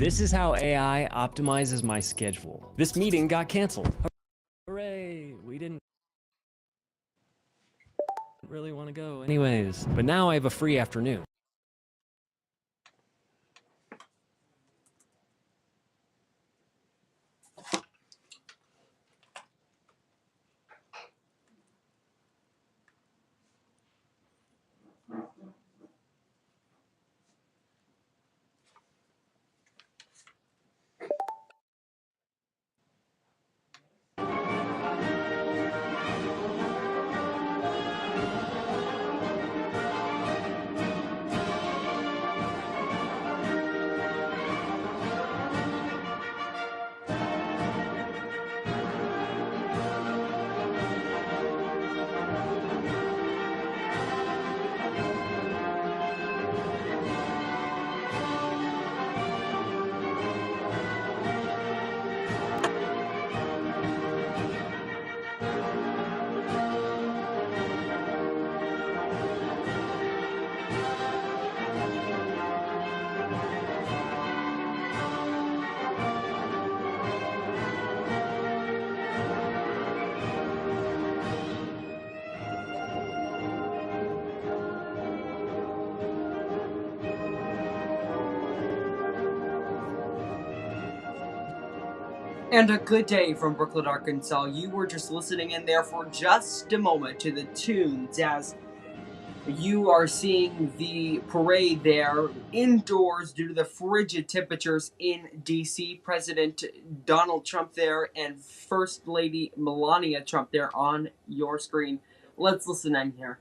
This is how AI optimizes my schedule. This meeting got canceled. Hooray! We didn't really want to go anyways. But now I have a free afternoon. And a good day from Brooklyn, Arkansas. You were just listening in there for just a moment to the tunes as you are seeing the parade there indoors due to the frigid temperatures in DC. President Donald Trump there and First Lady Melania Trump there on your screen. Let's listen in here.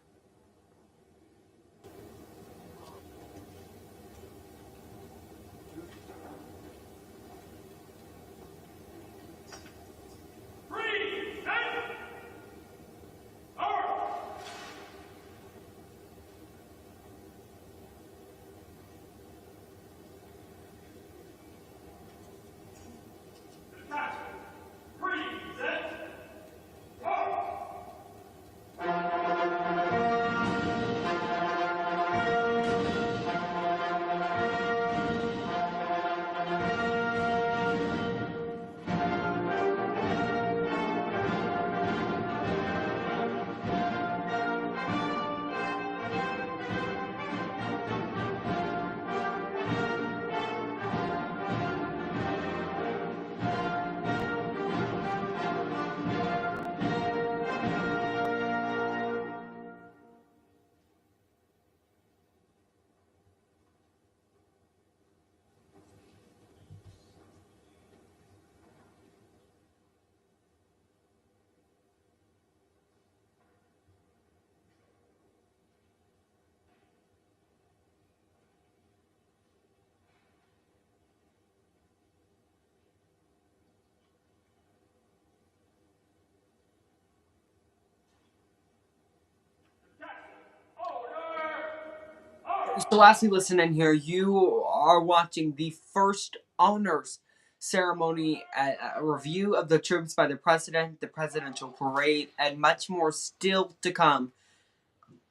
So as you listen in here, you are watching the first honors ceremony, a review of the troops by the president, the presidential parade, and much more still to come.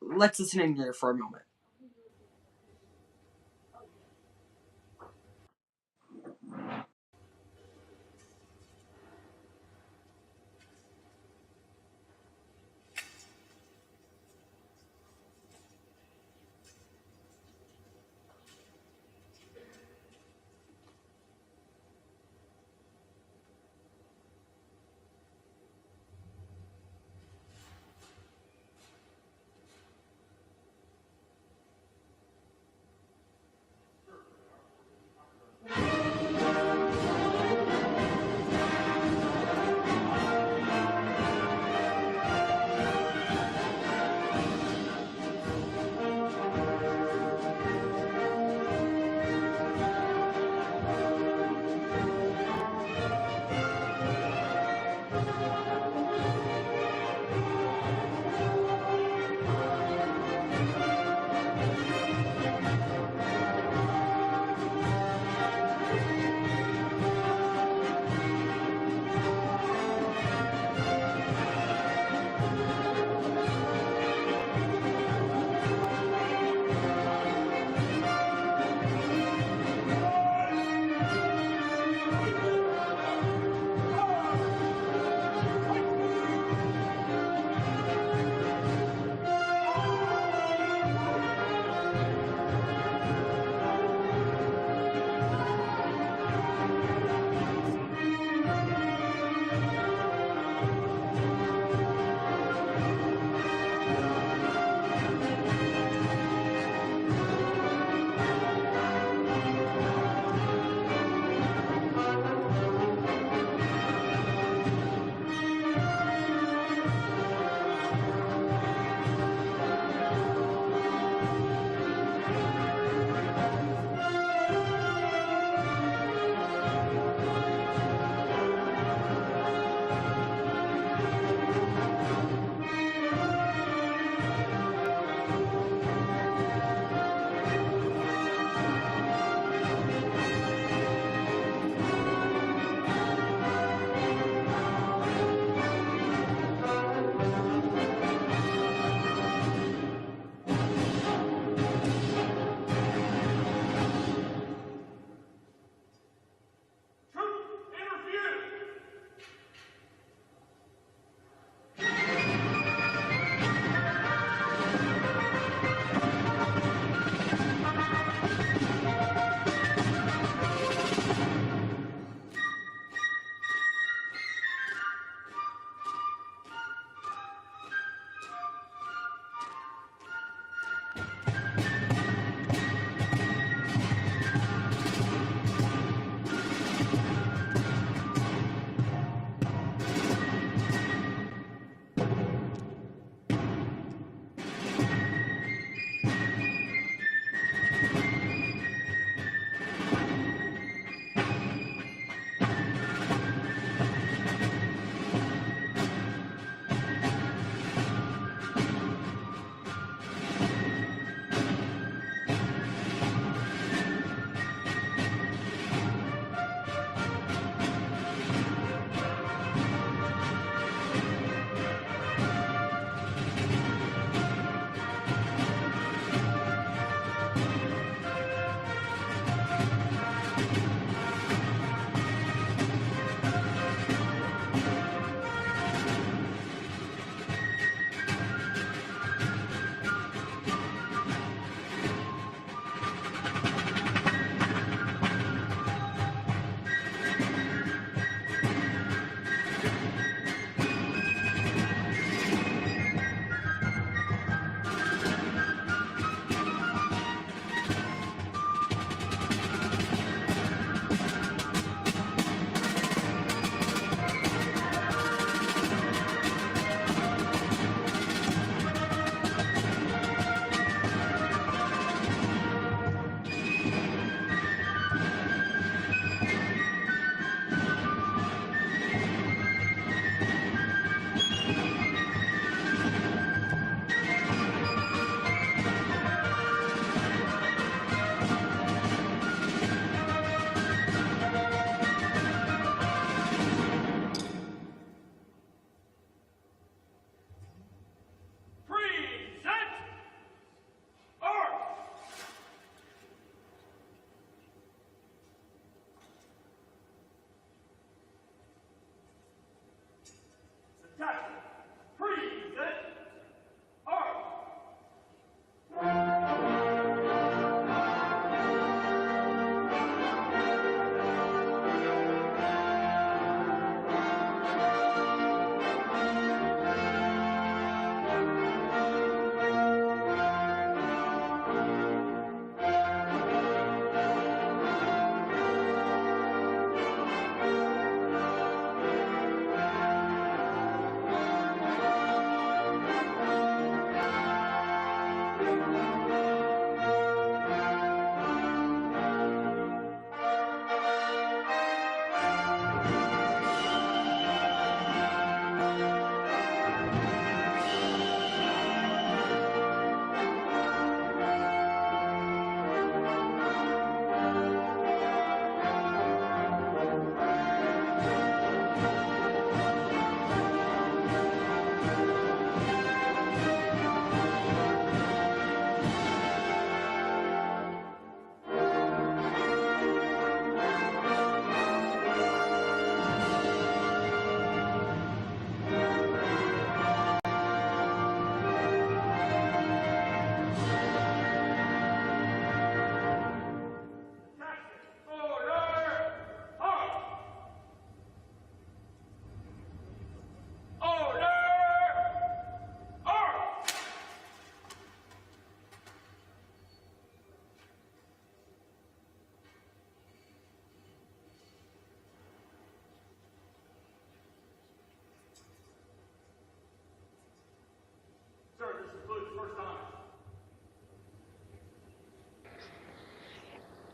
Let's listen in here for a moment.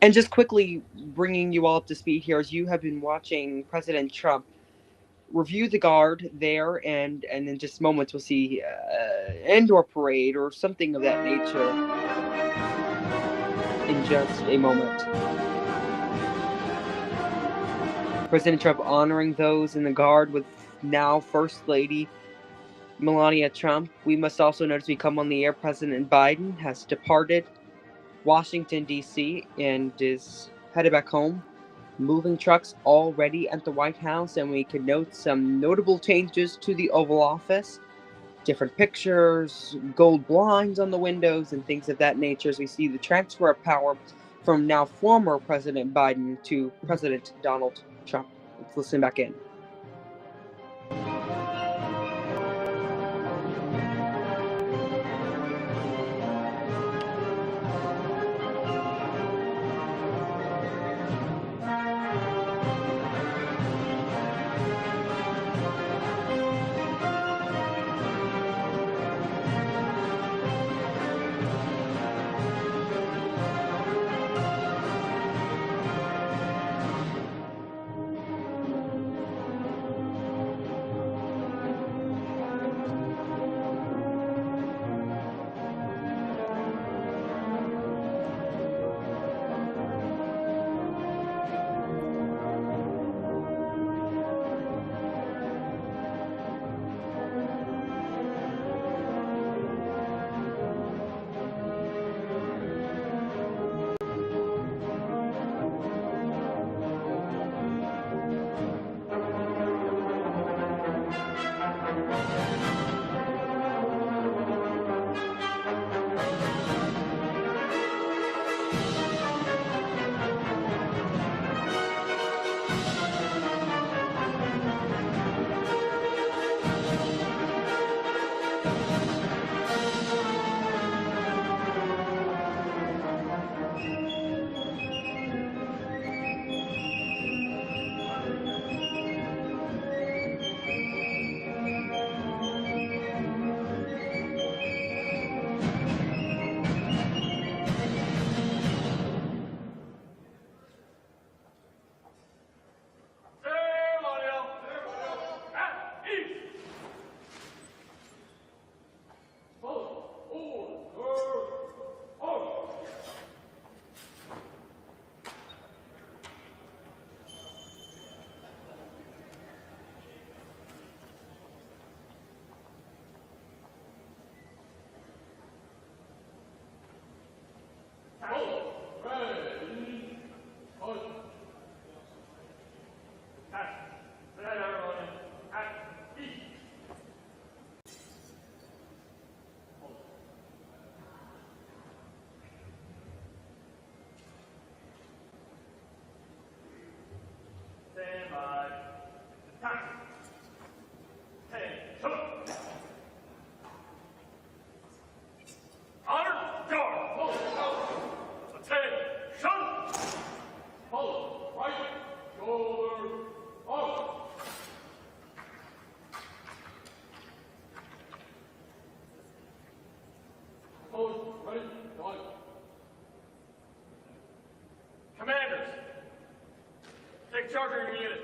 And just quickly bringing you all up to speed here, as you have been watching President Trump review the guard there, and in just moments we'll see indoor parade or something of that nature in just a moment. President Trump honoring those in the guard with now First Lady Melania Trump. We must also note as we come on the air, President Biden has departed Washington, D.C. and is headed back home. Moving trucks already at the White House, and we can note some notable changes to the Oval Office. Different pictures, gold blinds on the windows, and things of that nature as we see the transfer of power from now former President Biden to President Donald Trump. Let's listen back in. Commanders, take charge of your units.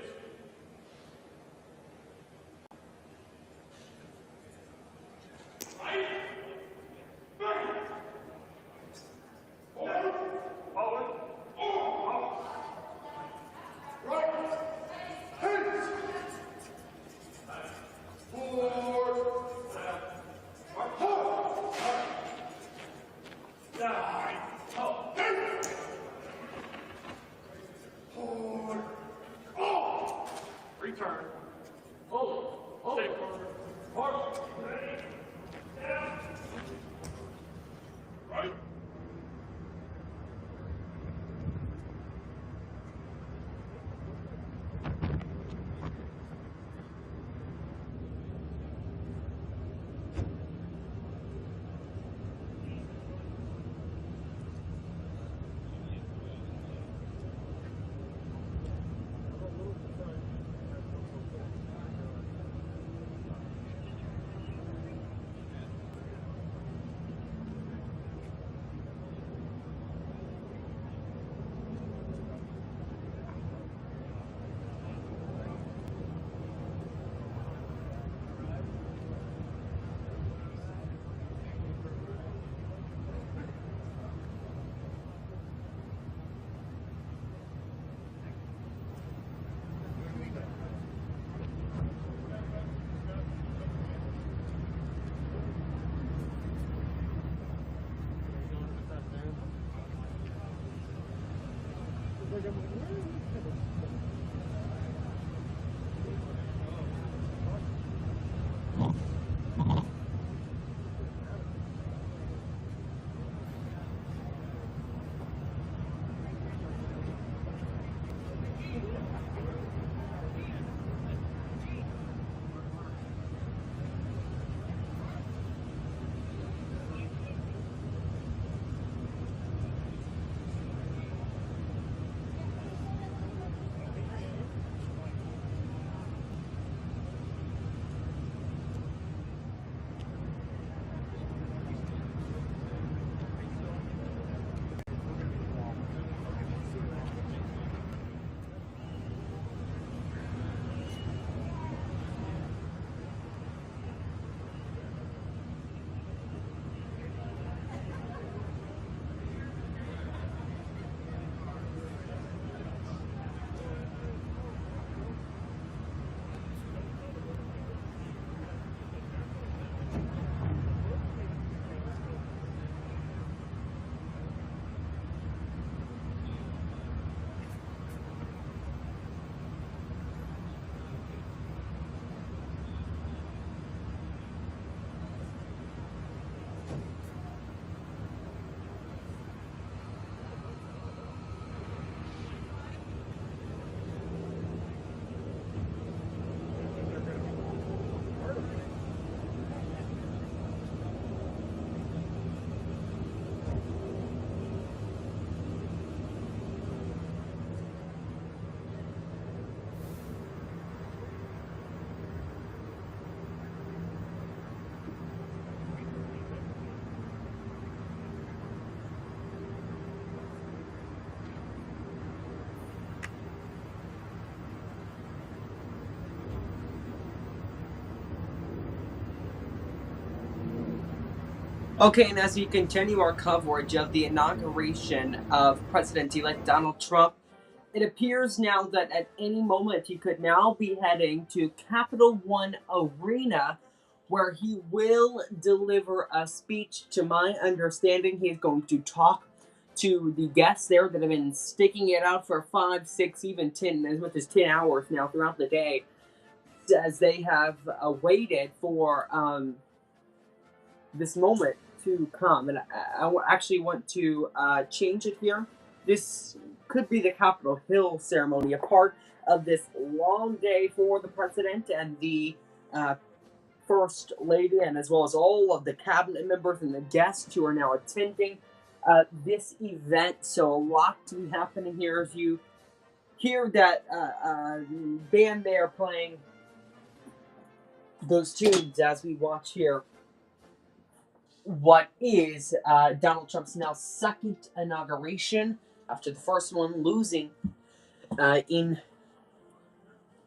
Return. Hold. Stay forward. March. Ready. Down. Right. Okay, and as we continue our coverage of the inauguration of President-elect Donald Trump, it appears now that at any moment he could now be heading to Capital One Arena, where he will deliver a speech. To my understanding, he is going to talk to the guests there that have been sticking it out for 5, 6, even 10, as much as 10 hours now throughout the day, as they have waited for this moment to come. And I actually want to change it here. This could be the Capitol Hill ceremony, a part of this long day for the president and the uh, first lady, and as well as all of the cabinet members and the guests who are now attending this event. So a lot to be happening here as you hear that band there playing those tunes as we watch here what is Donald Trump's now second inauguration after the first one losing in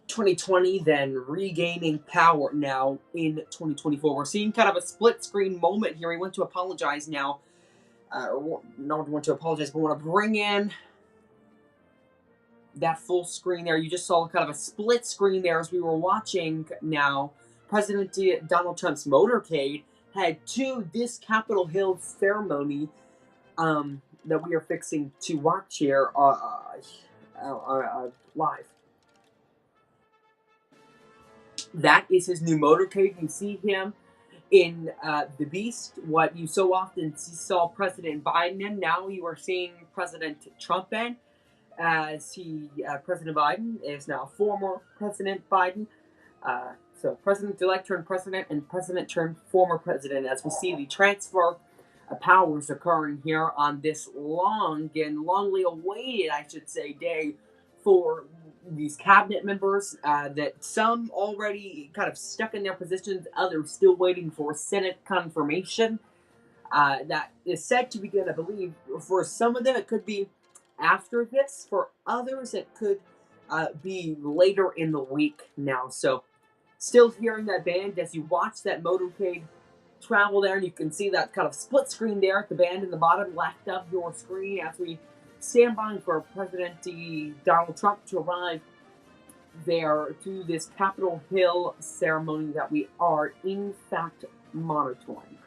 2020, then regaining power now in 2024. We're seeing kind of a split screen moment here. We want to apologize now, or not want to apologize, but want to bring in that full screen there. You just saw kind of a split screen there as we were watching now President Donald Trump's motorcade head to this Capitol Hill ceremony that we are fixing to watch here live. That is his new motorcade. You see him in The Beast, what you so often saw President Biden in. Now you are seeing President Trump in, as President Biden is now former President Biden. So President-elect turned president and president turned former president, as we see the transfer of powers occurring here on this longly awaited, I should say, day for these cabinet members, that some already kind of stuck in their positions, others still waiting for Senate confirmation. That is said to begin, I believe, for some of them it could be after this. For others it could be later in the week now. So still hearing that band as you watch that motorcade travel there, and you can see that kind of split screen there at the band in the bottom left of your screen as we stand by for President Donald Trump to arrive there to this Capitol Hill ceremony that we are in fact monitoring.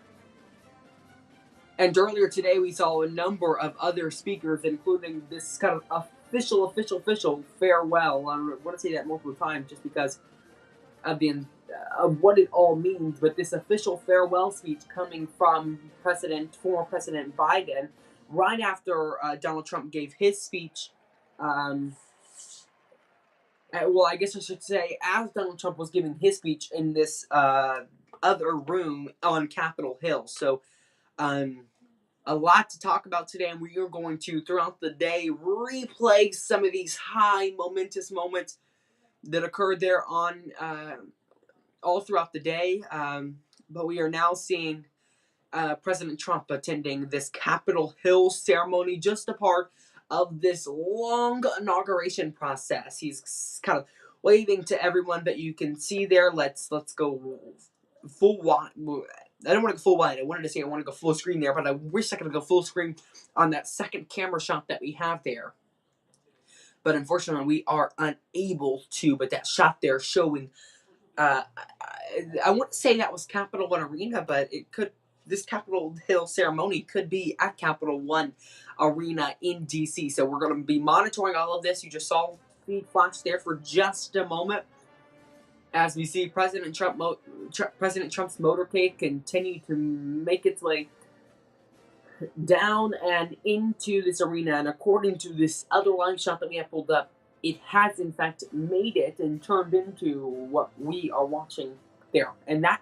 And earlier today we saw a number of other speakers, including this kind of official farewell. I want to say that multiple times just because of what it all means, but this official farewell speech coming from former President Biden, right after Donald Trump gave his speech. Well, I guess I should say, as Donald Trump was giving his speech in this other room on Capitol Hill. So, a lot to talk about today, and we are going to, throughout the day, replay some of these high, momentous moments that occurred there on all throughout the day. But we are now seeing President Trump attending this Capitol Hill ceremony, just a part of this long inauguration process. He's kind of waving to everyone that you can see there. Let's go full wide. I don't want to go full wide. I wanted to say I want to go full screen there, but I wish I could go full screen on that second camera shot that we have there. But unfortunately, we are unable to. But that shot there showing, I wouldn't say that was Capitol One Arena, but it could. This Capitol Hill ceremony could be at Capitol One Arena in D.C. So we're going to be monitoring all of this. You just saw feed flash there for just a moment as we see President Trump's motorcade continue to make its way down and into this arena. And according to this other line shot that we have pulled up, it has in fact made it and turned into what we are watching there. And that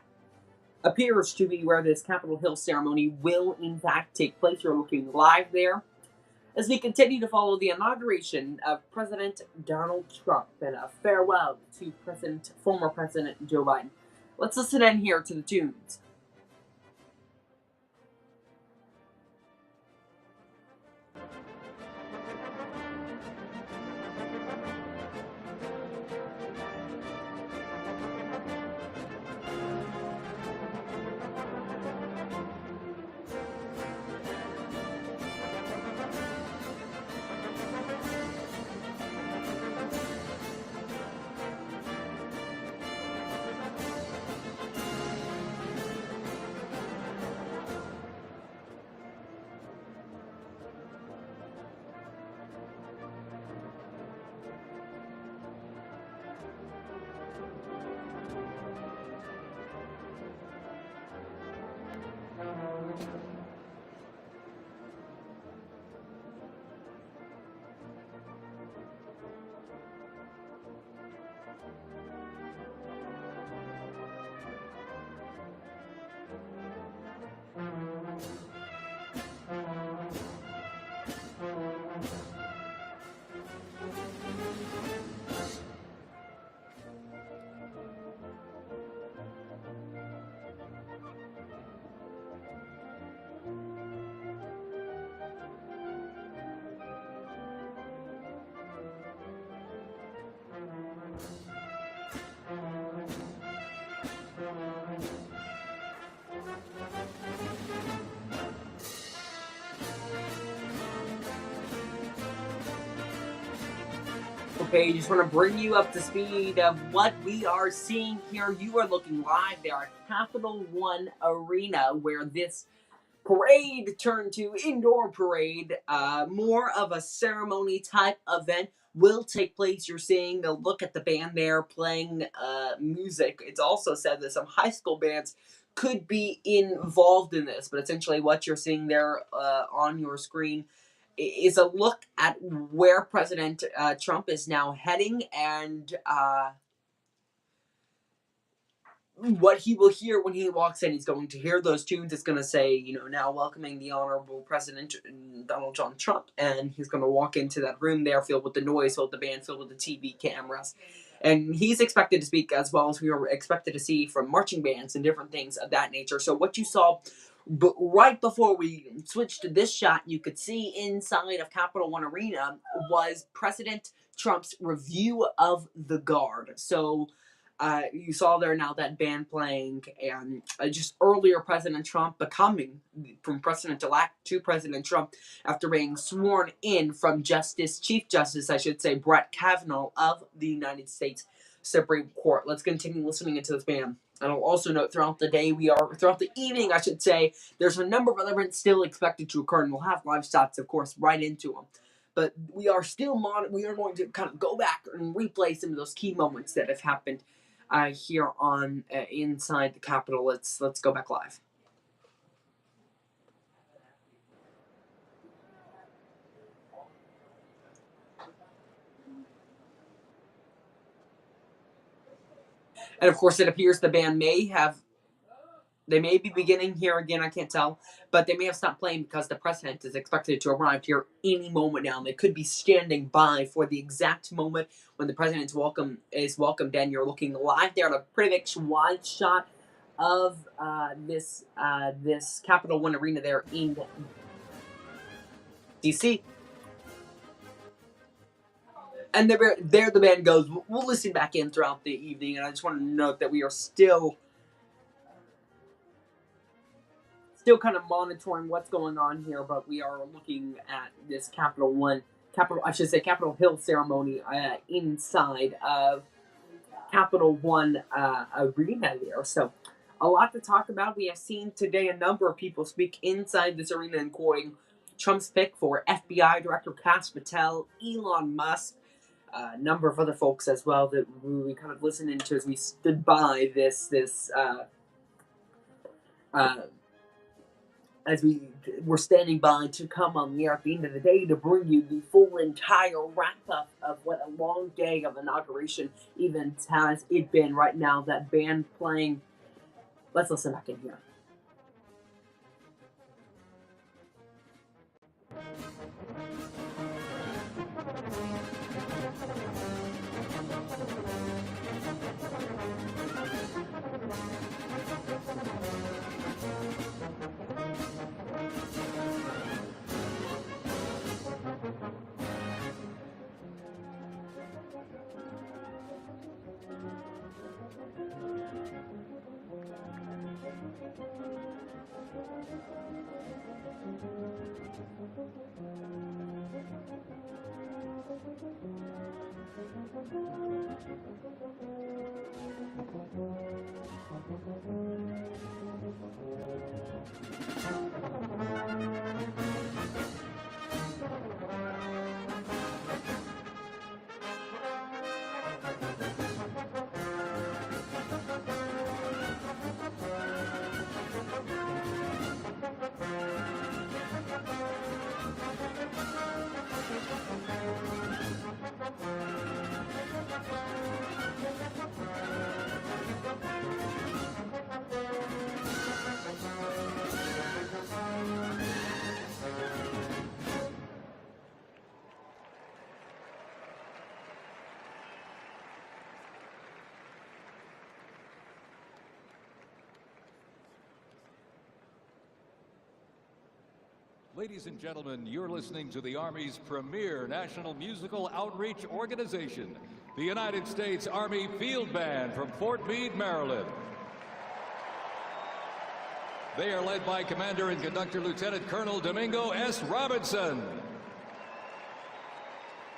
appears to be where this Capitol Hill ceremony will in fact take place. You're looking live there as we continue to follow the inauguration of President Donald Trump and a farewell to former President Joe Biden. Let's listen in here to the tunes. Okay, just want to bring you up to speed of what we are seeing here. You are looking live there at Capital One Arena, where this parade turned to indoor parade. More of a ceremony type event will take place. You're seeing a look at the band there playing music. It's also said that some high school bands could be involved in this, but essentially what you're seeing there on your screen is a look at where President Trump is now heading, and what he will hear when he walks in. He's going to hear those tunes. It's going to say, now welcoming the Honorable President Donald John Trump, and he's going to walk into that room there filled with the noise, filled with the band, filled with the TV cameras. And he's expected to speak as well as we were expected to see from marching bands and different things of that nature. So what you saw right before we switched to this shot, you could see inside of Capital One Arena was President Trump's review of the guard. So you saw there now that band playing, and just earlier President Trump becoming from President-elect to President Trump after being sworn in from Chief Justice, I should say, Brett Kavanaugh of the United States Supreme Court. Let's continue listening into this band. And I'll also note throughout the evening, I should say, there's a number of other events still expected to occur, and we'll have live shots, of course, right into them. But we are going to kind of go back and replay some of those key moments that have happened here on inside the Capitol. Let's go back live. And of course, it appears the band may be beginning here again. I can't tell, but they may have stopped playing because the president is expected to arrive here any moment now. And they could be standing by for the exact moment when the president is welcomed in. You're looking live there at a pretty much wide shot of this Capital One Arena there in DC. And there the band goes. We'll listen back in throughout the evening, and I just want to note that we are still kind of monitoring what's going on here, but we are looking at this Capitol Hill ceremony inside of Capital One Arena there. So a lot to talk about. We have seen today a number of people speak inside this arena, including Trump's pick for FBI Director Kash Patel, Elon Musk, a number of other folks as well that we kind of listened into as we stood by as we were standing by to come on the air at the end of the day to bring you the full entire wrap-up of what a long day of inauguration events has it been. Right now, that band playing. Let's listen back in here. Ladies and gentlemen, you're listening to the Army's premier national musical outreach organization, the United States Army Field Band from Fort Meade, Maryland. They are led by Commander and Conductor Lieutenant Colonel Domingo S. Robinson.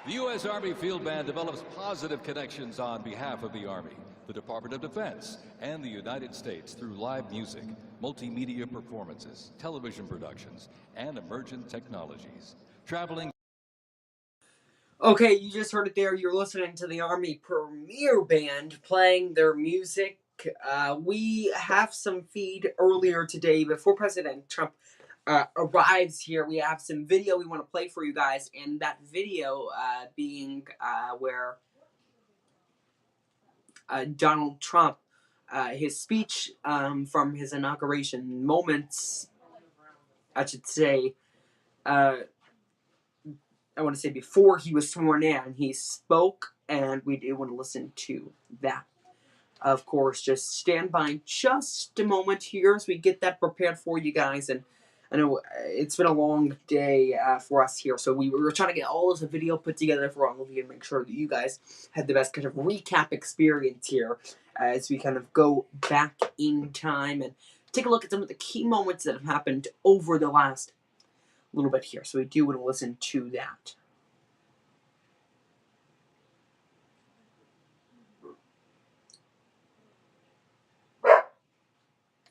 The U.S. Army Field Band develops positive connections on behalf of the Army, the Department of Defense, and the United States through live music, multimedia performances, television productions, and emergent technologies. Traveling. Okay, you just heard it there. You're listening to the Army Premier Band playing their music. We have some feed earlier today before President Trump arrives here. We have some video we want to play for you guys, and that video being where Donald Trump, his speech from his inauguration moments, I should say, I want to say before he was sworn in, he spoke, and we do want to listen to that. Of course, just stand by just a moment here as we get that prepared for you guys. And I know it's been a long day for us here, so we were trying to get all of the video put together for all of you and make sure that you guys had the best kind of recap experience here as we kind of go back in time and take a look at some of the key moments that have happened over the last little bit here. So we do want to listen to that.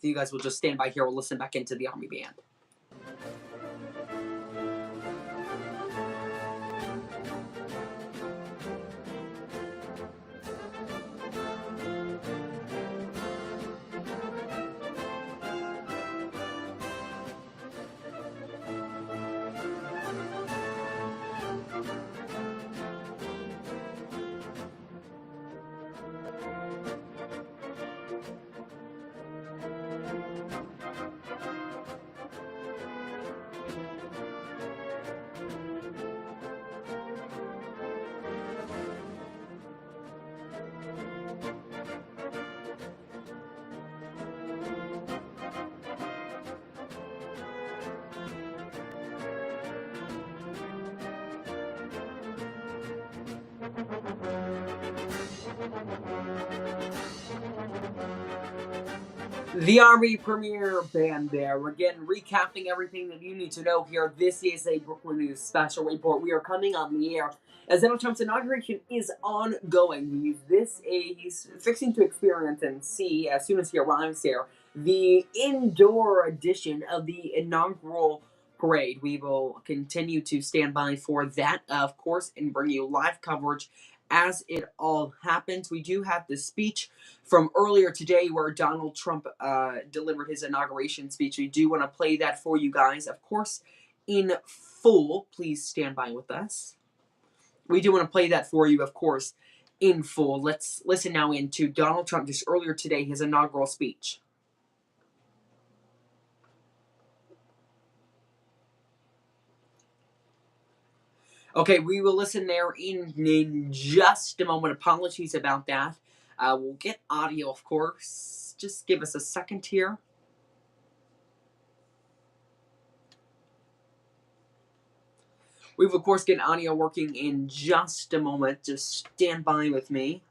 So you guys will just stand by here. We'll listen back into the Army Band. The Army Premier Band there. We're again recapping everything that you need to know here. This is a Brooklyn News special report. We are coming on the air as Donald Trump's inauguration is ongoing. He's fixing to experience and see, as soon as he arrives here, the indoor edition of the inaugural parade. We will continue to stand by for that, of course, and bring you live coverage as it all happens. We do have the speech from earlier today where Donald Trump delivered his inauguration speech. We do want to play that for you guys, of course, in full. Please stand by with us. We do want to play that for you, of course, in full. Let's listen now into Donald Trump just earlier today, his inaugural speech. Okay, we will listen there in just a moment. Apologies about that. We'll get audio, of course. Just give us a second here. We will, of course, get audio working in just a moment. Just stand by with me.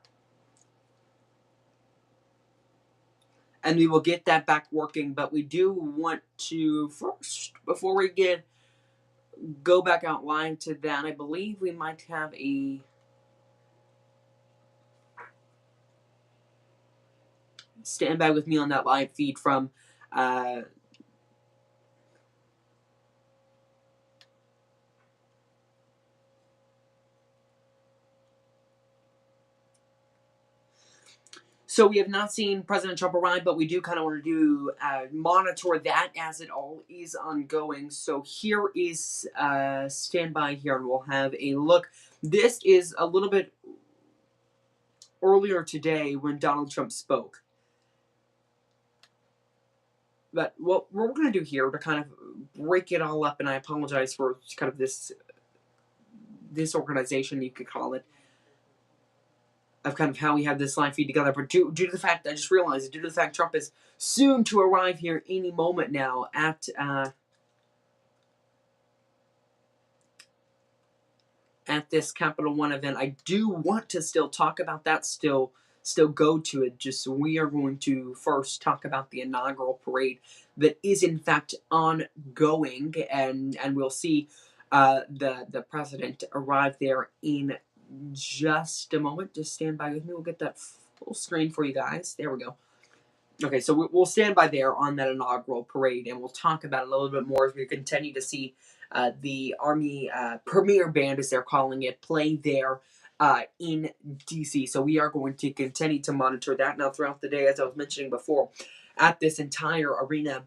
And we will get that back working, but we do want to first, before we go back outline to that, I believe we might have a stand by with me on that live feed from so we have not seen President Trump arrive, but we do kind of want to do monitor that as it all is ongoing. So here is standby here, and we'll have a look. This is a little bit earlier today when Donald Trump spoke. But what we're going to do here to kind of break it all up, and I apologize for kind of this organization, you could call it, of kind of how we have this live feed together, but due to the fact, I just realized, due to the fact Trump is soon to arrive here any moment now at at this Capital One event. I do want to still talk about that, still go to it. Just we are going to first talk about the inaugural parade that is in fact ongoing, and we'll see the president arrive there in just a moment. Just stand by with me. We'll get that full screen for you guys. There we go. Okay, so we'll stand by there on that inaugural parade, and we'll talk about it a little bit more as we continue to see the Army Premier Band, as they're calling it, play there in D.C. So we are going to continue to monitor that now throughout the day, as I was mentioning before, at this entire arena,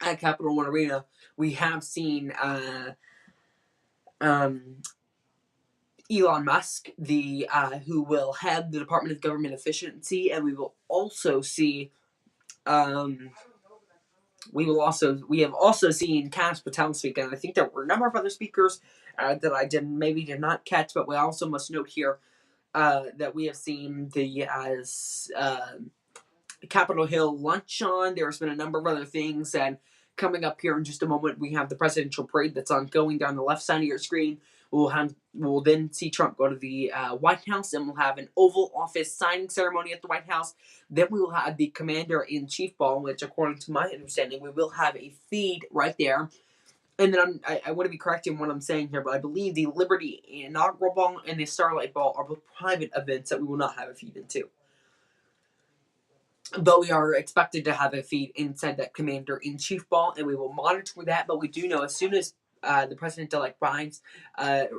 at Capital One Arena. We have seen Elon Musk, the who will head the Department of Government Efficiency, and we will also see we have also seen Kash Patel speak, and I think there were a number of other speakers that I did not catch, but we also must note here that we have seen the Capitol Hill luncheon. There's been a number of other things, and coming up here in just a moment, we have the presidential parade that's ongoing down the left side of your screen. We'll then see Trump go to the White House, and we'll have an Oval Office signing ceremony at the White House. Then we will have the Commander-in-Chief Ball, which, according to my understanding, we will have a feed right there. And then I want to be correct in what I'm saying here, but I believe the Liberty Inaugural Ball and the Starlight Ball are both private events that we will not have a feed into. But we are expected to have a feed inside that Commander-in-Chief Ball, and we will monitor that. But we do know as soon as the president-elect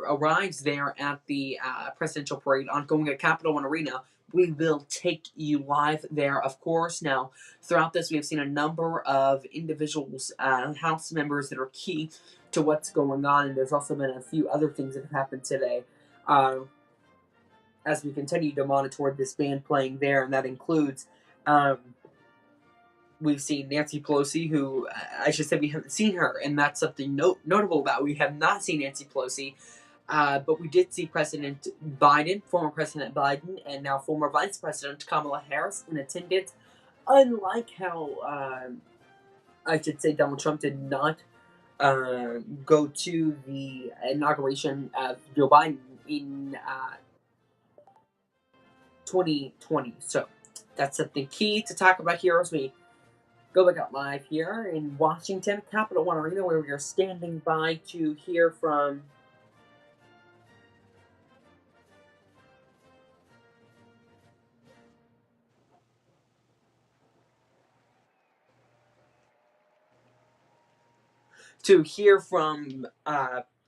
arrives there at the presidential parade ongoing at Capital One Arena, we will take you live there, of course. Now, throughout this, we have seen a number of individuals, House members, that are key to what's going on, and there's also been a few other things that have happened today as we continue to monitor this band playing there, and that includes we've seen Nancy Pelosi, who I should say we haven't seen her, and that's something notable about. We have not seen Nancy Pelosi, but we did see President Biden, former President Biden, and now former Vice President Kamala Harris in attendance. Unlike how I should say Donald Trump did not go to the inauguration of Joe Biden in 2020. So that's something key to talk about here as we go back out live here in Washington, Capital One Arena, where we are standing by to hear from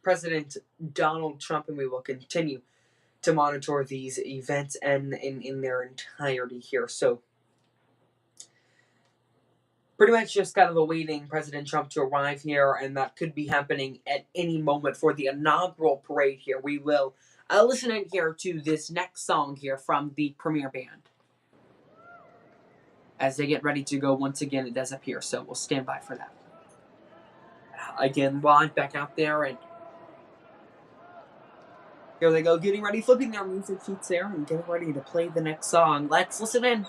President Donald Trump, and we will continue to monitor these events and in their entirety here. So pretty much just kind of awaiting President Trump to arrive here, and that could be happening at any moment for the inaugural parade here. We will listen in here to this next song here from the Premier Band as they get ready to go. Once again, it does appear, so we'll stand by for that. Again, live back out there, and here they go, getting ready, flipping their music sheets there, and getting ready to play the next song. Let's listen in.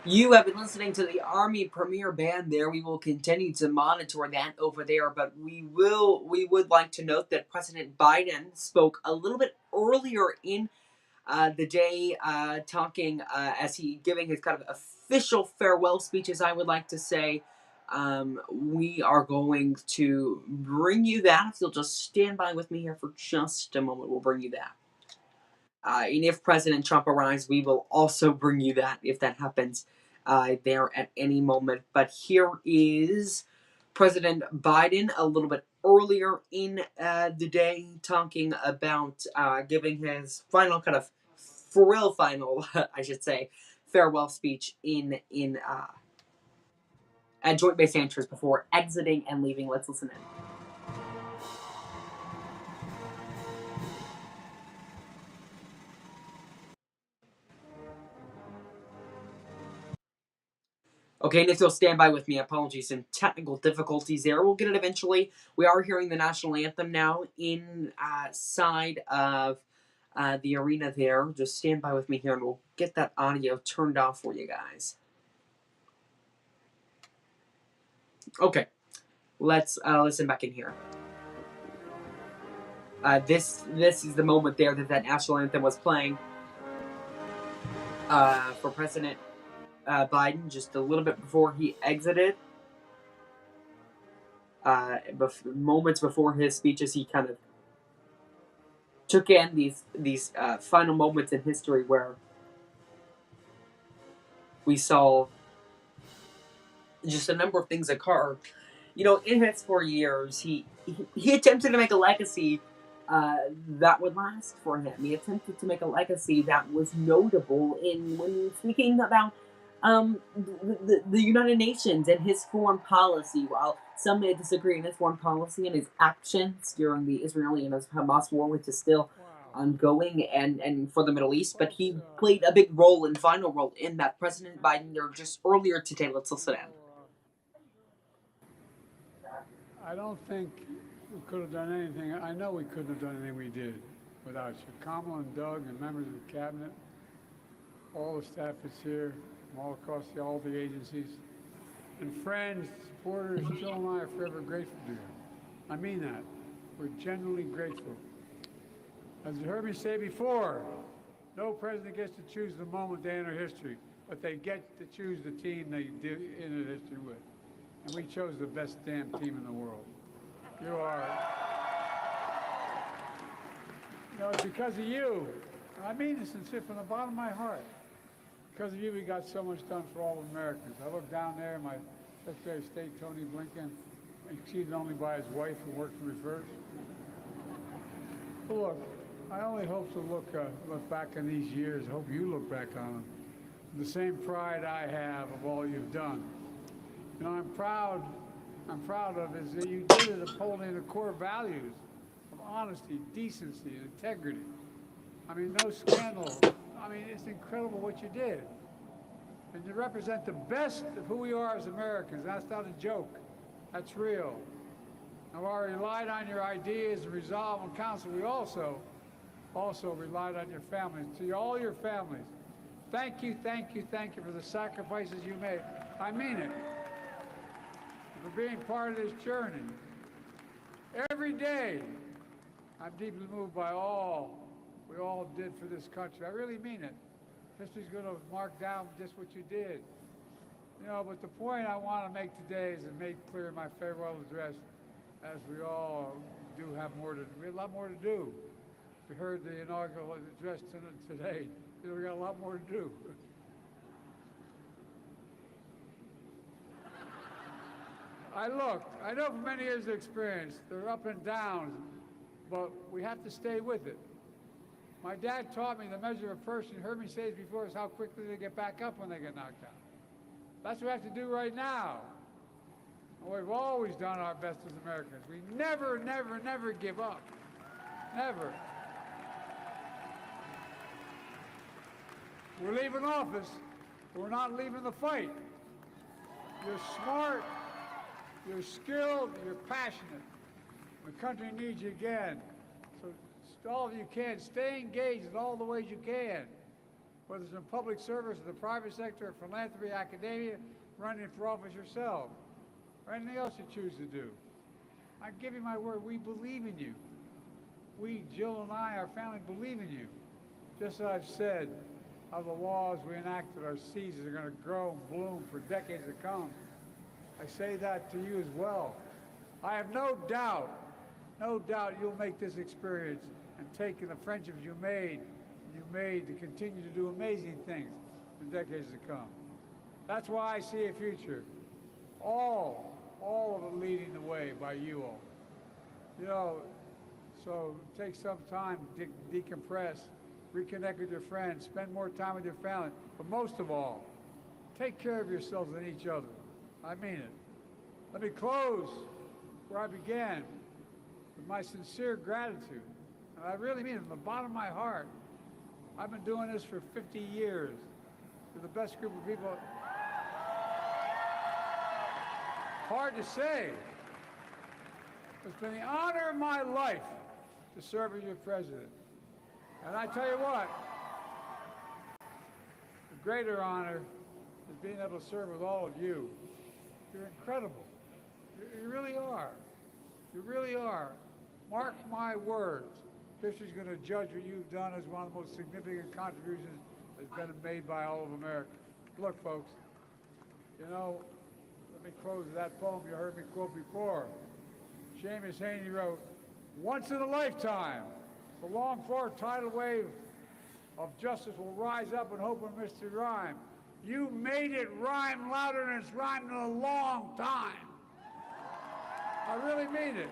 You have been listening to the Army Premier Band there. We will continue to monitor that over there, but we would like to note that President Biden spoke a little bit earlier in the day, talking as he giving his kind of official farewell speech, as I would like to say. We are going to bring you that. If you'll just stand by with me here for just a moment, we'll bring you that. And if President Trump arrives, we will also bring you that if that happens there at any moment. But here is President Biden a little bit earlier in the day talking about giving his final kind of for real final, I should say, farewell speech in at Joint Base Andrews before exiting and leaving. Let's listen in. Okay, and if you'll stand by with me, apologies, some technical difficulties there. We'll get it eventually. We are hearing the national anthem now inside of the arena there. Just stand by with me here, and we'll get that audio turned off for you guys. Okay, let's listen back in here. This is the moment there that national anthem was playing for President Biden just a little bit before he exited. Moments before his speeches, he kind of took in these final moments in history where we saw just a number of things occur. You know, in his 4 years, he attempted to make a legacy that would last for him. He attempted to make a legacy that was notable in when speaking about the United Nations and his foreign policy. While some may disagree in his foreign policy and his actions during the Israeli and Hamas war, which is still ongoing and for the Middle East, but he played a big role and vital role in that. President Biden, there just earlier today. Let's listen in. I don't think we could have done anything. I know we couldn't have done anything we did without you. Kamala and Doug and members of the cabinet, all the staff that's here, from all across all the agencies, and friends, supporters. Jill and I are forever grateful to you. I mean that. We're genuinely grateful. As you heard me say before, no president gets to choose the moment they enter history, but they get to choose the team they enter history with. And we chose the best damn team in the world. You are. You know, it's because of you. And I mean this sincerely from the bottom of my heart. Because of you, we got so much done for all Americans. I look down there, my Secretary of State, Tony Blinken, exceeded only by his wife, who worked for me first. But look, I only hope to look back on these years. I hope you look back on them with the same pride I have of all you've done. You know, I'm proud of is that you did it upholding the core values of honesty, decency, and integrity. I mean, no scandal. I mean, it's incredible what you did. And you represent the best of who we are as Americans. That's not a joke. That's real. And while we relied on your ideas and resolve and counsel, we also relied on your families. To all your families, thank you for the sacrifices you made. I mean it. For being part of this journey. Every day, I'm deeply moved by all we all did for this country. I really mean it. History's going to mark down just what you did. You know, but the point I want to make today is to make clear in my farewell address, as we all do have more to do. We have a lot more to do. We heard the inaugural address today. You know, we got a lot more to do. I know from many years of experience, there are up and downs, but we have to stay with it. My dad taught me the measure of a person, you heard me say it before, is how quickly they get back up when they get knocked down. That's what we have to do right now. And we've always done our best as Americans. We never give up. Never. We're leaving office, but we're not leaving the fight. You're smart. You're skilled, you're passionate. The country needs you again. So all of you can, stay engaged in all the ways you can. whether it's in public service or the private sector, philanthropy, academia, running for office yourself, or anything else you choose to do. I give you my word, we believe in you. We, Jill and I, our family, believe in you. Just as I've said, how the laws we enacted, our seeds are going to grow and bloom for decades to come. I say that to you as well. I have no doubt you'll make this experience and take the friendships you made to continue to do amazing things in decades to come. That's why I see a future. All of it leading the way by you all. You know, so take some time to decompress, reconnect with your friends, spend more time with your family, but most of all, take care of yourselves and each other. I mean it. Let me close where I began, with my sincere gratitude. And I really mean it from the bottom of my heart. I've been doing this for 50 years with the best group of people. Hard to say. It's been the honor of my life to serve as your president. And I tell you what, the greater honor is being able to serve with all of you. You're incredible. You really are. You really are. Mark my words. History's going to judge what you've done as one of the most significant contributions that's been made by all of America. Look, folks, you know, let me close with that poem you heard me quote before. Seamus Haney wrote, "Once in a lifetime, the longed-for tidal wave of justice will rise up and hope and mystery rhyme. You made it rhyme louder than it's rhymed in a long time." I really mean it.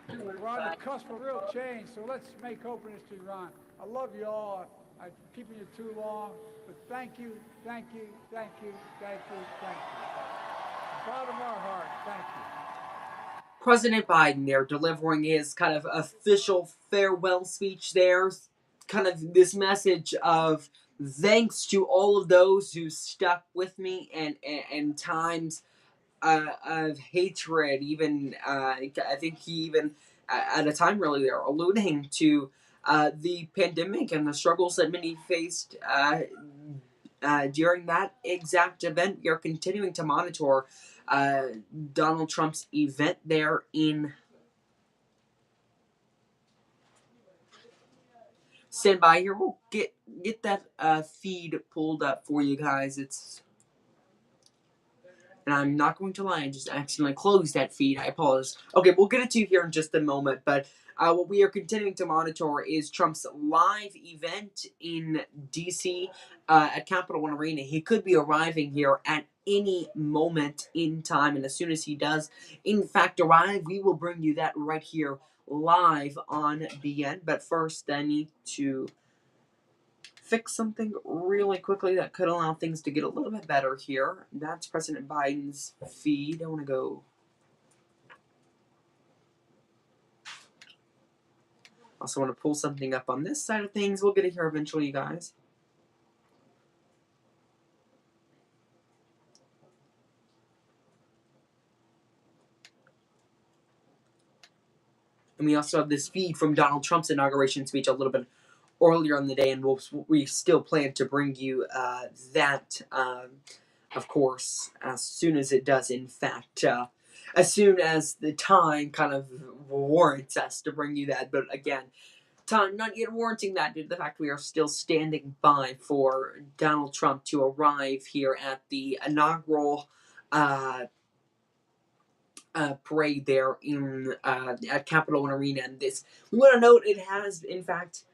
We're on the cusp of real change, so let's make hope and history rhyme. I love you all. I'm keeping you too long, but thank you, thank you, thank you, thank you, thank you. Bottom of our heart, thank you. President Biden there delivering his kind of official farewell speech there. Kind of this message of thanks to all of those who stuck with me and times of hatred. Even I think he even at a time really there alluding to the pandemic and the struggles that many faced during that exact event. We are continuing to monitor Donald Trump's event there in. Stand by here. We'll get that feed pulled up for you guys. And I'm not going to lie, I just accidentally closed that feed. I apologize. Okay, we'll get it to you here in just a moment. But what we are continuing to monitor is Trump's live event in D.C. At Capital One Arena. He could be arriving here at any moment in time. And as soon as he does, in fact, arrive, we will bring you that right here live on BN. But first, I need to fix something really quickly that could allow things to get a little bit better here. That's President Biden's feed. I want to go. Also want to pull something up on this side of things. We'll get it here eventually, you guys. And we also have this feed from Donald Trump's inauguration speech a little bit earlier in the day, and we still plan to bring you that, of course, as soon as it does, in fact, as soon as the time kind of warrants us to bring you that. But again, time not yet warranting that due to the fact we are still standing by for Donald Trump to arrive here at the inaugural parade there in at Capitol One Arena. And this, we want to note, it has in fact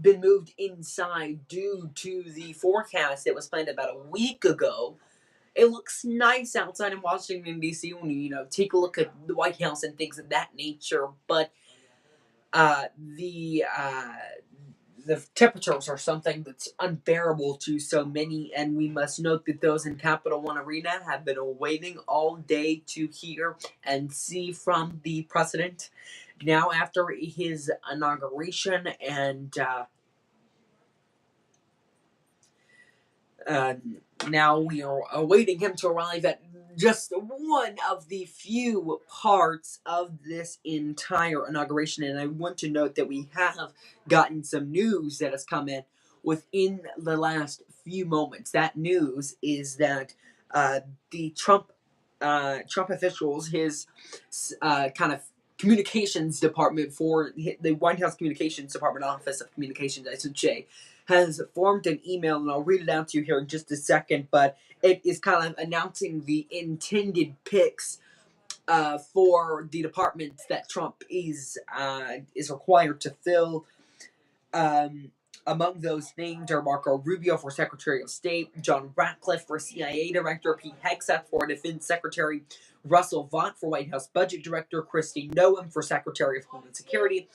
been moved inside due to the forecast that was planned about a week ago. It looks nice outside in Washington, D.C. when you take a look at the White House and things of that nature, but the temperatures are something that's unbearable to so many, and we must note that those in Capital One Arena have been waiting all day to hear and see from the president. Now, after his inauguration, and now we are awaiting him to arrive at just one of the few parts of this entire inauguration. And I want to note that we have gotten some news that has come in within the last few moments. That news is that the Trump officials, his kind of communications department for the White House Communications Department, Office of Communications, I should say, has formed an email, and I'll read it out to you here in just a second, but it is kind of announcing the intended picks for the departments that Trump is required to fill. Among those named are Marco Rubio for Secretary of State, John Ratcliffe for CIA Director, Pete Hegseth for Defense Secretary, Russell Vought for White House Budget Director, Kristi Noem for Secretary of Homeland Security.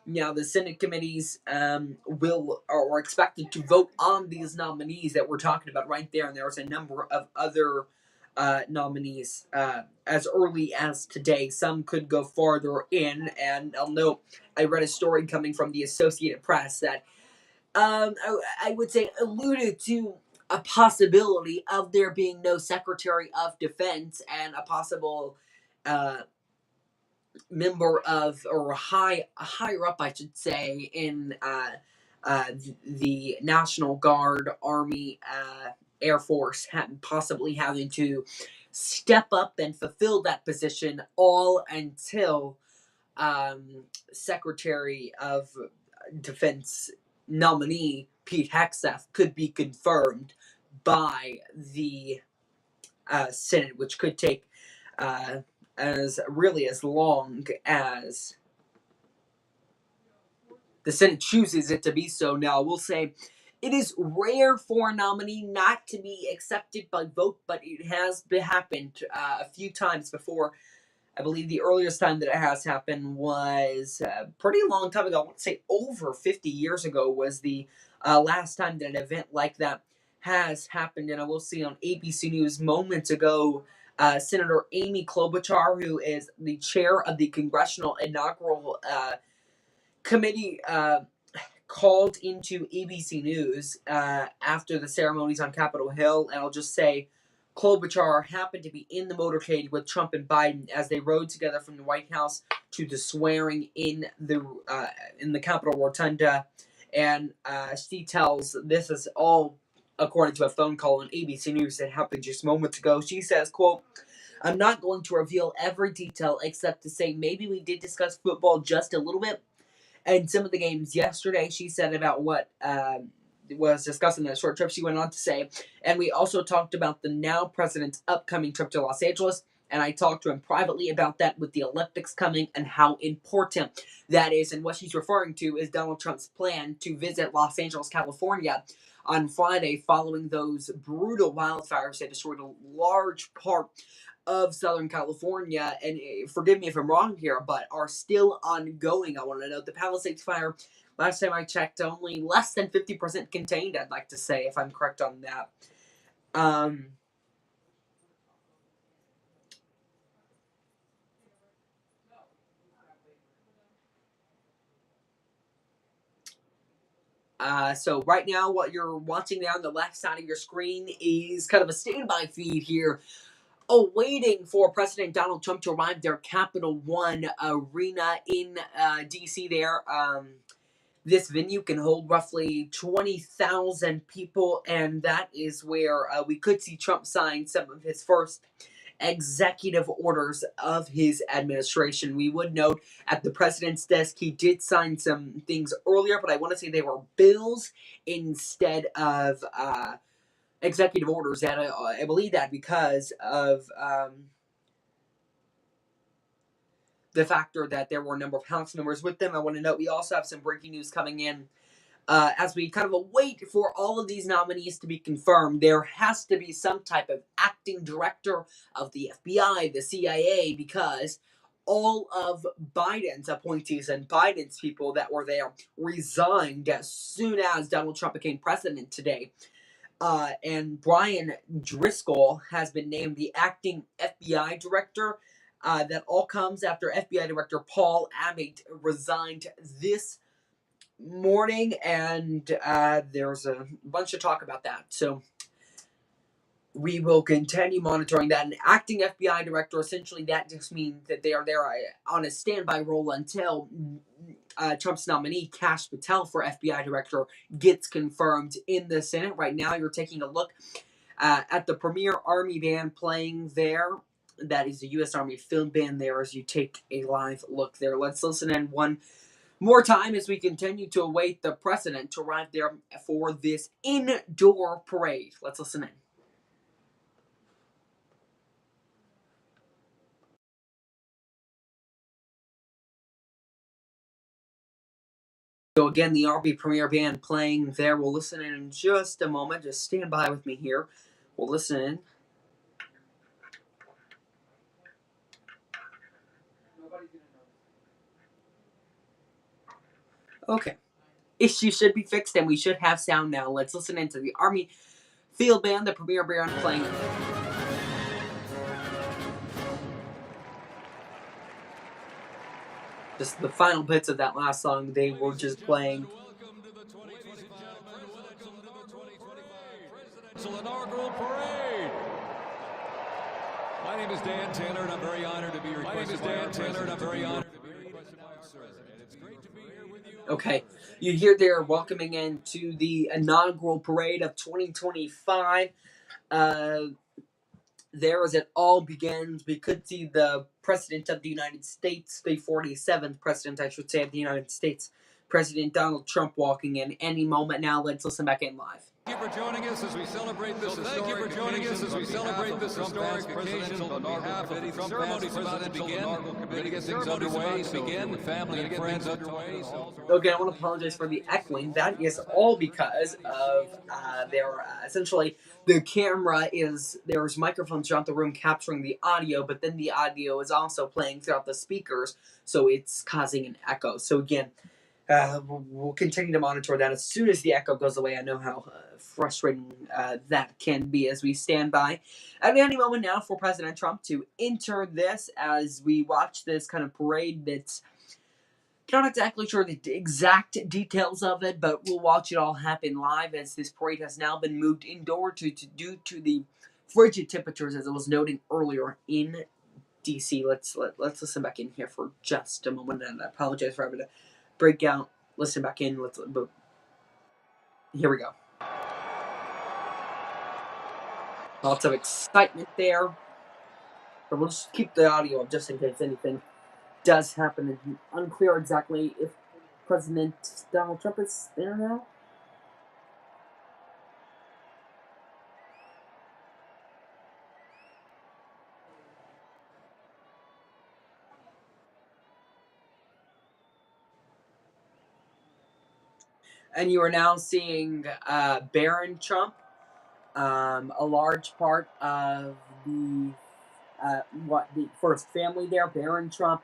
Now, the Senate committees are expected to vote on these nominees that we're talking about right there, and there's a number of other nominees as early as today. Some could go farther in, and I'll note I read a story coming from the Associated Press that I would say alluded to a possibility of there being no Secretary of Defense and a possible member of, or higher up, I should say, in the National Guard, Army, Air Force, possibly having to step up and fulfill that position, all until Secretary of Defense nominee Pete Hegseth could be confirmed by the Senate, which could take as long as the Senate chooses it to be so. Now, I will say it is rare for a nominee not to be accepted by vote, but it has happened a few times before. I believe the earliest time that it has happened was a pretty long time ago. I want to say over 50 years ago was the last time that an event like that has happened. And I will see on ABC News moments ago, Senator Amy Klobuchar, who is the chair of the Congressional Inaugural Committee, called into ABC News after the ceremonies on Capitol Hill. And I'll just say, Klobuchar happened to be in the motorcade with Trump and Biden as they rode together from the White House to the swearing in the Capitol Rotunda, and she tells, this is all according to a phone call on ABC News that happened just moments ago. She says, quote, "I'm not going to reveal every detail except to say maybe we did discuss football just a little bit and some of the games yesterday." She said about what was discussed in that short trip. She went on to say, "And we also talked about the now president's upcoming trip to Los Angeles, and I talked to him privately about that with the Olympics coming and how important that is." And what she's referring to is Donald Trump's plan to visit Los Angeles, California on Friday following those brutal wildfires that destroyed a large part of Southern California, and forgive me if I'm wrong here, but are still ongoing. I want to note the Palisades fire, last time I checked, only less than 50% contained, I'd like to say, if I'm correct on that. So right now, what you're watching there on the left side of your screen is kind of a standby feed here, awaiting for President Donald Trump to arrive their Capital One arena in D.C. there. This venue can hold roughly 20,000 people, and that is where we could see Trump sign some of his first executive orders of his administration. We would note at the president's desk, he did sign some things earlier, but I want to say they were bills instead of executive orders. And I believe that because of the factor that there were a number of House members with them. I want to note we also have some breaking news coming in. As we kind of await for all of these nominees to be confirmed, there has to be some type of acting director of the FBI, the CIA, because all of Biden's appointees and Biden's people that were there resigned as soon as Donald Trump became president today. And Brian Driscoll has been named the acting FBI director. That all comes after FBI Director Paul Abbott resigned this morning, and there's a bunch of talk about that. So we will continue monitoring that. An acting FBI director, essentially that just means that they are there on a standby role until Trump's nominee, Kash Patel, for FBI director gets confirmed in the Senate. Right now, you're taking a look at the premier Army band playing there. That is the U.S. Army Field Band there as you take a live look there. Let's listen in one more time as we continue to await the president to arrive there for this indoor parade. Let's listen in. So again, the Army Premier Band playing there. We'll listen in just a moment. Just stand by with me here. We'll listen in. Okay. Issue should be fixed and we should have sound now. Let's listen into the Army Field Band, the Premier Band playing. Just the final bits of that last song, they were just playing. Inaugural parade. My name is Dan Taylor, and I'm very honored to be requested by our president. It's great to be here with you. Okay, you hear they're welcoming into the inaugural parade of 2025. There as it all begins, we could see the President of the United States, the 47th President, I should say, of the United States, President Donald Trump, walking in any moment now. Let's listen back in live. Thank you for joining us as we celebrate this historic occasion. On behalf of the ceremony's about to begin. We're going to get things underway. Family and friends underway. Okay, I want to apologize for the echoing. That is all because of essentially the camera is there's microphones throughout the room capturing the audio, but then the audio is also playing throughout the speakers, so it's causing an echo. So again, we'll continue to monitor that. As soon as the echo goes away, I know how frustrating that can be as we stand by at any moment now for President Trump to enter this as we watch this kind of parade that's not exactly sure the exact details of it, but we'll watch it all happen live as this parade has now been moved indoor due to the frigid temperatures, as I was noting earlier in DC. Let's listen back in here for just a moment, and I apologize for having to break out. Listen back in. Here we go. Lots of excitement there, but we'll just keep the audio up just in case anything does happen. It's unclear exactly if President Donald Trump is there now. And you are now seeing Barron Trump, a large part of the first family there. Barron Trump,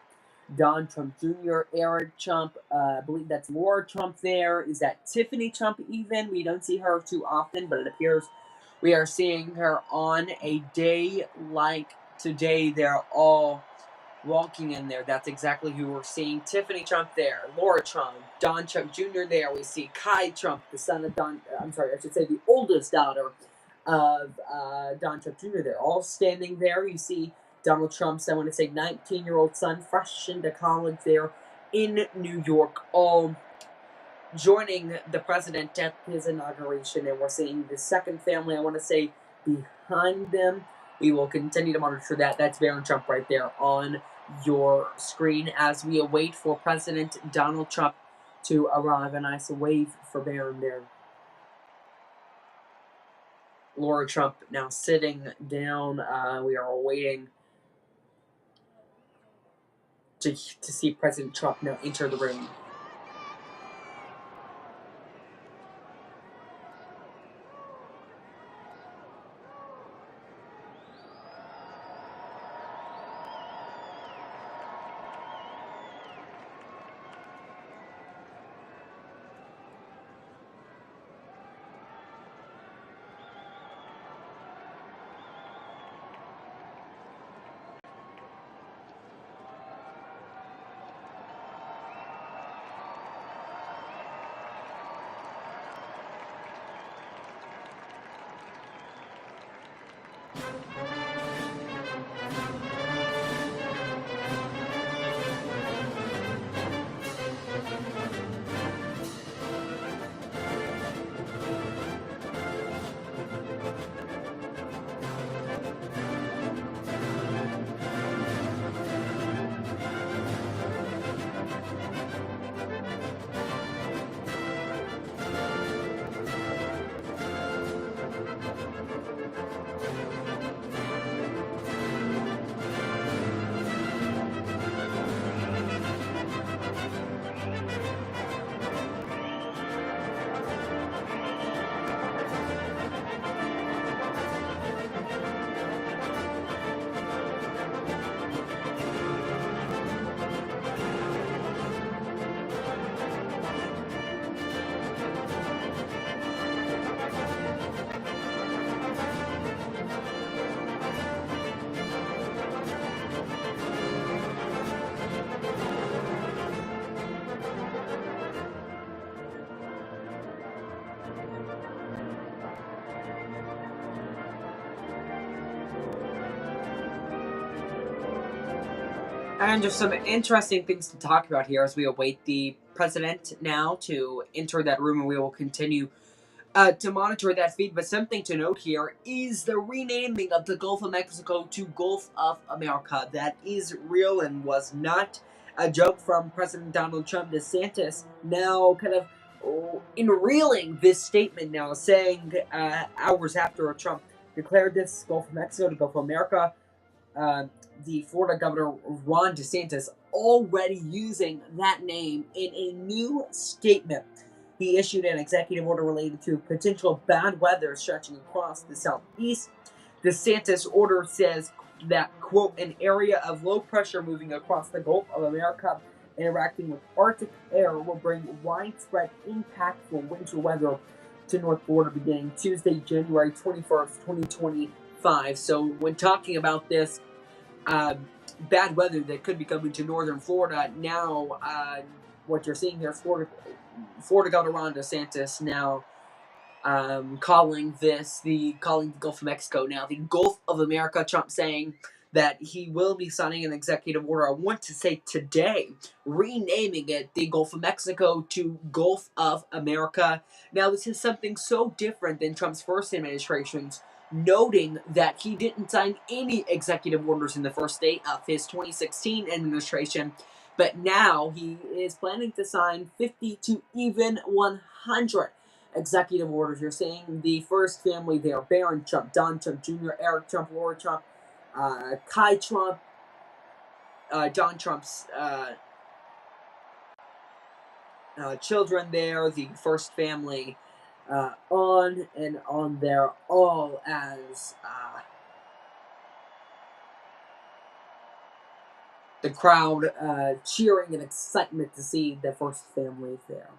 Don Trump Jr., Eric Trump, I believe that's Laura Trump there. Is that Tiffany Trump even? We don't see her too often, but it appears we are seeing her on a day like today. They're all walking in there. That's exactly who we're seeing. Tiffany Trump there, Laura Trump, Don Trump Jr. there. We see Kai Trump, the son of the oldest daughter of Don Trump Jr. there, all standing there. You see Donald Trump's, 19-year-old son, fresh into college there in New York, all joining the president at his inauguration. And we're seeing the second family, behind them. We will continue to monitor that. That's Barron Trump right there on your screen as we await for President Donald Trump to arrive. A nice wave for Barron there. Laura Trump now sitting down. We are waiting to see President Trump now enter the room. And just some interesting things to talk about here as we await the president now to enter that room, and we will continue to monitor that feed. But something to note here is the renaming of the Gulf of Mexico to Gulf of America. That is real and was not a joke from President Donald Trump. DeSantis now kind of reeling this statement now, saying hours after Trump declared this Gulf of Mexico to Gulf of America, the Florida Governor Ron DeSantis already using that name in a new statement. He issued an executive order related to potential bad weather stretching across the southeast. DeSantis' order says that, quote, an area of low pressure moving across the Gulf of America interacting with Arctic air will bring widespread impact for winter weather to North Florida beginning Tuesday, January 21st, 2025. So when talking about this bad weather that could be coming to northern Florida, now what you're seeing here is Florida Governor Ron DeSantis now calling the Gulf of Mexico now the Gulf of America. Trump saying that he will be signing an executive order, I want to say today, renaming it the Gulf of Mexico to Gulf of America. Now, this is something so different than Trump's first administration's, noting that he didn't sign any executive orders in the first day of his 2016 administration, but now he is planning to sign 50 to even 100 executive orders. You're seeing the first family there: Barron Trump, Don Trump Jr., Eric Trump, Laura Trump, Kai Trump, Don Trump's children there, the first family on and on there, all as the crowd cheering in excitement to see the first family there.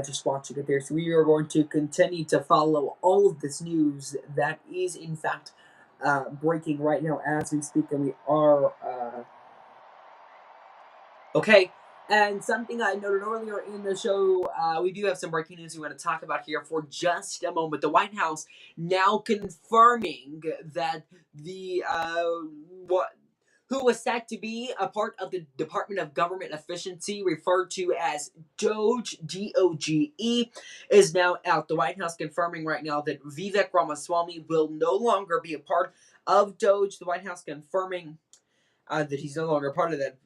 Just watching it there. So we are going to continue to follow all of this news that is, in fact, breaking right now as we speak, and we are okay. And something I noted earlier in the show, we do have some breaking news we want to talk about here for just a moment. The White House now confirming that the who was said to be a part of the Department of Government Efficiency, referred to as DOGE, D-O-G-E, is now out. The White House confirming right now that Vivek Ramaswamy will no longer be a part of DOGE. The White House confirming that he's no longer part of that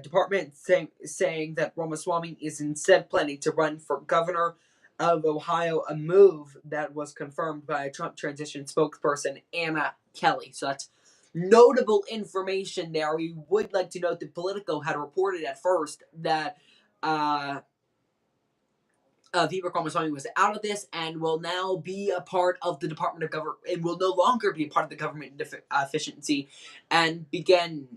department, saying that Ramaswamy is instead planning to run for governor of Ohio, a move that was confirmed by a Trump transition spokesperson, Anna Kelly. So that's notable information there. We would like to note that Politico had reported at first that Vivek Ramaswamy was out of this and will now be a part of the Department of Government, and will no longer be a part of the government efficiency, and begin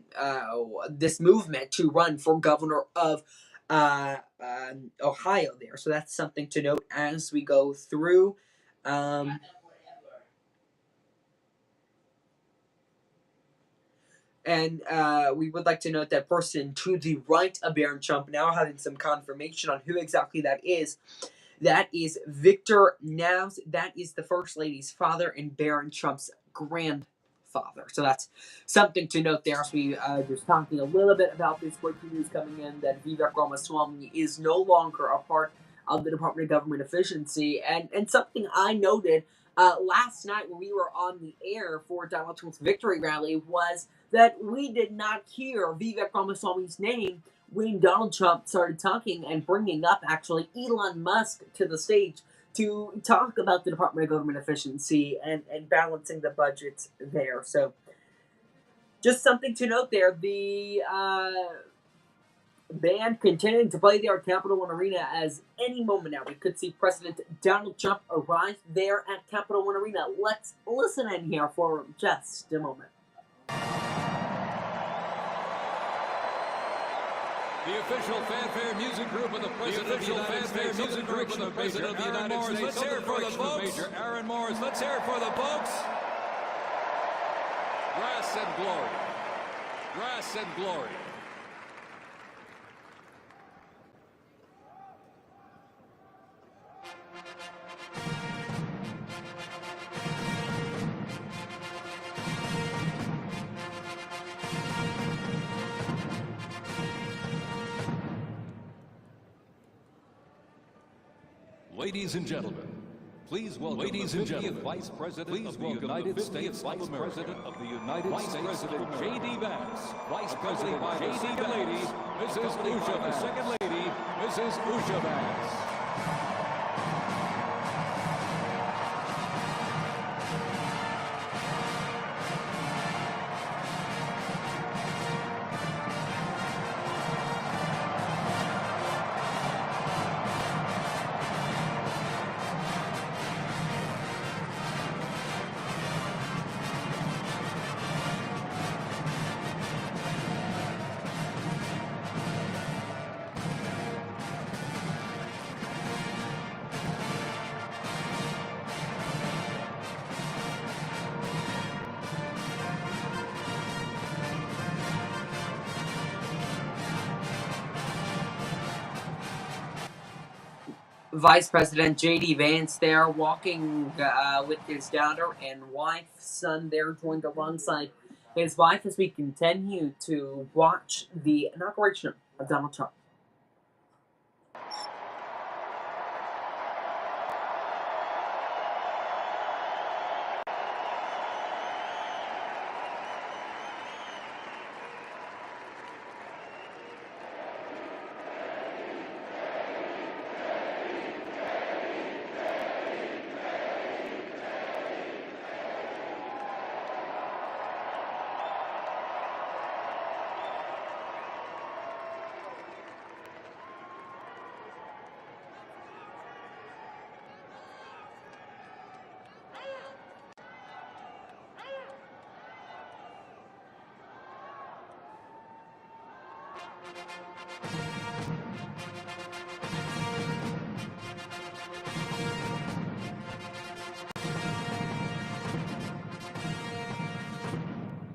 this movement to run for governor of Ohio there. So that's something to note as we go through. And we would like to note that person to the right of Barron Trump, now having some confirmation on who exactly that is. That is Victor Navs. That is the First Lady's father and Barron Trump's grandfather. So that's something to note there. As we just talking a little bit about this breaking news coming in, that Vivek Ramaswamy is no longer a part of the Department of Government Efficiency. And something I noted last night when we were on the air for Donald Trump's victory rally was that we did not hear Vivek Ramaswamy's name when Donald Trump started talking and bringing up, actually, Elon Musk to the stage to talk about the Department of Government Efficiency and balancing the budgets there. So just something to note there. The band continuing to play there at Capital One Arena as any moment now. We could see President Donald Trump arrive there at Capital One Arena. Let's listen in here for just a moment. The official fanfare music group of the President of the United States. Let's hear it for the folks. Major Aaron Morris. Let's hear it for the folks. Grass and glory. Grass and glory. Ladies and gentlemen, please welcome the 50th Vice President of the United States of America, Vice President J.D. Vance, Vice President by the Second Lady, Mrs. Usha Vance. Second Lady, Mrs. Usha Vance. Vice President J.D. Vance there, walking with his daughter and wife, son there, joined alongside his wife as we continue to watch the inauguration of Donald Trump.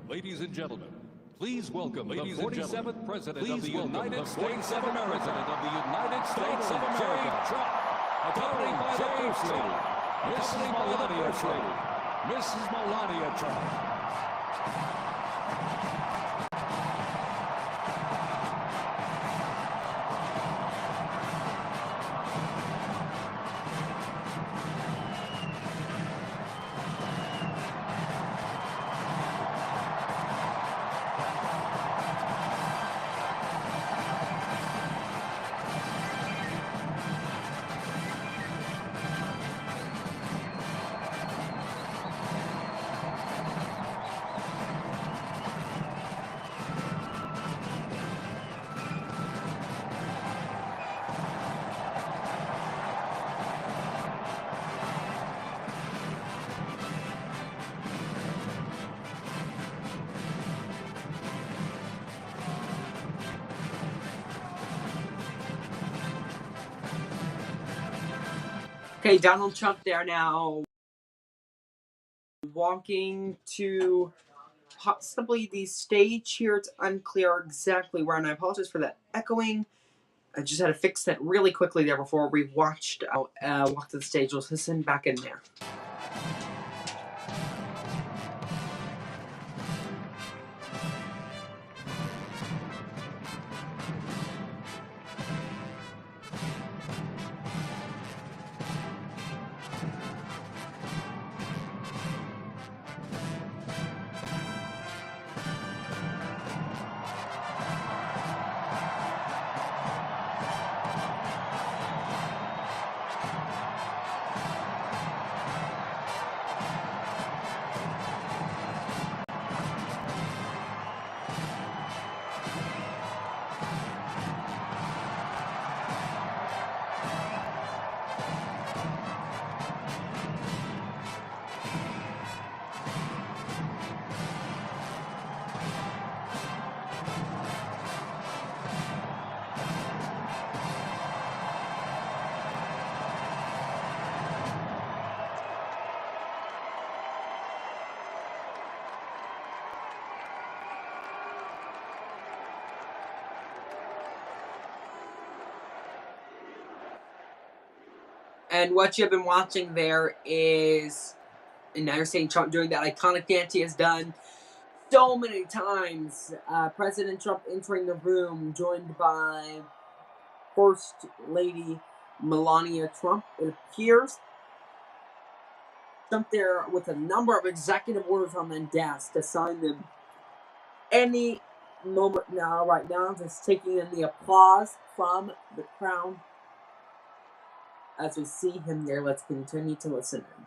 Ladies and gentlemen, please welcome the 47th President of the United States of America, accompanied by the First Lady, Mrs. Melania Trump. Okay, Donald Trump there now, walking to possibly the stage here. It's unclear exactly where, and I apologize for that echoing. I just had to fix that really quickly there before we watched walk to the stage. Let's listen back in there. And what you've been watching there is, and now you're seeing Trump doing that iconic dance he has done so many times. President Trump entering the room, joined by First Lady Melania Trump, it appears. Trump there with a number of executive orders on the desk to sign them any moment now, right now, just taking in the applause from the crowd as we see him there. Let's continue to listen in.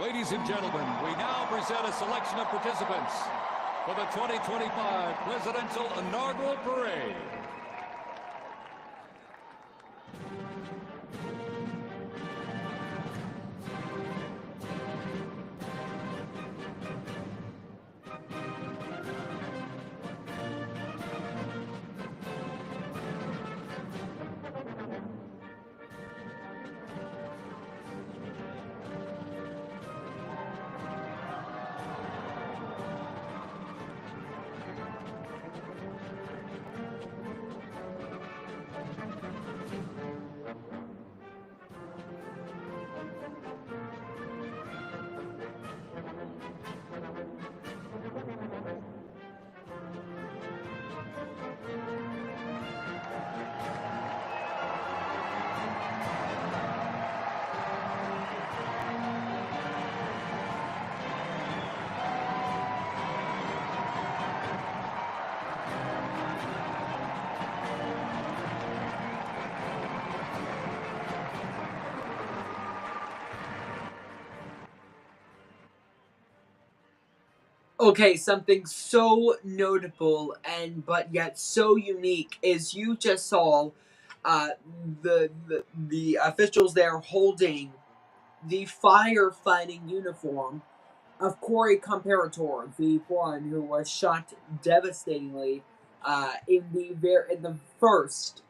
Ladies and gentlemen, we now present a selection of participants for the 2025 Presidential Inaugural Parade. Okay, something so notable and but yet so unique is you just saw uh, the officials there holding the firefighting uniform of Corey Comparator, the one who was shot devastatingly in the first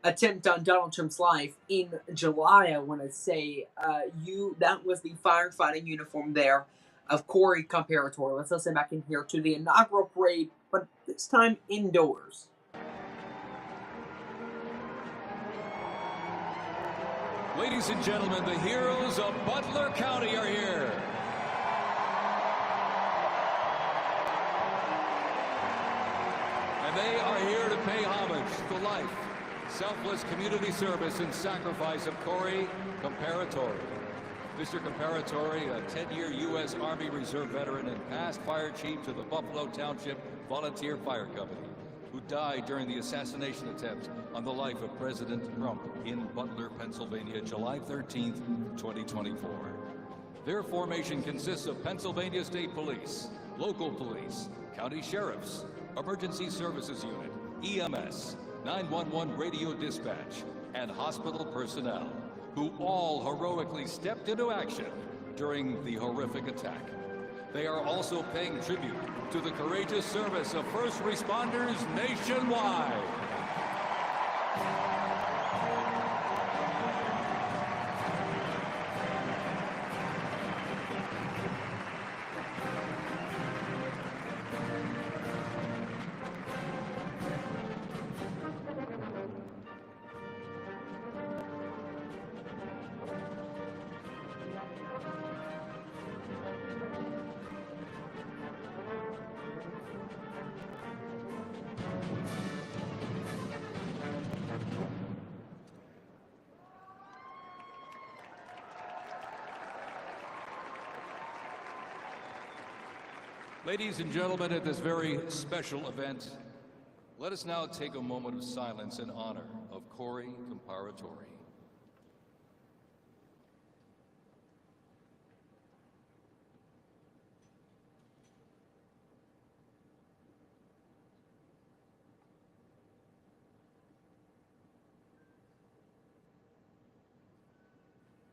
attempt on Donald Trump's life in July. I want to say that was the firefighting uniform there of Corey Comparator. Let's listen back in here to the inaugural parade, but this time indoors. Ladies and gentlemen, the heroes of Butler County are here. And they are here to pay homage to the life, selfless community service and sacrifice of Corey Comparator. Mr. Comparator, a 10-year U.S. Army Reserve veteran and past fire chief to the Buffalo Township Volunteer Fire Company, who died during the assassination attempt on the life of President Trump in Butler, Pennsylvania, July 13th, 2024. Their formation consists of Pennsylvania State Police, local police, county sheriffs, emergency services unit, EMS, 911 radio dispatch, and hospital personnel, who all heroically stepped into action during the horrific attack. They are also paying tribute to the courageous service of first responders nationwide. Ladies and gentlemen, at this very special event, let us now take a moment of silence in honor of Corey Comparatori.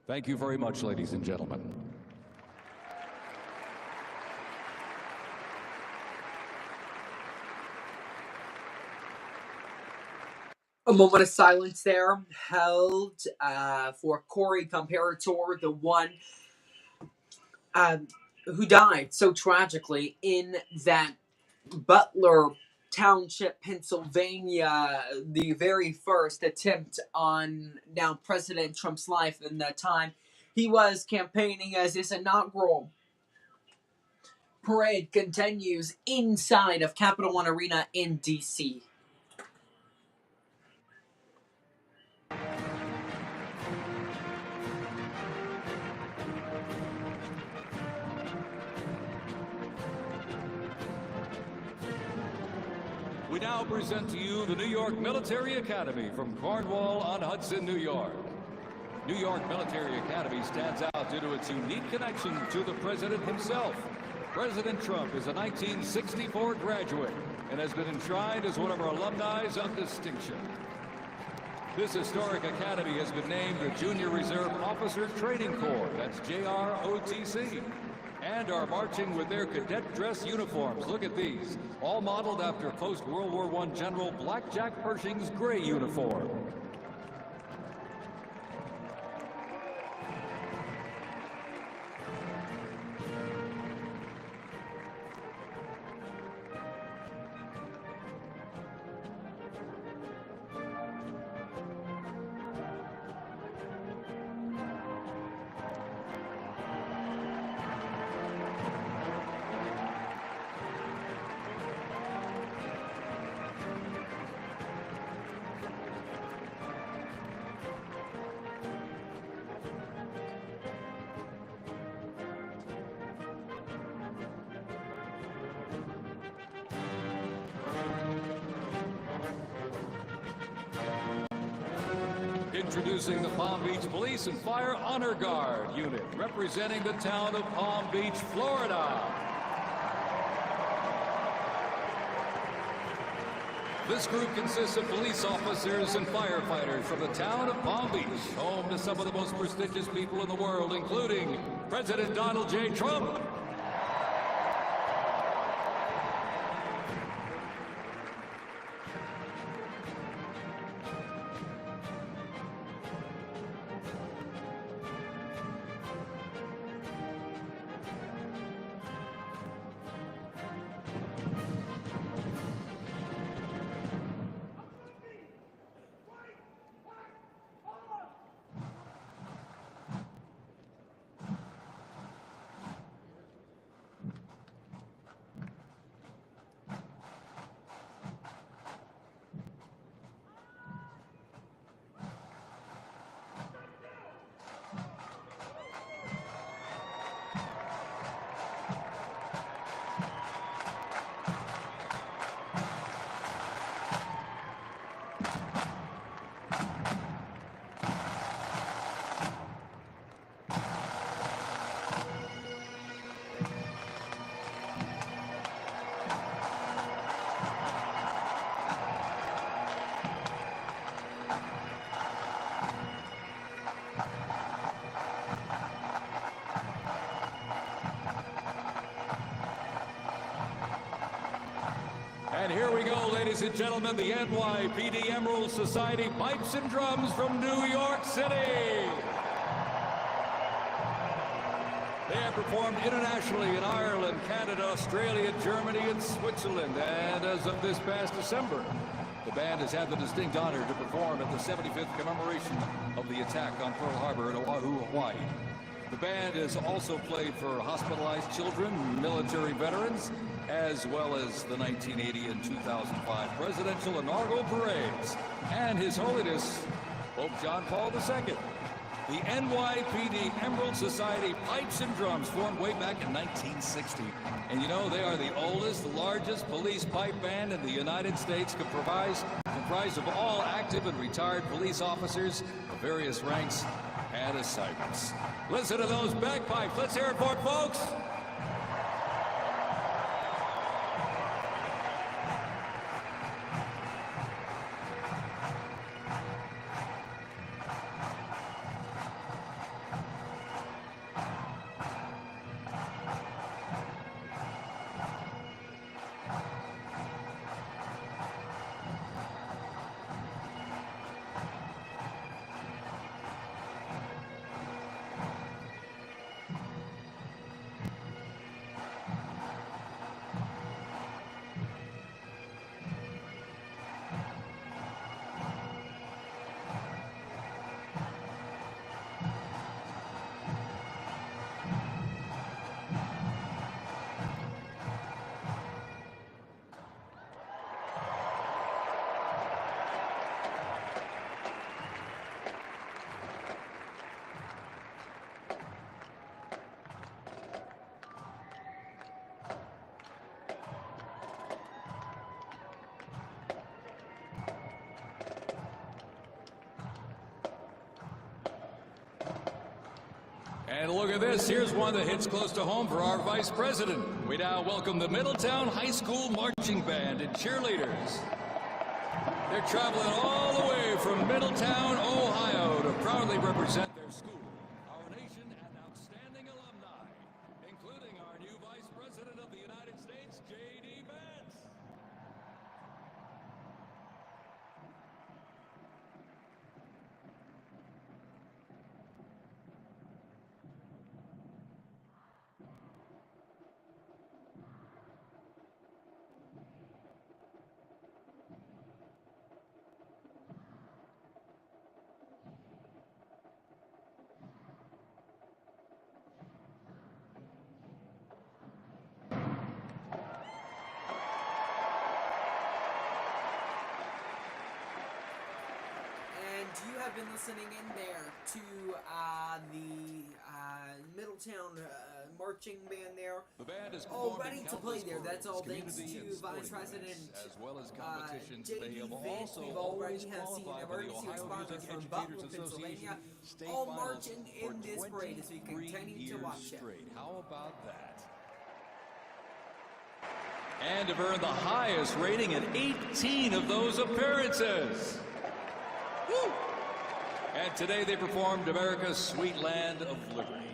Thank you very much, ladies and gentlemen. A moment of silence there held for Corey Comparator, the one who died so tragically in that Butler Township, Pennsylvania, the very first attempt on now President Trump's life in the time he was campaigning as his inaugural parade continues inside of Capital One Arena in D.C. We now present to you the New York Military Academy from Cornwall-on-Hudson, New York. New York Military Academy stands out due to its unique connection to the President himself. President Trump is a 1964 graduate and has been enshrined as one of our alumni of distinction. This historic academy has been named the Junior Reserve Officer Training Corps, that's JROTC, and are marching with their cadet dress uniforms. Look at these, all modeled after post-World War I General Blackjack Pershing's gray uniform. Introducing the Palm Beach Police and Fire Honor Guard unit, representing the town of Palm Beach, Florida. This group consists of police officers and firefighters from the town of Palm Beach, home to some of the most prestigious people in the world, including President Donald J. Trump. And here we go, ladies and gentlemen, the NYPD Emerald Society Pipes and Drums from New York City. They have performed internationally in Ireland, Canada, Australia, Germany, and Switzerland. And as of this past December, the band has had the distinct honor to perform at the 75th commemoration of the attack on Pearl Harbor in Oahu, Hawaii. The band has also played for hospitalized children, military veterans, as well as the 1980 and 2005 presidential inaugural parades, and His Holiness Pope John Paul II. The NYPD Emerald Society Pipes and Drums formed way back in 1960. And you know, they are the oldest, largest police pipe band in the United States, comprised of all active and retired police officers of various ranks and assignments. Listen to those bagpipes. Let's hear it for it, folks. And look at this, here's one that hits close to home for our Vice President. We now welcome the Middletown High School Marching Band and cheerleaders. They're traveling all the way from Middletown, Ohio to proudly represent their school, our nation, and outstanding alumni, including our new Vice President of the United States, J.D. Vance. You have been listening in there to the Middletown marching band there. The band is all ready to play there. That's all thanks to Vice President as well as competitions. J.D. They have Vance. also We've already have seen qualified for the emergency Ohio responders Music from Educators Butler, Association Pennsylvania, state all finals marching for in this parade as we 23 continue to watch it. straight. How about that? And have earned the highest rating in 18 of those appearances. Woo! And today they performed America's Sweet Land of Liberty.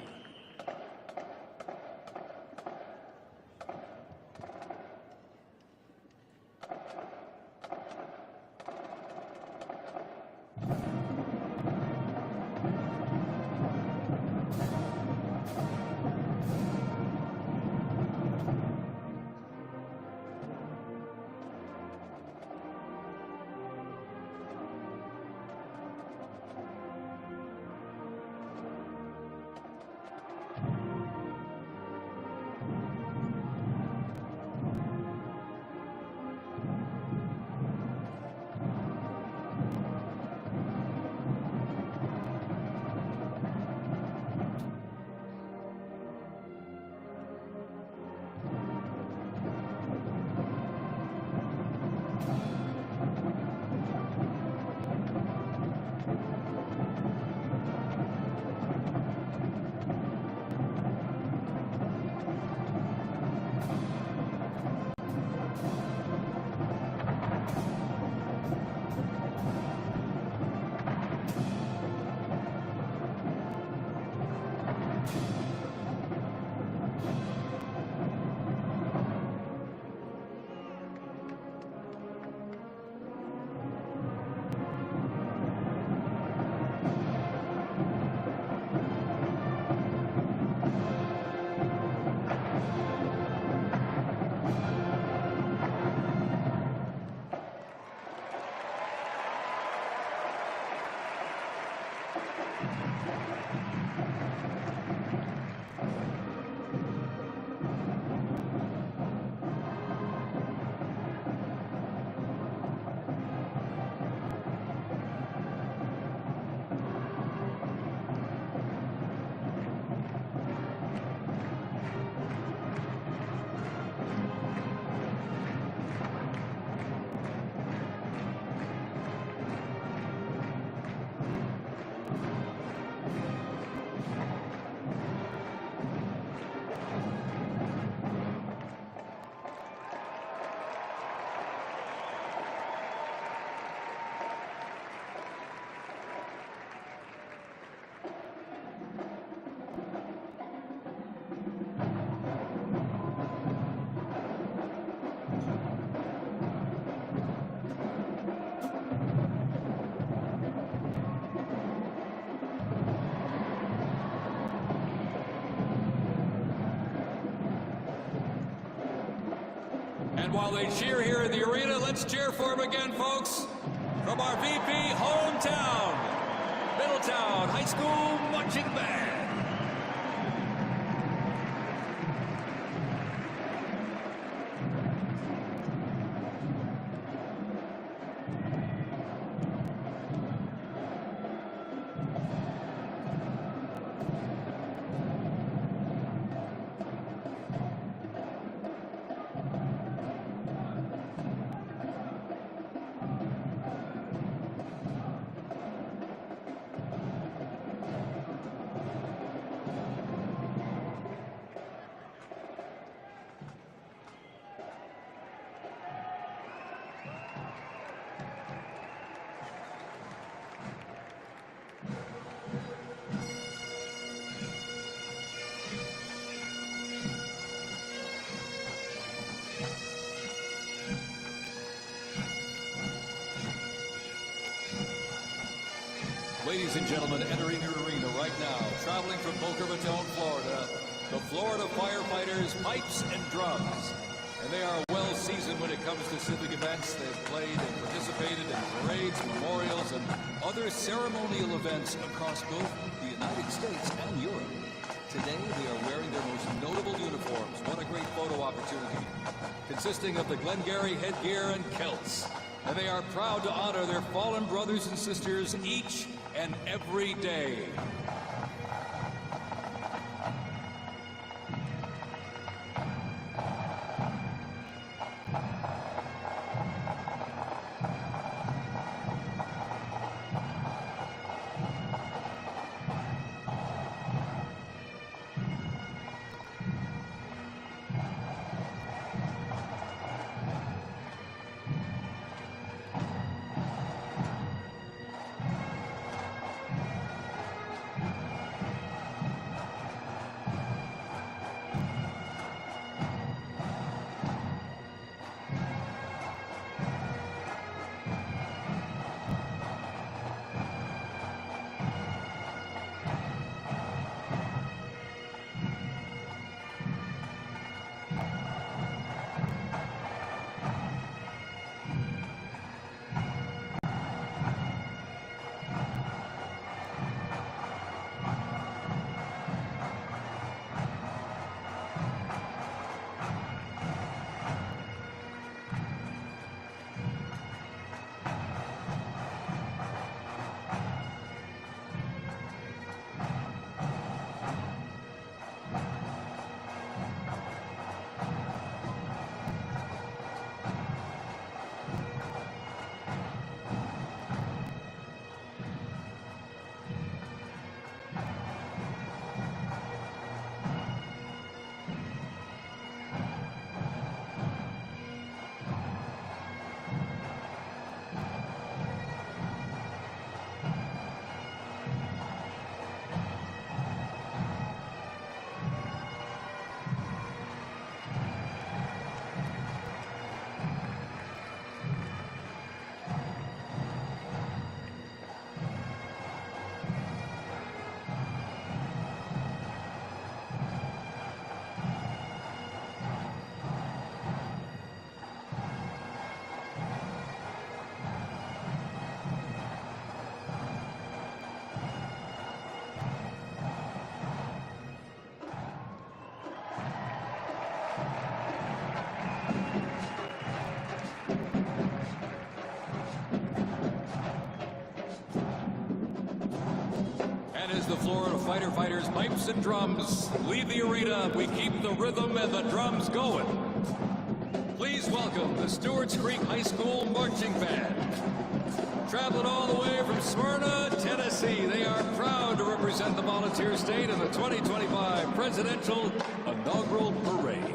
And while they cheer here in the arena, let's cheer for him again, folks. From our VP hometown, Middletown High School Marching Band. Ladies and gentlemen, entering your arena right now, traveling from Boca Raton, Florida, the Florida Firefighters Pipes and Drums. And they are well seasoned when it comes to civic events. They've played and participated in parades, memorials, and other ceremonial events across both the United States and Europe. Today, they are wearing their most notable uniforms. What a great photo opportunity. Consisting of the Glengarry headgear and kilts. And they are proud to honor their fallen brothers and sisters each and every day. As the Florida Firefighters Pipes and Drums leave the arena, we keep the rhythm and the drums going. Please welcome the Stewart's Creek High School Marching Band. Traveling all the way from Smyrna, Tennessee, they are proud to represent the Volunteer State in the 2025 Presidential Inaugural Parade.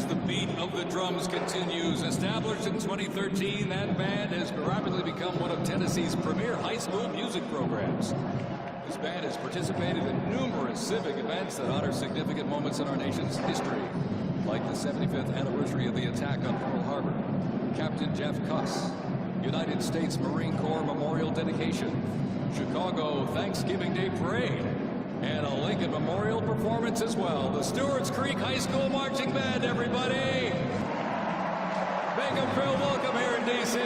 the beat of the drums continues. Established in 2013, that band has rapidly become one of Tennessee's premier high school music programs. This band has participated in numerous civic events that honor significant moments in our nation's history, like the 75th anniversary of the attack on Pearl Harbor, Captain Jeff Cuss, United States Marine Corps Memorial Dedication, Chicago Thanksgiving Day Parade, and a Lincoln Memorial performance as well. The Stewart's Creek High School Marching Band, everybody! Make them feel welcome here in D.C.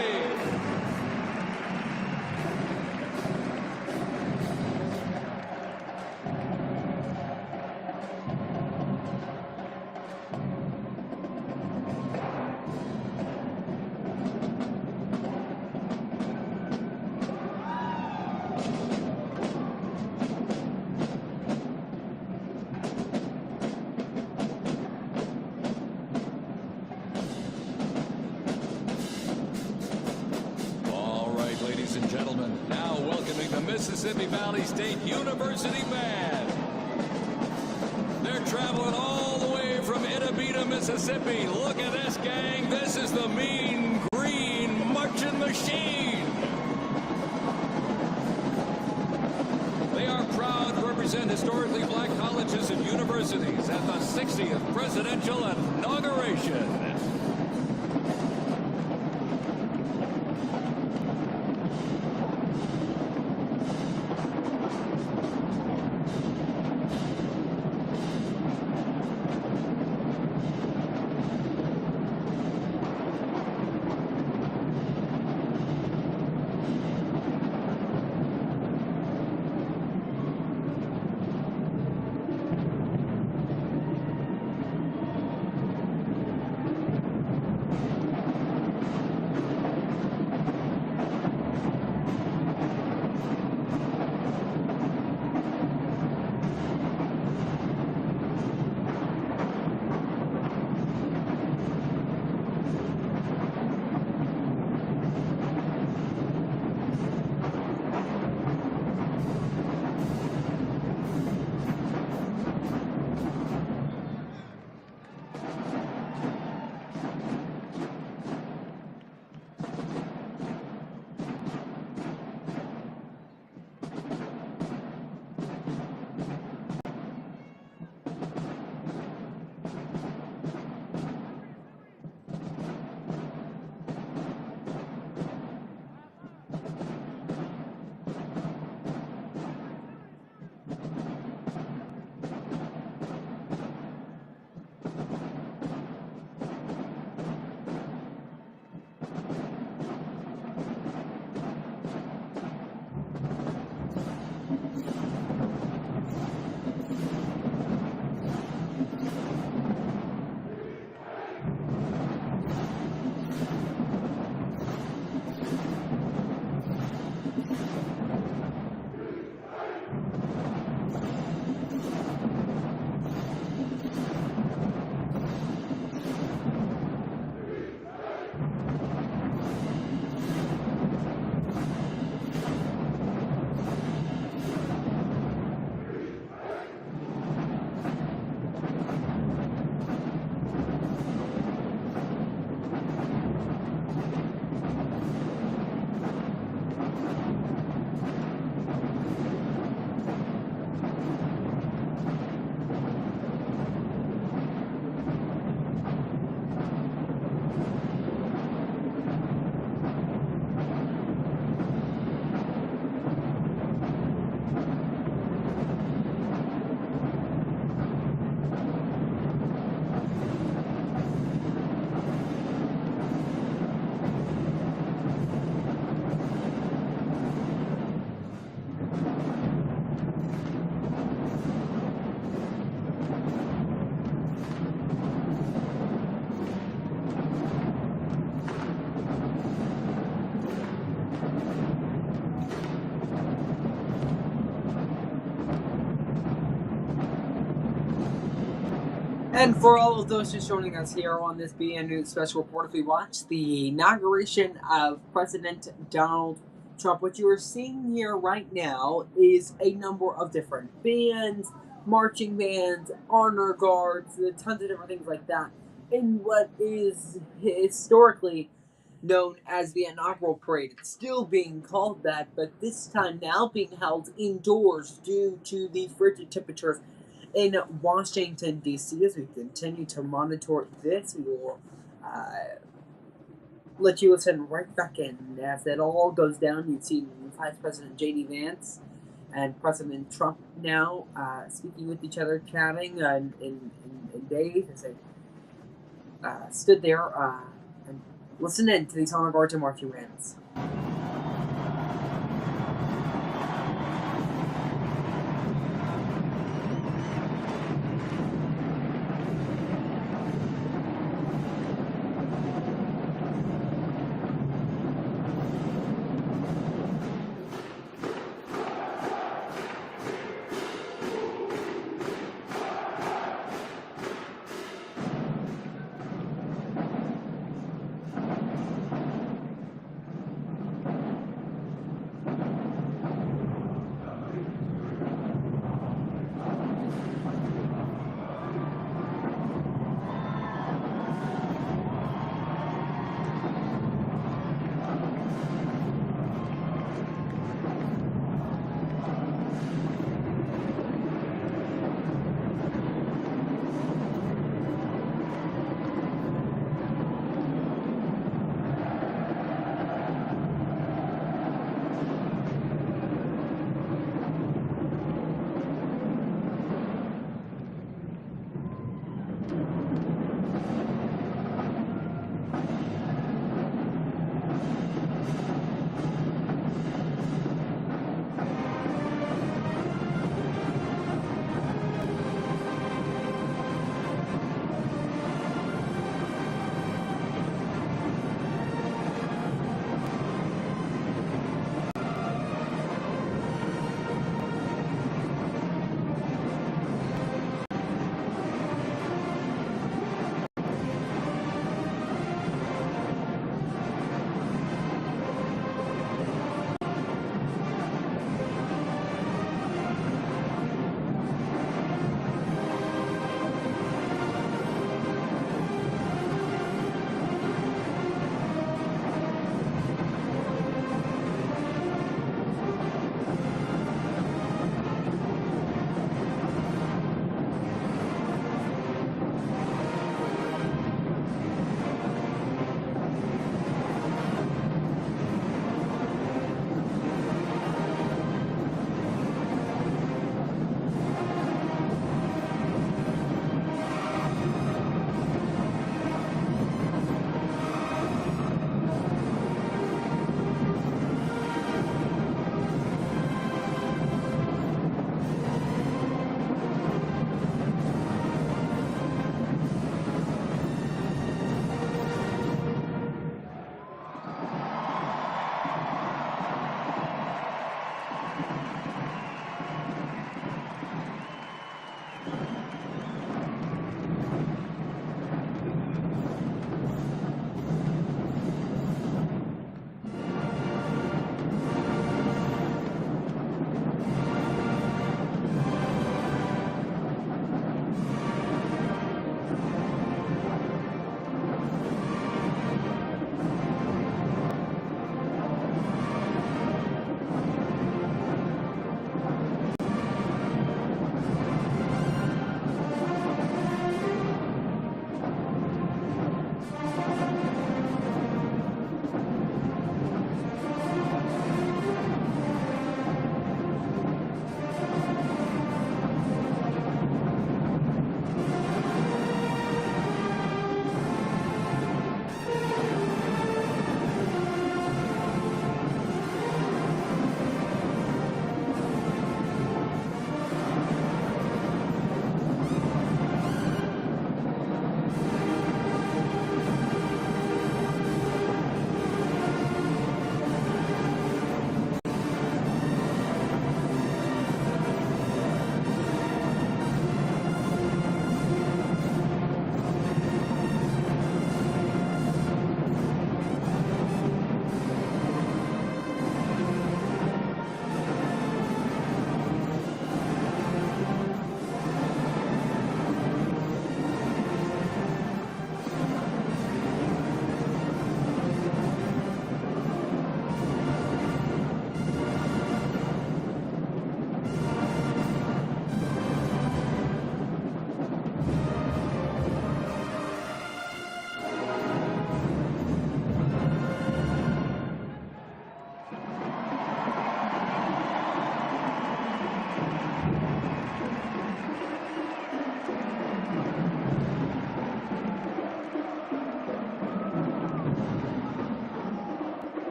Ladies and gentlemen, now welcoming the Mississippi Valley State University Band. They're traveling all the way from Itabita, Mississippi. Look at this, gang. This is the Mean Green Marching Machine. They are proud to represent historically black colleges and universities at the 60th Presidential Inauguration. And for all of those just joining us here on this BN News Special Report, if we watch the inauguration of President Donald Trump, what you are seeing here right now is a number of different bands, marching bands, honor guards, tons of different things like that. in what is historically known as the inaugural parade. It's still being called that, but this time now being held indoors due to the frigid temperatures in Washington, D.C. As we continue to monitor this, we will let you listen right back in as it all goes down. You've seen Vice President J.D. Vance and President Trump now speaking with each other, chatting in days as they stood there and listened in to these honor guards and marching bands.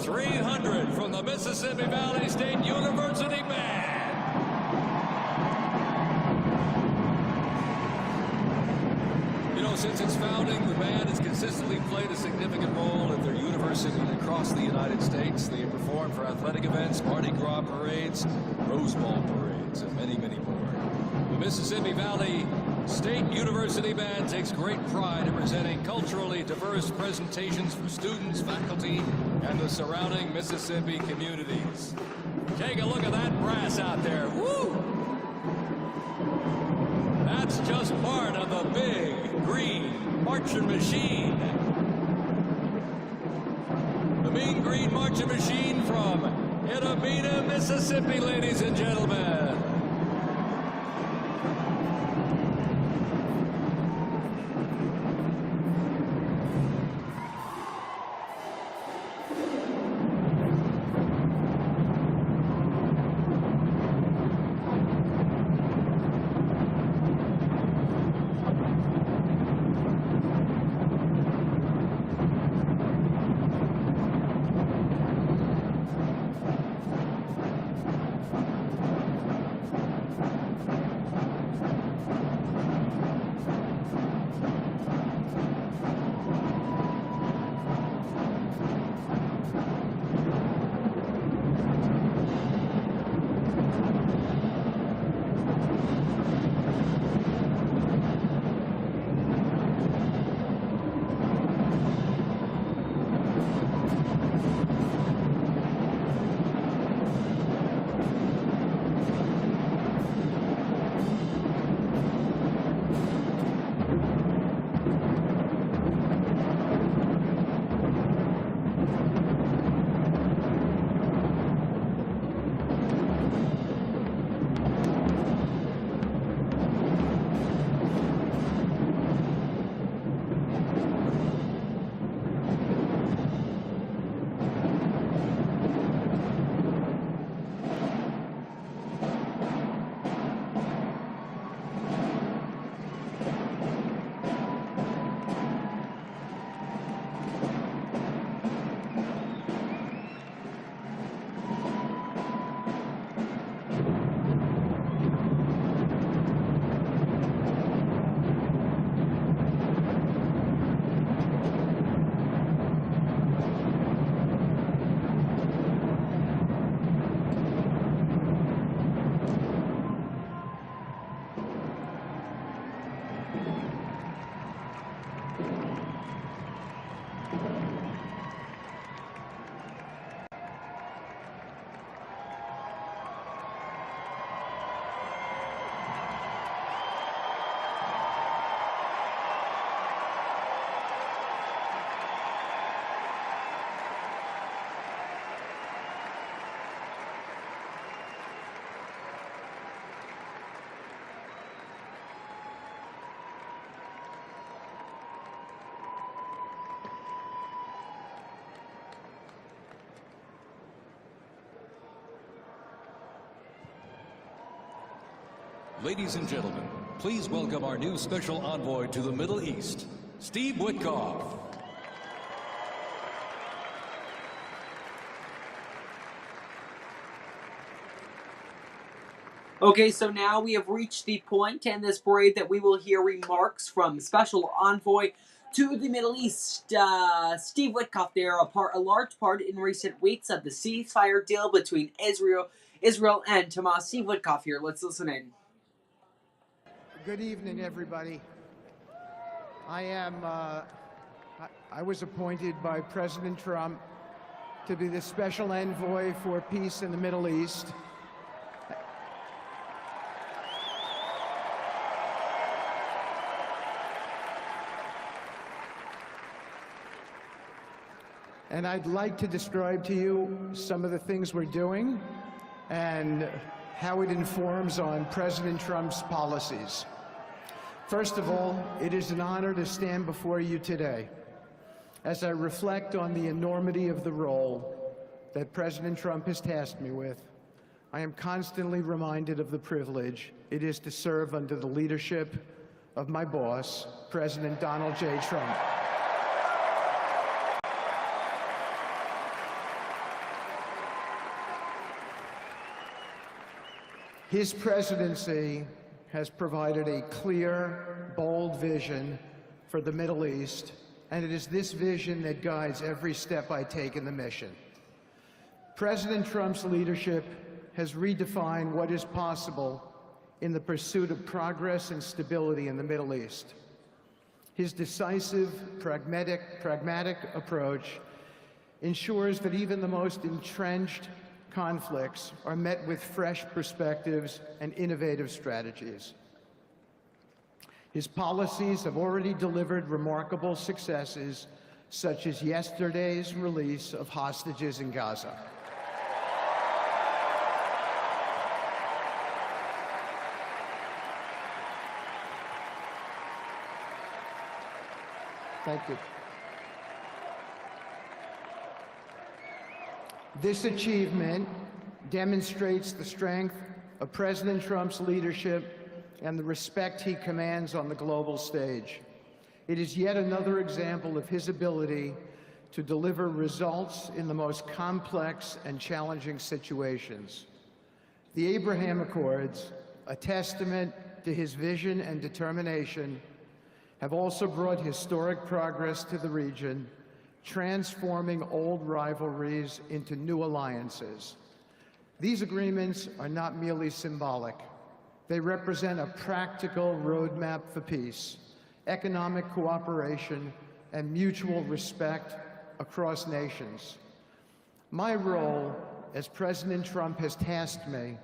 300 from the Mississippi Valley State University Band. You know, since its founding, the band has consistently played a significant role at their university across the United States. They have performed for athletic events, Mardi Gras parades, Rose Bowl parades, and many, many more. The Mississippi Valley State University Band takes great pride in presenting culturally diverse presentations for students, faculty, and the surrounding Mississippi communities. Take a look at that brass out there. Woo! That's just part of the big green marching machine. The Mean Green Marching Machine from Inauguration, Mississippi, ladies and gentlemen. Ladies and gentlemen, please welcome our new special envoy to the Middle East, Steve Witkoff. Okay, so now we have reached the point in this parade that we will hear remarks from Special Envoy to the Middle East, Steve Witkoff. They are a large part in recent weeks of the ceasefire deal between Israel and Hamas. Steve Witkoff here. Let's listen in. Good evening, everybody. I was appointed by President Trump to be the Special Envoy for Peace in the Middle East. And I'd like to describe to you some of the things we're doing and how it informs on President Trump's policies. First of all, it is an honor to stand before you today as I reflect on the enormity of the role that President Trump has tasked me with. I am constantly reminded of the privilege it is to serve under the leadership of my boss, President Donald J. Trump. His presidency has provided a clear, bold vision for the Middle East, and it is this vision that guides every step I take in the mission. President Trump's leadership has redefined what is possible in the pursuit of progress and stability in the Middle East. His decisive, pragmatic approach ensures that even the most entrenched conflicts are met with fresh perspectives and innovative strategies. His policies have already delivered remarkable successes, such as yesterday's release of hostages in Gaza. Thank you. This achievement demonstrates the strength of President Trump's leadership and the respect he commands on the global stage. It is yet another example of his ability to deliver results in the most complex and challenging situations. The Abraham Accords, a testament to his vision and determination, have also brought historic progress to the region, transforming old rivalries into new alliances. These agreements are not merely symbolic. They represent a practical roadmap for peace, economic cooperation, and mutual respect across nations. My role, as President Trump has tasked me,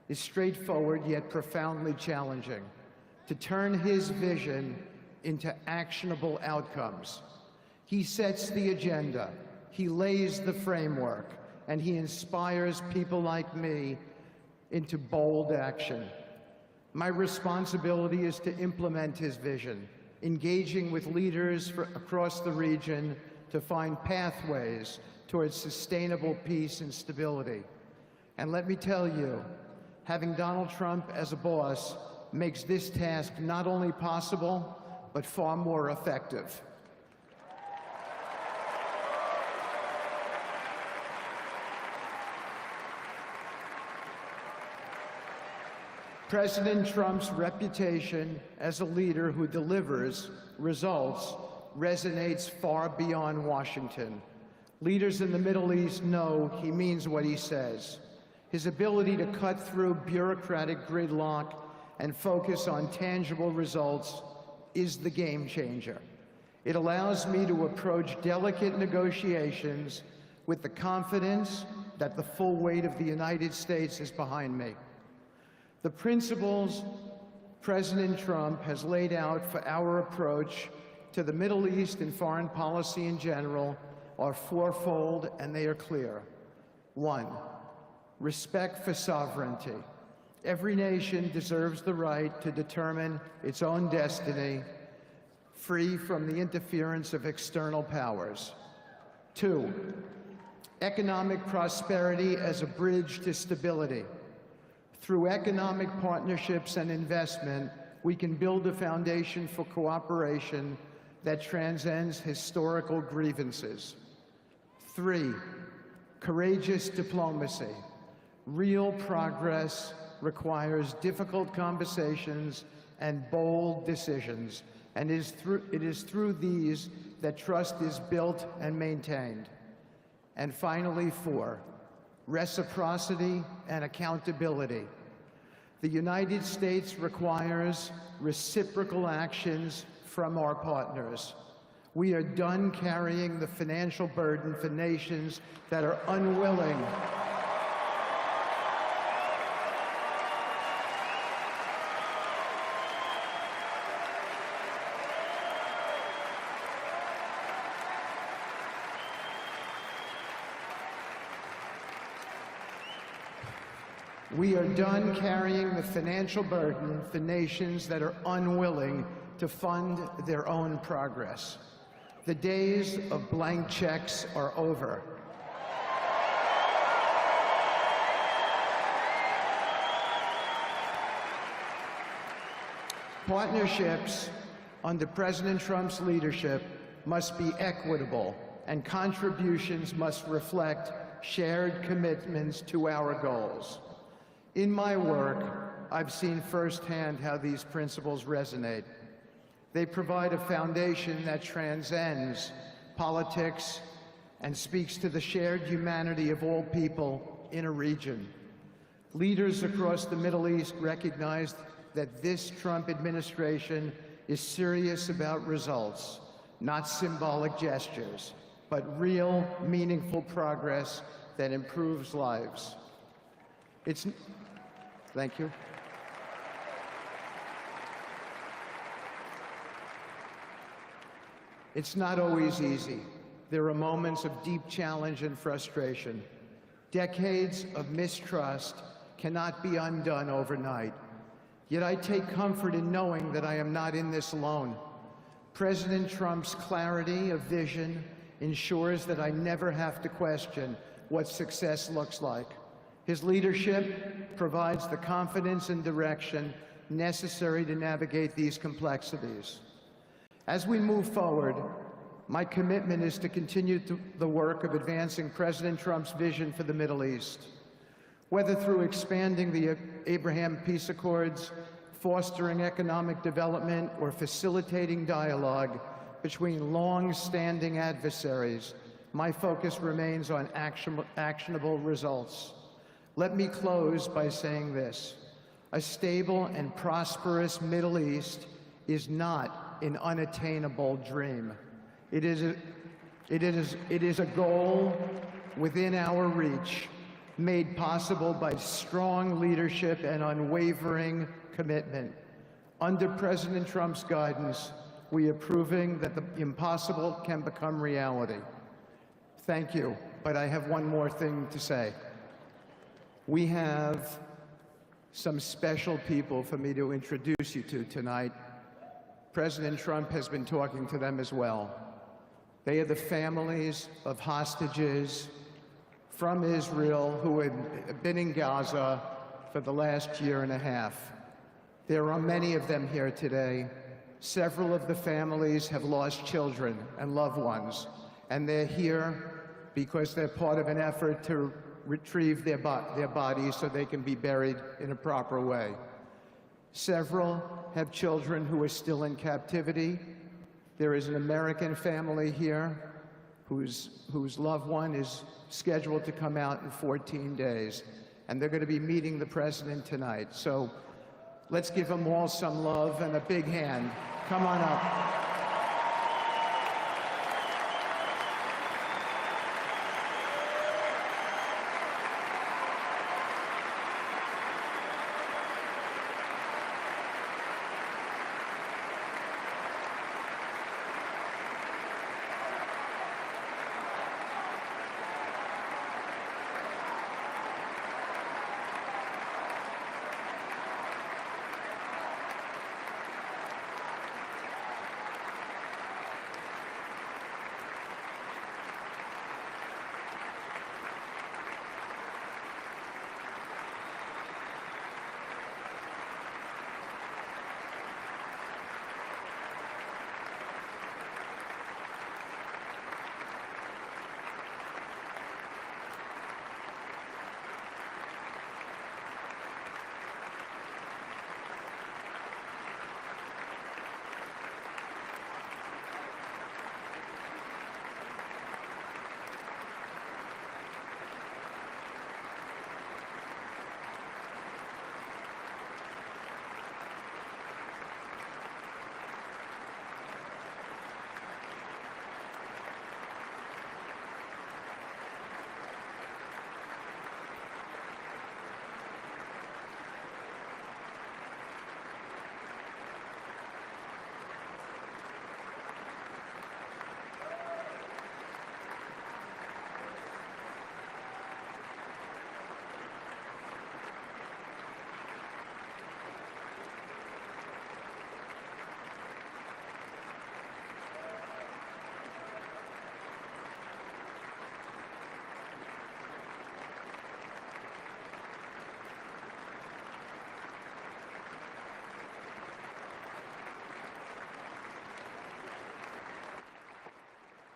is straightforward yet profoundly challenging: to turn his vision into actionable outcomes. He sets the agenda, he lays the framework, and he inspires people like me into bold action. My responsibility is to implement his vision, engaging with leaders across the region to find pathways towards sustainable peace and stability. And let me tell you, having Donald Trump as a boss makes this task not only possible, but far more effective. President Trump's reputation as a leader who delivers results resonates far beyond Washington. Leaders in the Middle East know he means what he says. His ability to cut through bureaucratic gridlock and focus on tangible results is the game changer. It allows me to approach delicate negotiations with the confidence that the full weight of the United States is behind me. The principles President Trump has laid out for our approach to the Middle East and foreign policy in general are fourfold, and they are clear. 1, respect for sovereignty. Every nation deserves the right to determine its own destiny, free from the interference of external powers. 2, economic prosperity as a bridge to stability. Through economic partnerships and investment, we can build a foundation for cooperation that transcends historical grievances. 3, courageous diplomacy. Real progress requires difficult conversations and bold decisions, and it is through these that trust is built and maintained. And finally, 4, reciprocity and accountability. The United States requires reciprocal actions from our partners. We are done carrying the financial burden for nations that are unwilling We are done carrying the financial burden for nations that are unwilling to fund their own progress. The days of blank checks are over. Partnerships under President Trump's leadership must be equitable, and contributions must reflect shared commitments to our goals. In my work, I've seen firsthand how these principles resonate. They provide a foundation that transcends politics and speaks to the shared humanity of all people in a region. Leaders across the Middle East recognized that this Trump administration is serious about results, not symbolic gestures, but real, meaningful progress that improves lives. Thank you. It's not always easy. There are moments of deep challenge and frustration. Decades of mistrust cannot be undone overnight. Yet I take comfort in knowing that I am not in this alone. President Trump's clarity of vision ensures that I never have to question what success looks like. His leadership provides the confidence and direction necessary to navigate these complexities. As we move forward, my commitment is to continue the work of advancing President Trump's vision for the Middle East. Whether through expanding the Abraham Peace Accords, fostering economic development, or facilitating dialogue between long-standing adversaries, my focus remains on actionable results. Let me close by saying this: a stable and prosperous Middle East is not an unattainable dream. It is a goal within our reach, made possible by strong leadership and unwavering commitment. Under President Trump's guidance, we are proving that the impossible can become reality. Thank you, but I have one more thing to say. We have some special people for me to introduce you to tonight. President Trump has been talking to them as well. They are the families of hostages from Israel who have been in Gaza for the last year and a half. There are many of them here today. Several of the families have lost children and loved ones, and they're here because they're part of an effort to retrieve their bodies so they can be buried in a proper way. Several have children who are still in captivity. There is an American family here whose loved one is scheduled to come out in 14 days, and they're going to be meeting the president tonight. So let's give them all some love and a big hand. Come on up.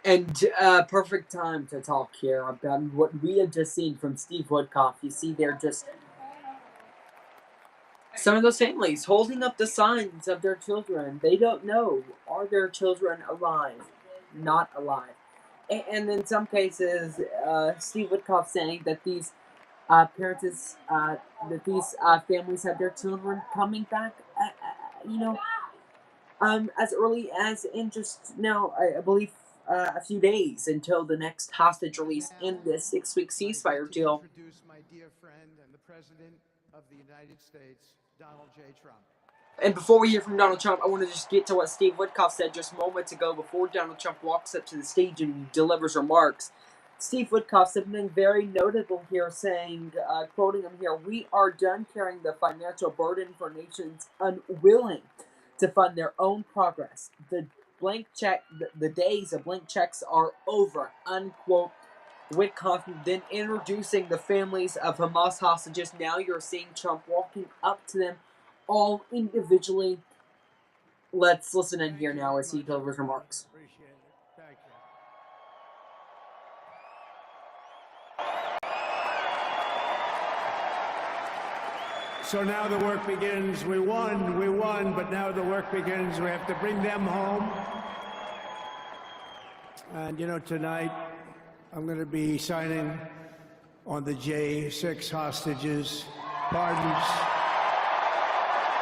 And perfect time to talk here about what we have just seen from Steve Woodcock. You see, they're just Some of those families holding up the signs of their children. They don't know, are their children alive, not alive. And in some cases, Steve Witkoff saying that these parents, that these families have their children coming back, you know, as early as in just now, I believe, a few days until the next hostage release in this 6-week ceasefire deal. Introduce my dear friend and the President of the United States, Donald J. Trump. And before we hear from Donald Trump, I want to just get to what Steve Witkoff said just moments ago before Donald Trump walks up to the stage and delivers remarks. Steve Witkoff said something very notable here, saying, quoting him here, "We are done carrying the financial burden for nations unwilling to fund their own progress. The days of blank checks are over," unquote. Witkoff then introducing the families of Hamas hostages. Now you're seeing Trump walking up to them all individually. Let's listen in here now as he delivers remarks. Appreciate it. Thank you. So now the work begins. We won, but now the work begins. We have to bring them home. And you know, tonight I'm going to be signing on the J6 hostages, pardons,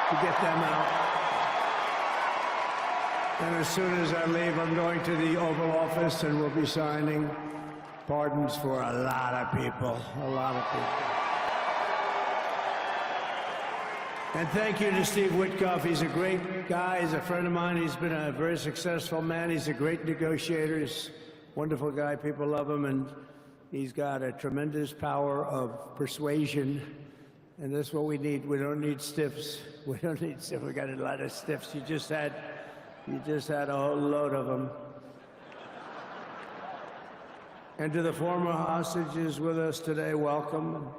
to get them out. And as soon as I leave, I'm going to the Oval Office and we'll be signing pardons for a lot of people, a lot of people. And thank you to Steve Witkoff. He's a great guy. He's a friend of mine. He's been a very successful man. He's a great negotiator. He's a wonderful guy. People love him. And he's got a tremendous power of persuasion. And that's what we need. We don't need stiffs. We don't need stiffs. We got a lot of stiffs. You just had a whole load of them. And to the former hostages with us today, welcome.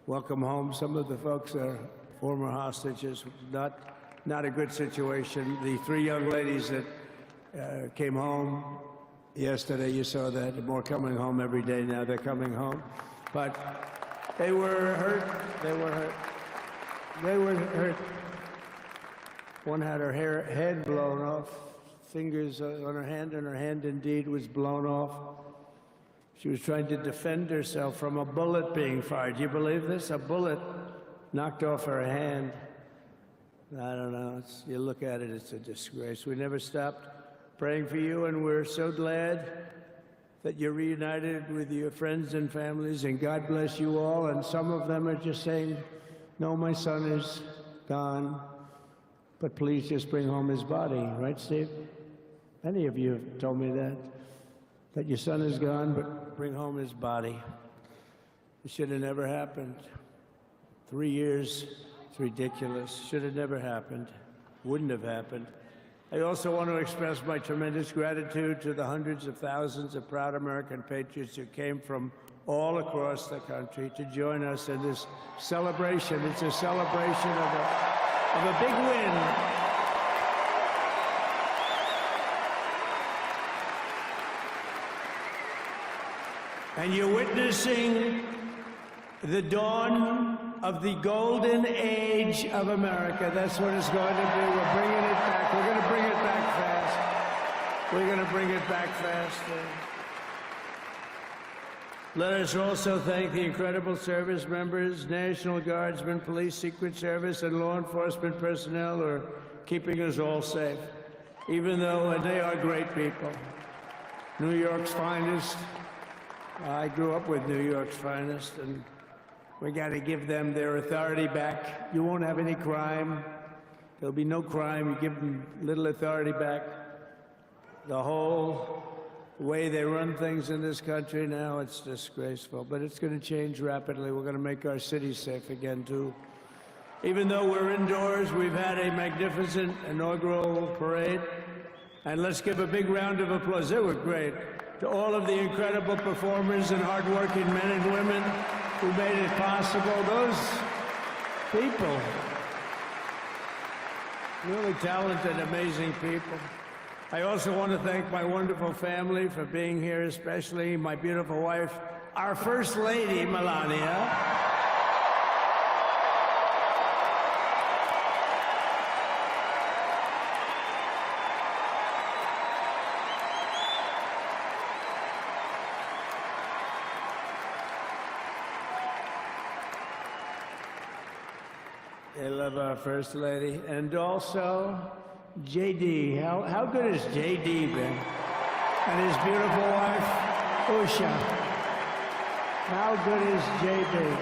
Welcome home. Some of the folks are former hostages. Not a good situation. The 3 young ladies that came home yesterday, you saw that. More coming home every day now. They're coming home. But they were hurt. They were hurt. They were hurt. One had her head blown off, fingers on her hand, and her hand indeed was blown off. She was trying to defend herself from a bullet being fired. Do you believe this? A bullet knocked off her hand. I don't know. You look at it, it's a disgrace. We never stopped praying for you, and we're so glad that you're reunited with your friends and families, and God bless you all. And some of them are just saying, no, my son is gone, but please just bring home his body. Right, Steve? Many of you have told me that your son is gone, but bring home his body. It should have never happened. 3 years, it's ridiculous. Should have never happened. Wouldn't have happened. I also want to express my tremendous gratitude to the hundreds of thousands of proud American patriots who came from all across the country to join us in this celebration. It's a celebration of a big win. And you're witnessing the dawn of the golden age of America. That's what it's going to be. We're bringing it back. We're going to bring it back fast. We're going to bring it back fast. Let us also thank the incredible service members, National Guardsmen, Police, Secret Service, and law enforcement personnel who are keeping us all safe, even though they are great people. New York's finest. I grew up with New York's finest, and we got to give them their authority back. You won't have any crime. There'll be no crime. You give them little authority back. The whole way they run things in this country now, it's disgraceful. But it's going to change rapidly. We're going to make our cities safe again, too. Even though we're indoors, we've had a magnificent inaugural parade. And let's give a big round of applause. They were great. To all of the incredible performers and hardworking men and women who made it possible. Those people, really talented, amazing people. I also want to thank my wonderful family for being here, especially my beautiful wife, our First Lady, Melania. They love our First Lady. And also, J.D. How good has J.D. been? And his beautiful wife, Usha. How good is J.D.?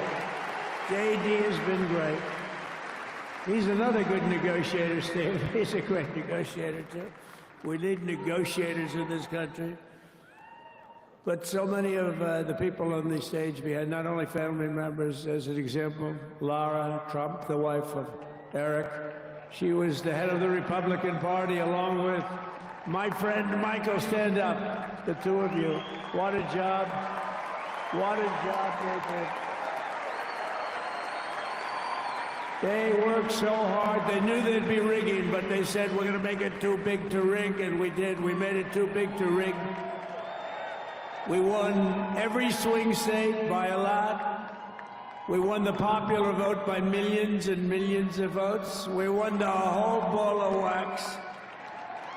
J.D. has been great. He's another good negotiator, Steve. He's a great negotiator, too. We need negotiators in this country. But so many of the people on the stage behind, not only family members, as an example, Lara Trump, the wife of Eric, she was the head of the Republican Party along with my friend Michael. Stand up, the two of you. What a job. What a job they did. They worked so hard. They knew they'd be rigging, but they said, we're going to make it too big to rig, and we did. We made it too big to rig. We won every swing state by a lot. We won the popular vote by millions and millions of votes. We won the whole ball of wax.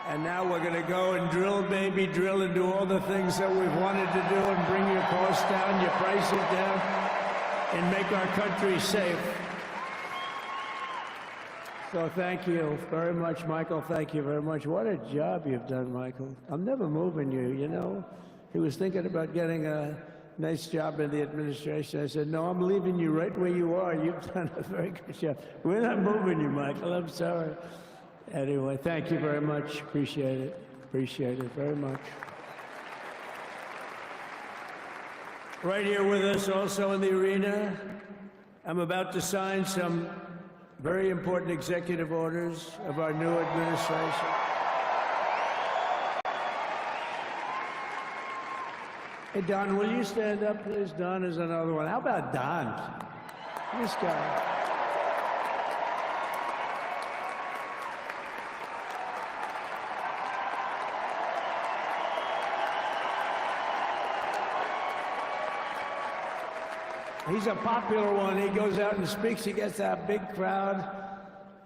And now we're going to go and drill, baby, drill, and do all the things that we've wanted to do and bring your costs down, your prices down, and make our country safe. So thank you very much, Michael. Thank you very much. What a job you've done, Michael. I'm never moving you, you know. He was thinking about getting a nice job in the administration. I said, no, I'm leaving you right where you are. You've done a very good job. We're not moving you, Michael. I'm sorry. Anyway, thank you very much. Appreciate it. Appreciate it very much. Right here with us also in the arena, I'm about to sign some very important executive orders of our new administration. Hey, Don, will you stand up, please? Don is another one. How about Don? This guy. He's a popular one. He goes out and speaks. He gets that big crowd.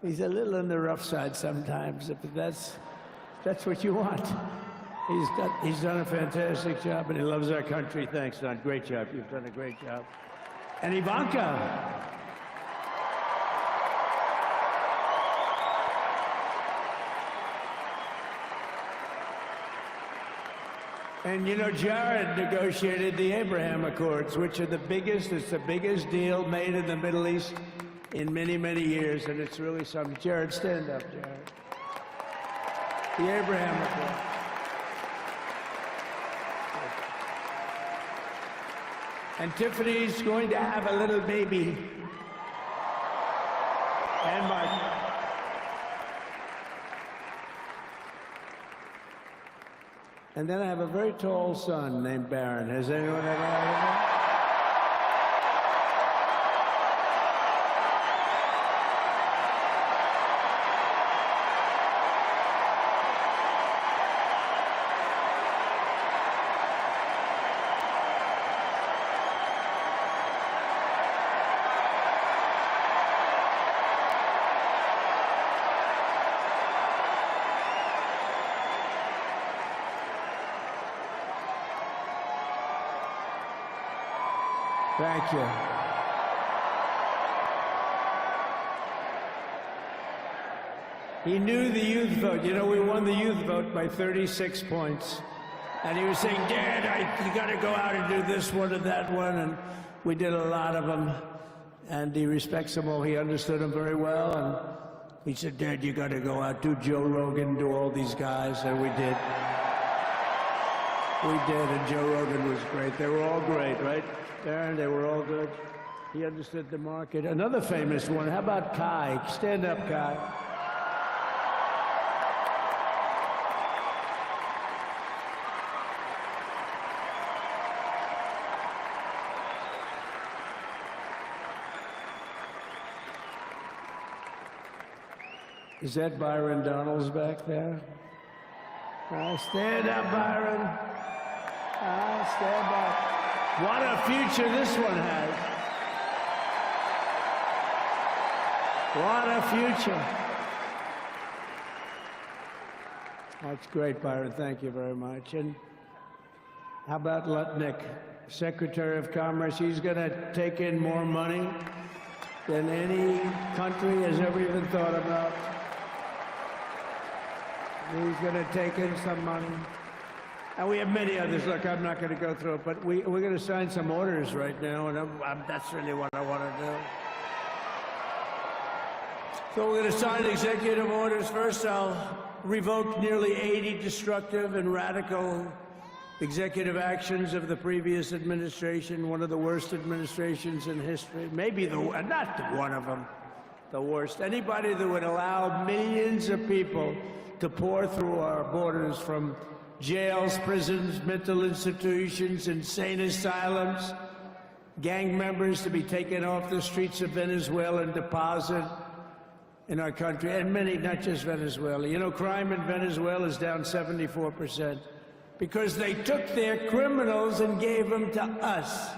He's a little on the rough side sometimes, but that's what you want. He's done a fantastic job, and he loves our country. Thanks, Don. Great job. You've done a great job. And Ivanka. And you know, Jared negotiated the Abraham Accords, which are the biggest, it's the biggest deal made in the Middle East in many, many years, and it's really something. Jared, stand up, Jared. The Abraham Accords. And Tiffany's going to have a little baby. And Mark. And then I have a very tall son named Barron. Has anyone ever heard of him? Thank you. He knew the youth vote. You know, we won the youth vote by 36 points. And he was saying, Dad, you got to go out and do this one and that one. And we did a lot of them. And he respects them all. He understood them very well. And he said, Dad, you got to go out, do Joe Rogan, do all these guys. And we did. We did, and Joe Rogan was great. They were all great, right? Aaron, they were all good. He understood the market. Another famous one, how about Kai? Stand up, Kai. Is that Byron Donalds back there? Stand up, Byron. Stand up. What a future this one has. What a future. That's great, Byron. Thank you very much. And how about Lutnick, Secretary of Commerce? He's going to take in more money. than any country has ever even thought about. He's going to take in some money. And we have many others. Look, I'm not going to go through it, but we're going to sign some orders right now, and that's really what I want to do. So we're going to sign executive orders. First, I'll revoke nearly 80 destructive and radical executive actions of the previous administration, one of the worst administrations in history. Maybe not one of them, the worst. Anybody that would allow millions of people to pour through our borders from jails, prisons, mental institutions, insane asylums, gang members to be taken off the streets of Venezuela and deposited in our country, and many, not just Venezuela. You know, crime in Venezuela is down 74% because they took their criminals and gave them to us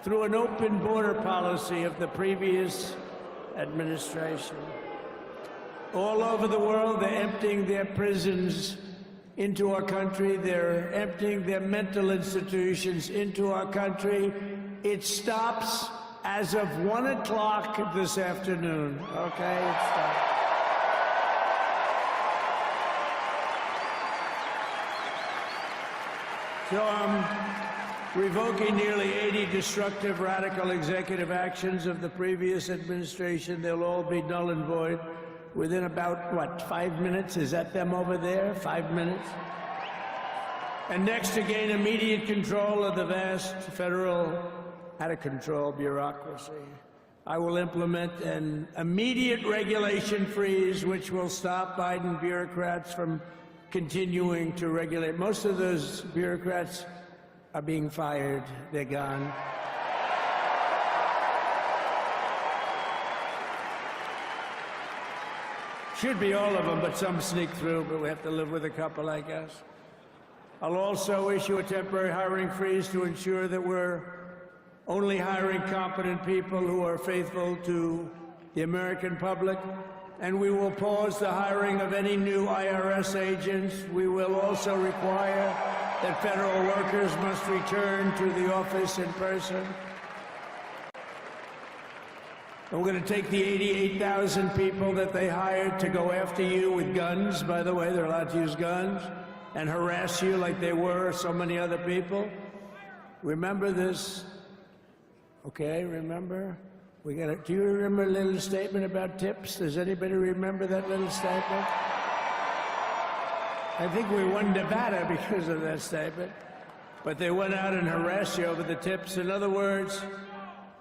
through an open border policy of the previous administration. All over the world, they're emptying their prisons into our country. They're emptying their mental institutions into our country. It stops as of 1 o'clock this afternoon, okay? It stops. So I'm revoking nearly 80 destructive, radical executive actions of the previous administration. They'll all be null and void within about, what, 5 minutes? Is that them over there? 5 minutes? And next, to gain immediate control of the vast federal, out-of-control bureaucracy, I will implement an immediate regulation freeze which will stop Biden bureaucrats from continuing to regulate. Most of those bureaucrats are being fired. They're gone. Should be all of them, but some sneak through, but we have to live with a couple, I guess. I'll also issue a temporary hiring freeze to ensure that we're only hiring competent people who are faithful to the American public, and we will pause the hiring of any new IRS agents. We will also require that federal workers must return to the office in person. And we're going to take the 88,000 people that they hired to go after you with guns. By the way, they're allowed to use guns and harass you like they were so many other people. Remember this. Okay, remember? Do you remember a little statement about tips? Does anybody remember that little statement? I think we won Nevada because of that statement. But they went out and harassed you over the tips. In other words,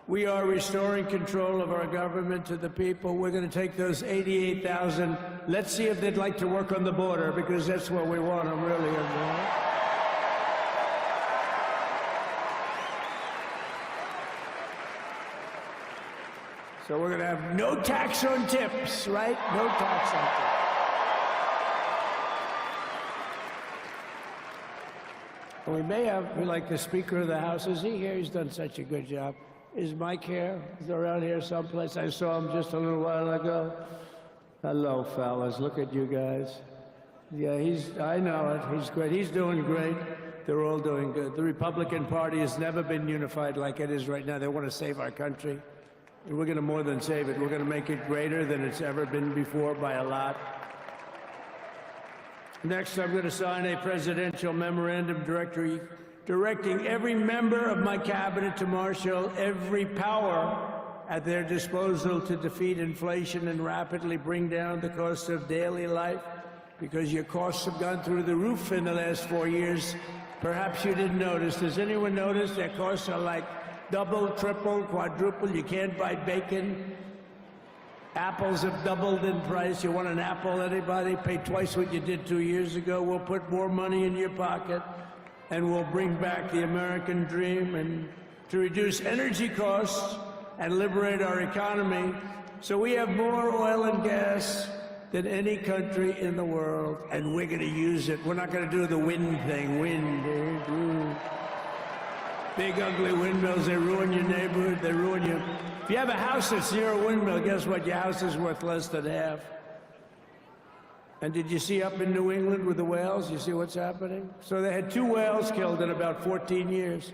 we are restoring control of our government to the people. We're going to take those 88,000. Let's see if they'd like to work on the border, because that's what we want them really involved. So we're going to have no tax on tips, right? No tax on tips. And we may have, like the Speaker of the House, is he here? He's done such a good job. Is Mike here? He's around here someplace. I saw him just a little while ago. Hello, fellas. Look at you guys. Yeah, I know it. He's great. He's doing great. They're all doing good. The Republican Party has never been unified like it is right now. They want to save our country. We're going to more than save it. We're going to make it greater than it's ever been before by a lot. Next, I'm going to sign a presidential memorandum directing every member of my cabinet to marshal every power at their disposal to defeat inflation and rapidly bring down the cost of daily life, because your costs have gone through the roof in the last 4 years. Perhaps you didn't notice. Does anyone notice their costs are like double, triple, quadruple? You can't buy bacon. Apples have doubled in price. You want an apple, anybody? Pay twice what you did 2 years ago. We'll put more money in your pocket, and we'll bring back the American dream, and to reduce energy costs and liberate our economy. So we have more oil and gas than any country in the world, and we're going to use it. We're not going to do the wind thing. Big, ugly windmills, they ruin your neighborhood, they ruin you. If you have a house that's near a windmill, guess what? Your house is worth less than half. And did you see up in New England with the whales? You see what's happening? So they had 2 whales killed in about 14 years.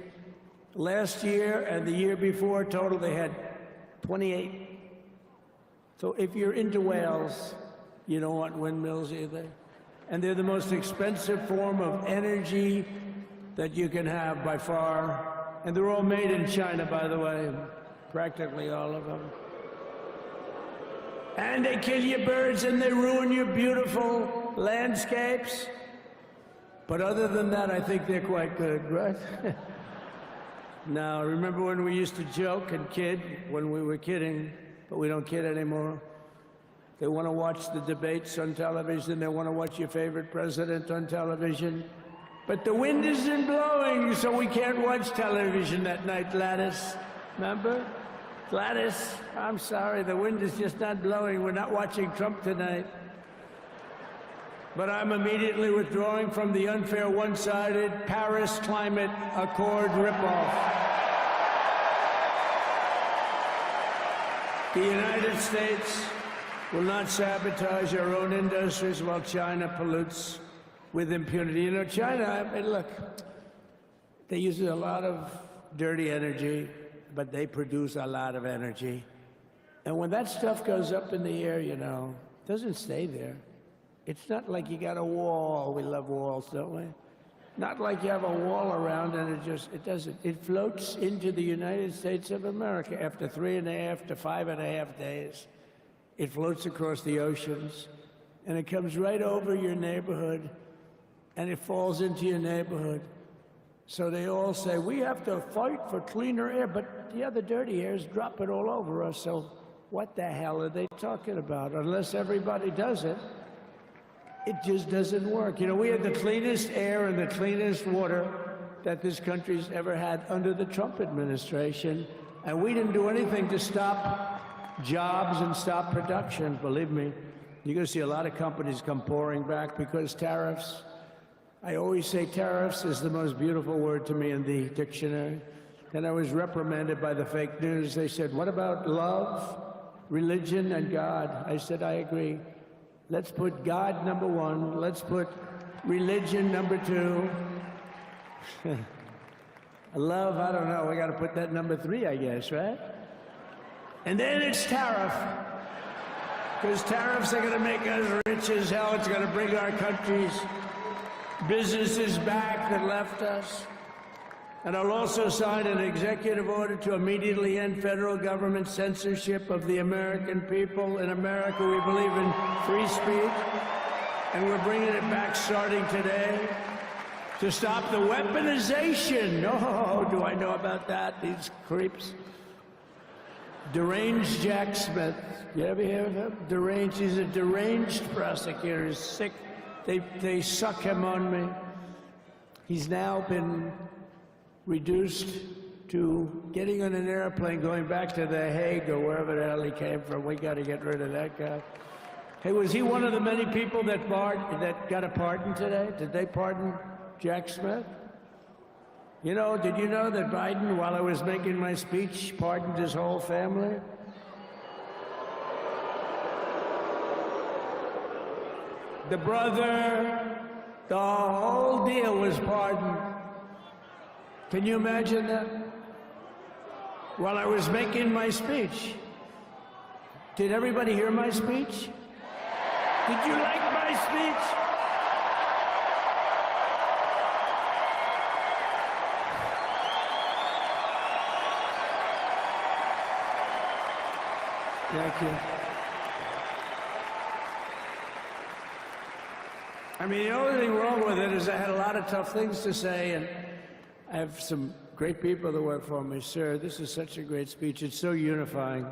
Last year and the year before, total, they had 28. So if you're into whales, you don't want windmills either. And they're the most expensive form of energy that you can have by far. And they're all made in China, by the way, practically all of them. And they kill your birds and they ruin your beautiful landscapes. But other than that, I think they're quite good, right? Now, remember when we used to joke and kid when we were kidding, but we don't kid anymore? They want to watch the debates on television. They want to watch your favorite president on television. But the wind isn't blowing, so we can't watch television that night, Gladys. Remember? Gladys, I'm sorry, the wind is just not blowing. We're not watching Trump tonight. But I'm immediately withdrawing from the unfair, one-sided Paris Climate Accord ripoff. The United States will not sabotage our own industries while China pollutes with impunity. You know, China, I mean, look, they use a lot of dirty energy, but they produce a lot of energy. And when that stuff goes up in the air, you know, it doesn't stay there. It's not like you got a wall. We love walls, don't we? Not like you have a wall around and it doesn't. It floats into the United States of America after 3.5 to 5.5 days. It floats across the oceans, and it comes right over your neighborhood, and it falls into your neighborhood. So they all say, we have to fight for cleaner air, but the other dirty air is dropping all over us, so what the hell are they talking about? Unless everybody does it, it just doesn't work. You know, we had the cleanest air and the cleanest water that this country's ever had under the Trump administration, and we didn't do anything to stop jobs and stop production. Believe me, you're going to see a lot of companies come pouring back because tariffs. I always say tariffs is the most beautiful word to me in the dictionary. And I was reprimanded by the fake news. They said, what about love, religion, and God? I said, I agree. Let's put God number one. Let's put religion number two. Love, I don't know. We got to put that number 3, I guess, right? And then it's tariff. Because tariffs are going to make us rich as hell. It's going to bring our country's businesses back that left us. And I'll also sign an executive order to immediately end federal government censorship of the American people. In America, we believe in free speech, and we're bringing it back starting today to stop the weaponization. Oh, do I know about that? These creeps. Deranged Jack Smith. You ever hear of him? Deranged. He's a deranged prosecutor. He's sick. They suck him on me. He's now been reduced to getting on an airplane, going back to The Hague or wherever the hell he came from. We got to get rid of that guy. Hey, was he one of the many people that got a pardon today? Did they pardon Jack Smith? You know, did you know that Biden, while I was making my speech, pardoned his whole family? The brother, the whole deal was pardoned. Can you imagine that? While I was making my speech. Did everybody hear my speech? Did you like my speech? Thank you. I mean, the only thing wrong with it is I had a lot of tough things to say, and I have some great people that work for me. Sir, this is such a great speech. It's so unifying.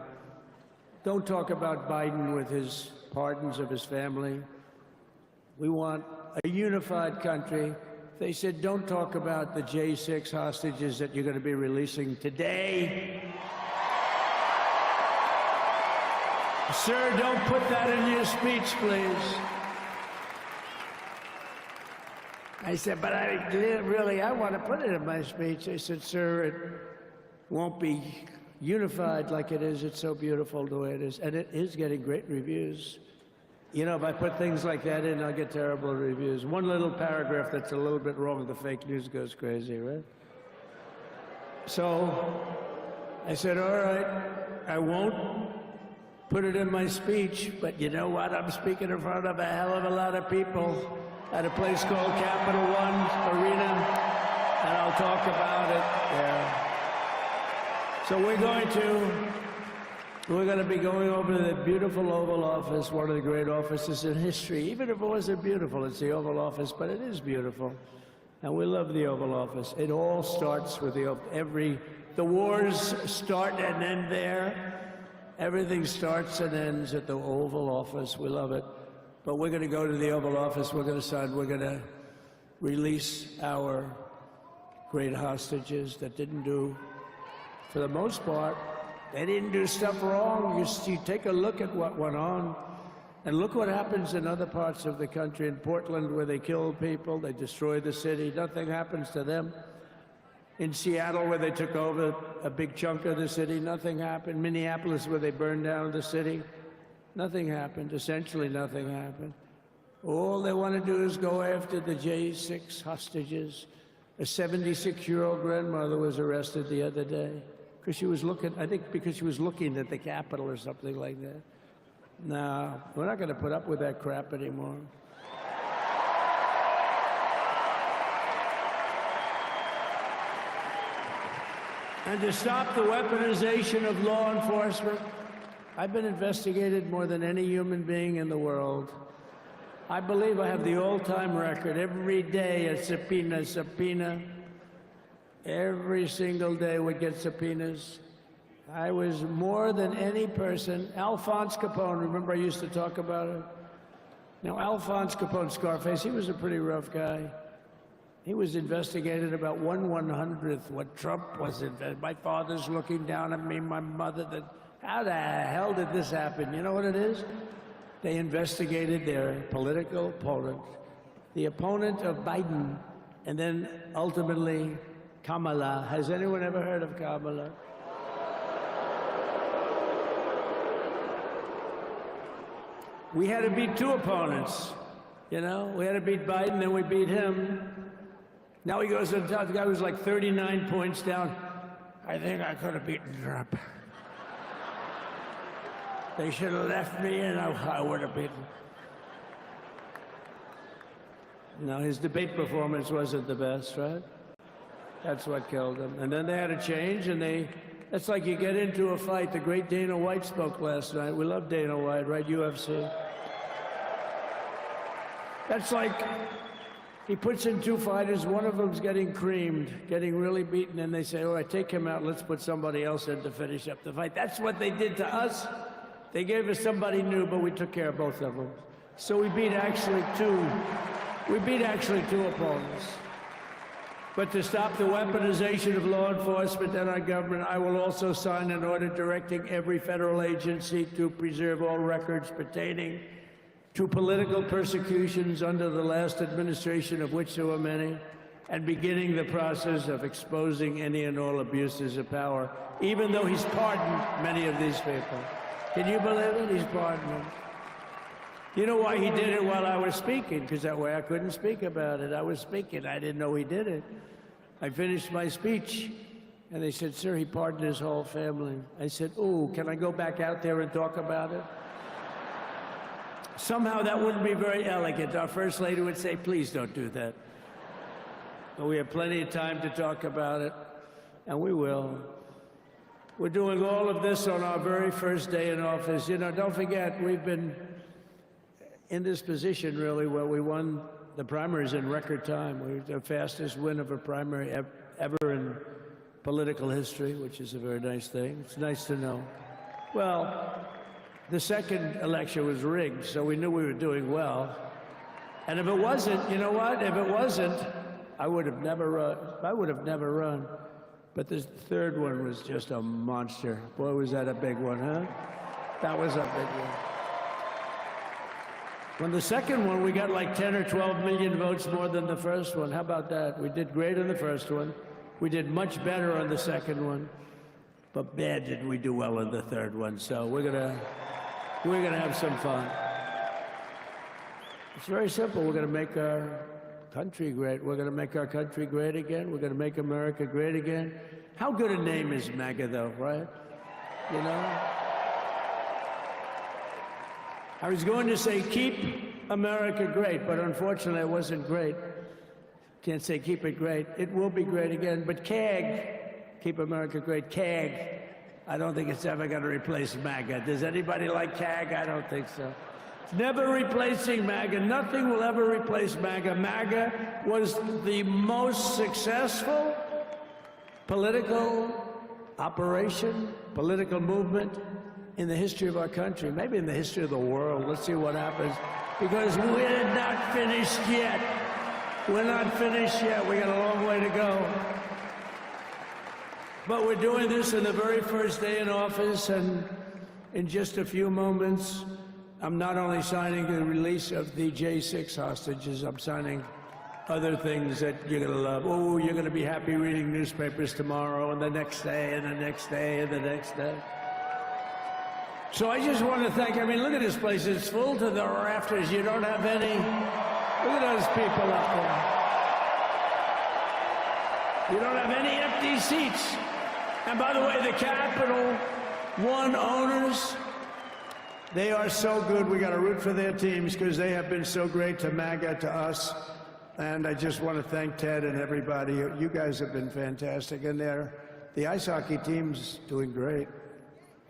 Don't talk about Biden with his pardons of his family. We want a unified country. They said, don't talk about the J6 hostages that you're going to be releasing today. Sir, don't put that in your speech, please. I said, but I want to put it in my speech. They said, sir, it won't be unified like it is. It's so beautiful the way it is. And it is getting great reviews. You know, if I put things like that in, I'll get terrible reviews. One little paragraph that's a little bit wrong, the fake news goes crazy, right? So I said, all right, I won't put it in my speech, but you know what? I'm speaking in front of a hell of a lot of people at a place called Capital One Arena, and I'll talk about it there. So we're going to be going over to the beautiful Oval Office, one of the great offices in history. Even if it wasn't beautiful, it's the Oval Office, but it is beautiful. And we love the Oval Office. It all starts with the wars start and end there. Everything starts and ends at the Oval Office. We love it. But we're going to go to the Oval Office. We're going to release our great hostages that didn't do, for the most part, they didn't do stuff wrong. You take a look at what went on, and look what happens in other parts of the country. In Portland, where they kill people, they destroy the city, nothing happens to them. In Seattle, where they took over a big chunk of the city, nothing happened. Minneapolis, where they burned down the city, nothing happened. Essentially nothing happened. All they want to do is go after the J6 hostages. A 76-year-old grandmother was arrested the other day. Because she was looking, I think because she was looking at the Capitol or something like that. No, we're not going to put up with that crap anymore. And to stop the weaponization of law enforcement, I've been investigated more than any human being in the world. I believe I have the all-time record. Every day a subpoena. Every single day we get subpoenas. I was more than any person. Alphonse Capone, remember I used to talk about it? Now, Alphonse Capone, Scarface, he was a pretty rough guy. He was investigated about 1/100th what Trump was investigated. My father's looking down at me, my mother, how the hell did this happen? You know what it is? They investigated their political opponent, the opponent of Biden, and then ultimately Kamala. Has anyone ever heard of Kamala? We had to beat two opponents, you know? We had to beat Biden, then we beat him. Now he goes to the top. The guy was like 39 points down. I think I could have beaten Trump. They should have left me and I would have beaten. No, his debate performance wasn't the best, right? That's what killed him. And then they had a change, and it's like you get into a fight. The great Dana White spoke last night. We love Dana White, right? UFC. That's like he puts in two fighters. One of them's getting creamed, getting really beaten, and they say, all right, take him out. Let's put somebody else in to finish up the fight. That's what they did to us. They gave us somebody new, but we took care of both of them. So we beat actually two opponents. But to stop the weaponization of law enforcement and our government, I will also sign an order directing every federal agency to preserve all records pertaining to political persecutions under the last administration, of which there were many, and beginning the process of exposing any and all abuses of power, even though he's pardoned many of these people. Can you believe it? He's pardoned them. You know why he did it while I was speaking? Because that way I couldn't speak about it. I was speaking. I didn't know he did it. I finished my speech, and they said, sir, he pardoned his whole family. I said, ooh, can I go back out there and talk about it? Somehow that wouldn't be very elegant. Our First Lady would say, please don't do that. But we have plenty of time to talk about it, and we will. We're doing all of this on our very first day in office. You know, don't forget, we've been in this position, really, where we won the primaries in record time. We were the fastest win of a primary ever in political history, which is a very nice thing. It's nice to know. Well, the second election was rigged, so we knew we were doing well. And if it wasn't, you know what? If it wasn't, I would have never run. But the third one was just a monster. Boy, was that a big one, huh? That was a big one. When the second one, we got like 10 or 12 million votes more than the first one. How about that? We did great on the first one. We did much better on the second one. But bad did we do well on the third one. So we're gonna have some fun. It's very simple. We're gonna make our country great. We're gonna make our country great again. We're gonna make America great again. How good a name is MAGA, though, right? You know? I was going to say, keep America great, but unfortunately it wasn't great. Can't say keep it great. It will be great again, but CAG, keep America great, CAG, I don't think it's ever going to replace MAGA. Does anybody like CAG? I don't think so. It's never replacing MAGA. Nothing will ever replace MAGA. MAGA was the most successful political operation, political movement in the history of our country, maybe in the history of the world. Let's see what happens. Because we're not finished yet. We're not finished yet. We got a long way to go. But we're doing this in the very first day in office, and in just a few moments, I'm not only signing the release of the J6 hostages, I'm signing other things that you're going to love. Oh, you're going to be happy reading newspapers tomorrow, and the next day, and the next day, and the next day. So I just want to thank, I mean, look at this place. It's full to the rafters. You don't have any, look at those people up there. You don't have any empty seats. And by the way, the Capital One owners, they are so good. We got to root for their teams because they have been so great to MAGA, to us. And I just want to thank Ted and everybody. You guys have been fantastic. And the ice hockey team's doing great.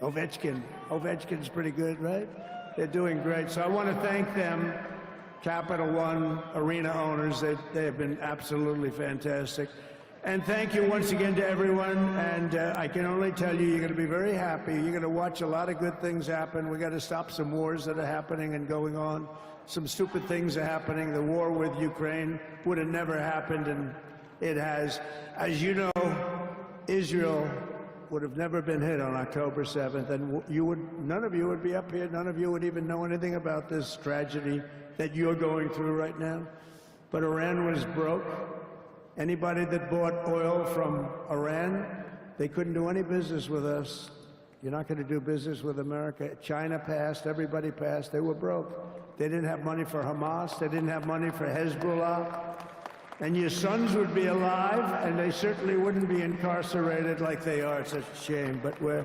Ovechkin's pretty good, right? They're doing great. So I want to thank them, Capital One arena owners. They have been absolutely fantastic. And thank you once again to everyone. And I can only tell you, you're going to be very happy. You're going to watch a lot of good things happen. We got to stop some wars that are happening and going on. Some stupid things are happening. The war with Ukraine would have never happened, and it has. As you know, Israel would have never been hit on October 7th, and none of you would be up here. None of you would even know anything about this tragedy that you're going through right now. But Iran was broke. Anybody that bought oil from Iran, they couldn't do any business with us. You're not going to do business with America. China passed, everybody passed. They were broke. They didn't have money for Hamas. They didn't have money for Hezbollah. And your sons would be alive, and they certainly wouldn't be incarcerated like they are. It's a shame, but we're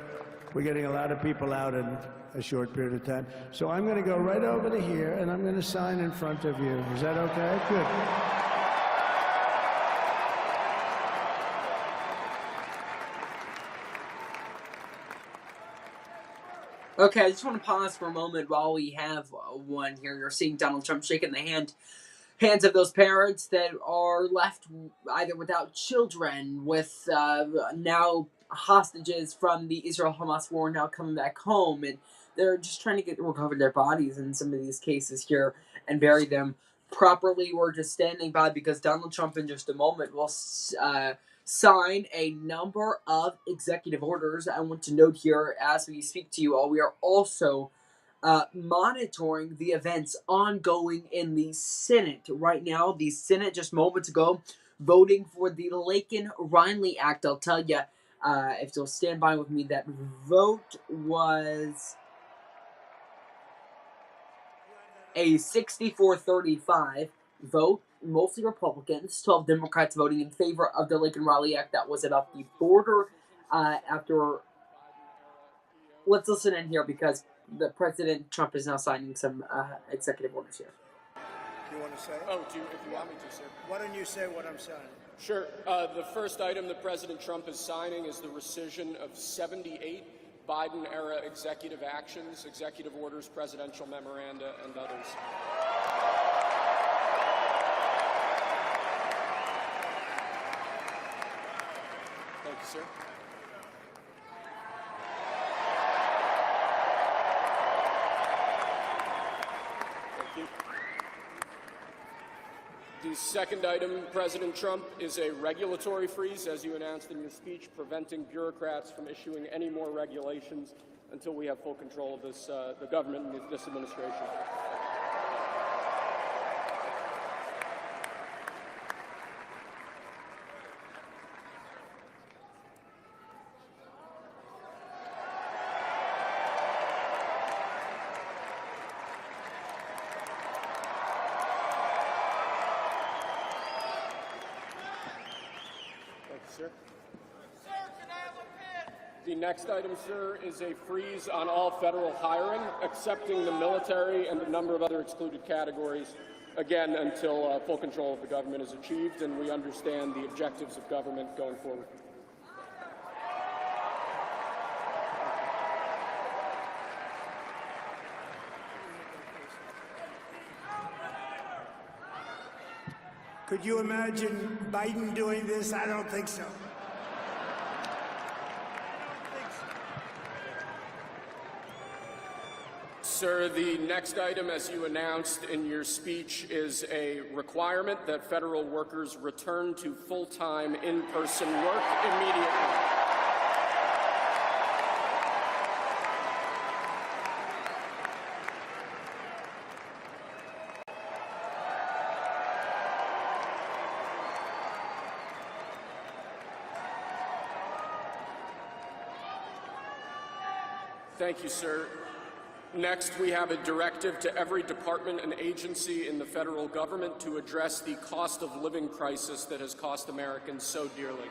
getting a lot of people out in a short period of time. So I'm going to go right over to here, and I'm going to sign in front of you. Is that okay? Good. Okay, I just want to pause for a moment while we have one here. You're seeing Donald Trump shaking the hands of those parents that are left either without children, with now hostages from the Israel-Hamas war now coming back home, and they're just trying to recover their bodies in some of these cases here and bury them properly. We're just standing by because Donald Trump in just a moment will sign a number of executive orders. I want to note here as we speak to you all, we are also monitoring the events ongoing in the Senate. Right now, the Senate, just moments ago, voting for the Laken-Riley Act. I'll tell you, if you'll stand by with me, that vote was a 64-35 vote. Mostly Republicans, 12 Democrats voting in favor of the Laken-Riley Act. That was about the border. Let's listen in here because the President Trump is now signing some executive orders here. Do you want to say? Oh, if you want me to, sir. Why don't you say what I'm signing? Sure. The first item that President Trump is signing is the rescission of 78 Biden-era executive actions, executive orders, presidential memoranda, and others. Thank you, sir. Thank you. The second item, President Trump, is a regulatory freeze, as you announced in your speech, preventing bureaucrats from issuing any more regulations until we have full control of this, the government and this administration. Sir? Sir, can I have a pen? The next item, sir, is a freeze on all federal hiring, excepting the military and a number of other excluded categories, again, until full control of the government is achieved and we understand the objectives of government going forward. Could you imagine Biden doing this? I don't think so. Sir, the next item, as you announced in your speech, is a requirement that federal workers return to full-time in-person work immediately. Thank you, sir. Next, we have a directive to every department and agency in the federal government to address the cost of living crisis that has cost Americans so dearly.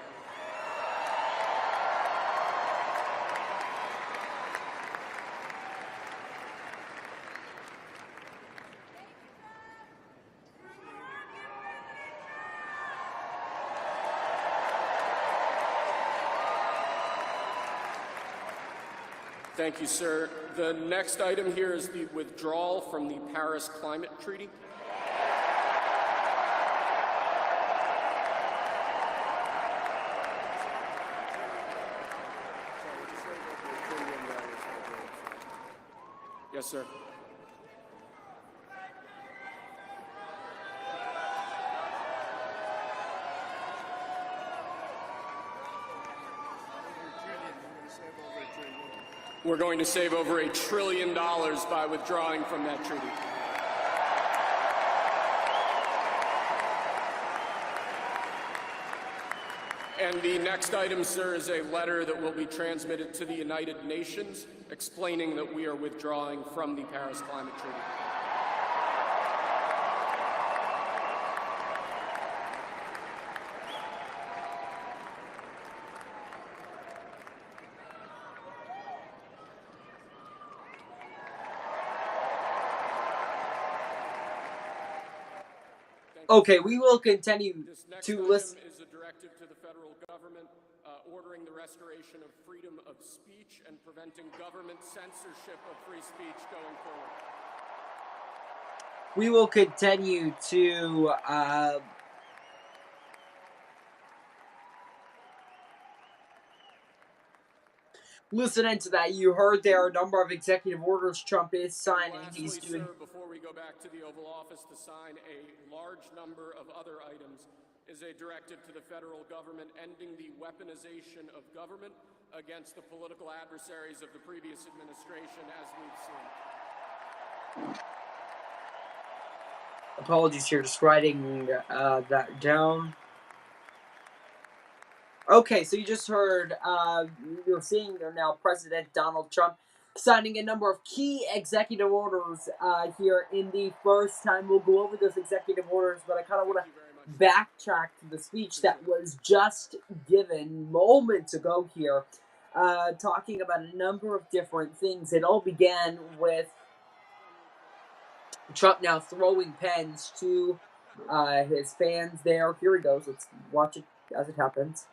Thank you, sir. The next item here is the withdrawal from the Paris Climate Treaty. Yes, sir. We're going to save over $1 trillion by withdrawing from that treaty. And the next item, sir, is a letter that will be transmitted to the United Nations explaining that we are withdrawing from the Paris Climate Treaty. Okay, we will continue This next to item listen. is a directive to the federal government ordering the restoration of freedom of speech and preventing government censorship of free speech going forward. We will continue to listen into that. You heard there are a number of executive orders Trump is signing. He's Lastly, doing. sir, before we go back to the Oval Office to sign a large number of other items, is a directive to the federal government ending the weaponization of government against the political adversaries of the previous administration, as we've seen. Apologies here, just writing that down. Okay, so you just heard, you're seeing there now President Donald Trump signing a number of key executive orders here in the first time. We'll go over those executive orders, but I kind of want to backtrack to the speech that was just given moments ago here, talking about a number of different things. It all began with Trump now throwing pens to his fans there. Here he goes. Let's watch it as it happens.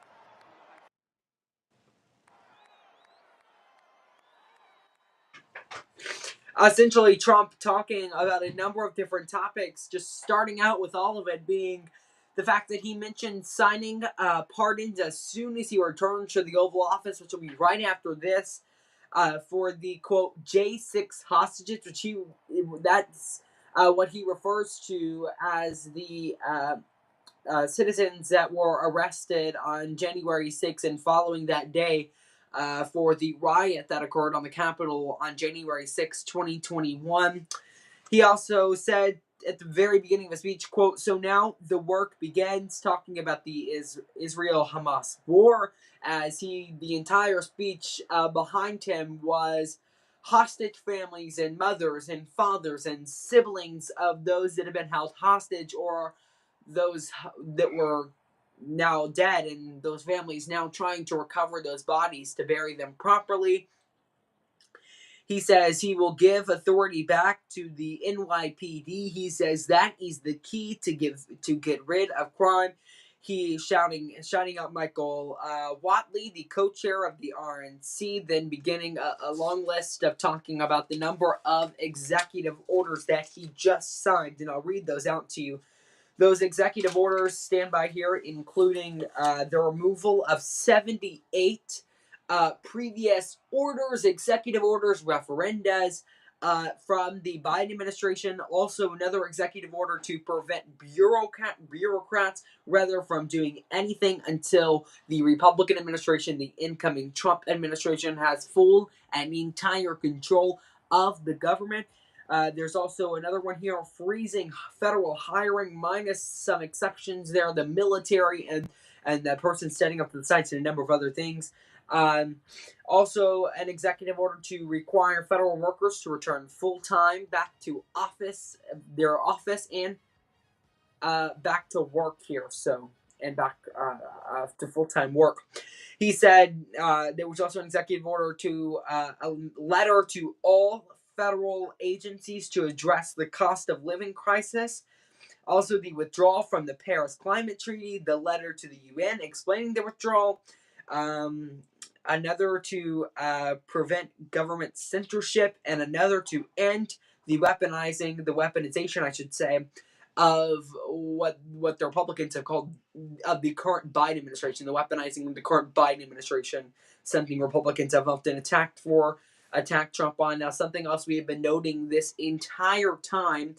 Essentially, Trump talking about a number of different topics, just starting out with all of it being the fact that he mentioned signing pardons as soon as he returns to the Oval Office, which will be right after this, for the, quote, J6 hostages, which that's what he refers to as the citizens that were arrested on January 6th and following that day for the riot that occurred on the Capitol on January 6, 2021. He also said at the very beginning of his speech, quote, "So now the work begins," talking about the Israel-Hamas war, as the entire speech behind him was hostage families and mothers and fathers and siblings of those that have been held hostage or those that were now dead, and those families now trying to recover those bodies to bury them properly. He says he will give authority back to the NYPD. He says that is the key to get rid of crime. He shouting out Michael Watley, the co-chair of the RNC, then beginning a long list of talking about the number of executive orders that he just signed, and I'll read those out to you. Those executive orders, stand by here, including the removal of 78 previous orders, executive orders, referendas from the Biden administration. Also, another executive order to prevent bureaucrats rather from doing anything until the Republican administration, the incoming Trump administration, has full and entire control of the government. There's also another one here, freezing federal hiring minus some exceptions there, the military and the person standing up to the sides, and a number of other things. Also, an executive order to require federal workers to return full-time back to their office, and back to work here, and back to full-time work. He said there was also an executive order to a letter to all federal agencies to address the cost of living crisis. Also, the withdrawal from the Paris Climate Treaty, the letter to the UN explaining the withdrawal, another to prevent government censorship, and another to end the weaponization, I should say, of what the Republicans have called of the current Biden administration, the weaponizing of the current Biden administration, something Republicans have often attacked Trump on. Now, something else we have been noting this entire time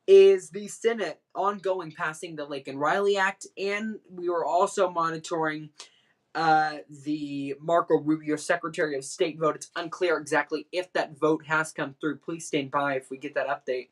is the Senate ongoing passing the Lake and Riley Act, and we were also monitoring the Marco Rubio Secretary of State vote. It's unclear exactly if that vote has come through. Please stand by if we get that update.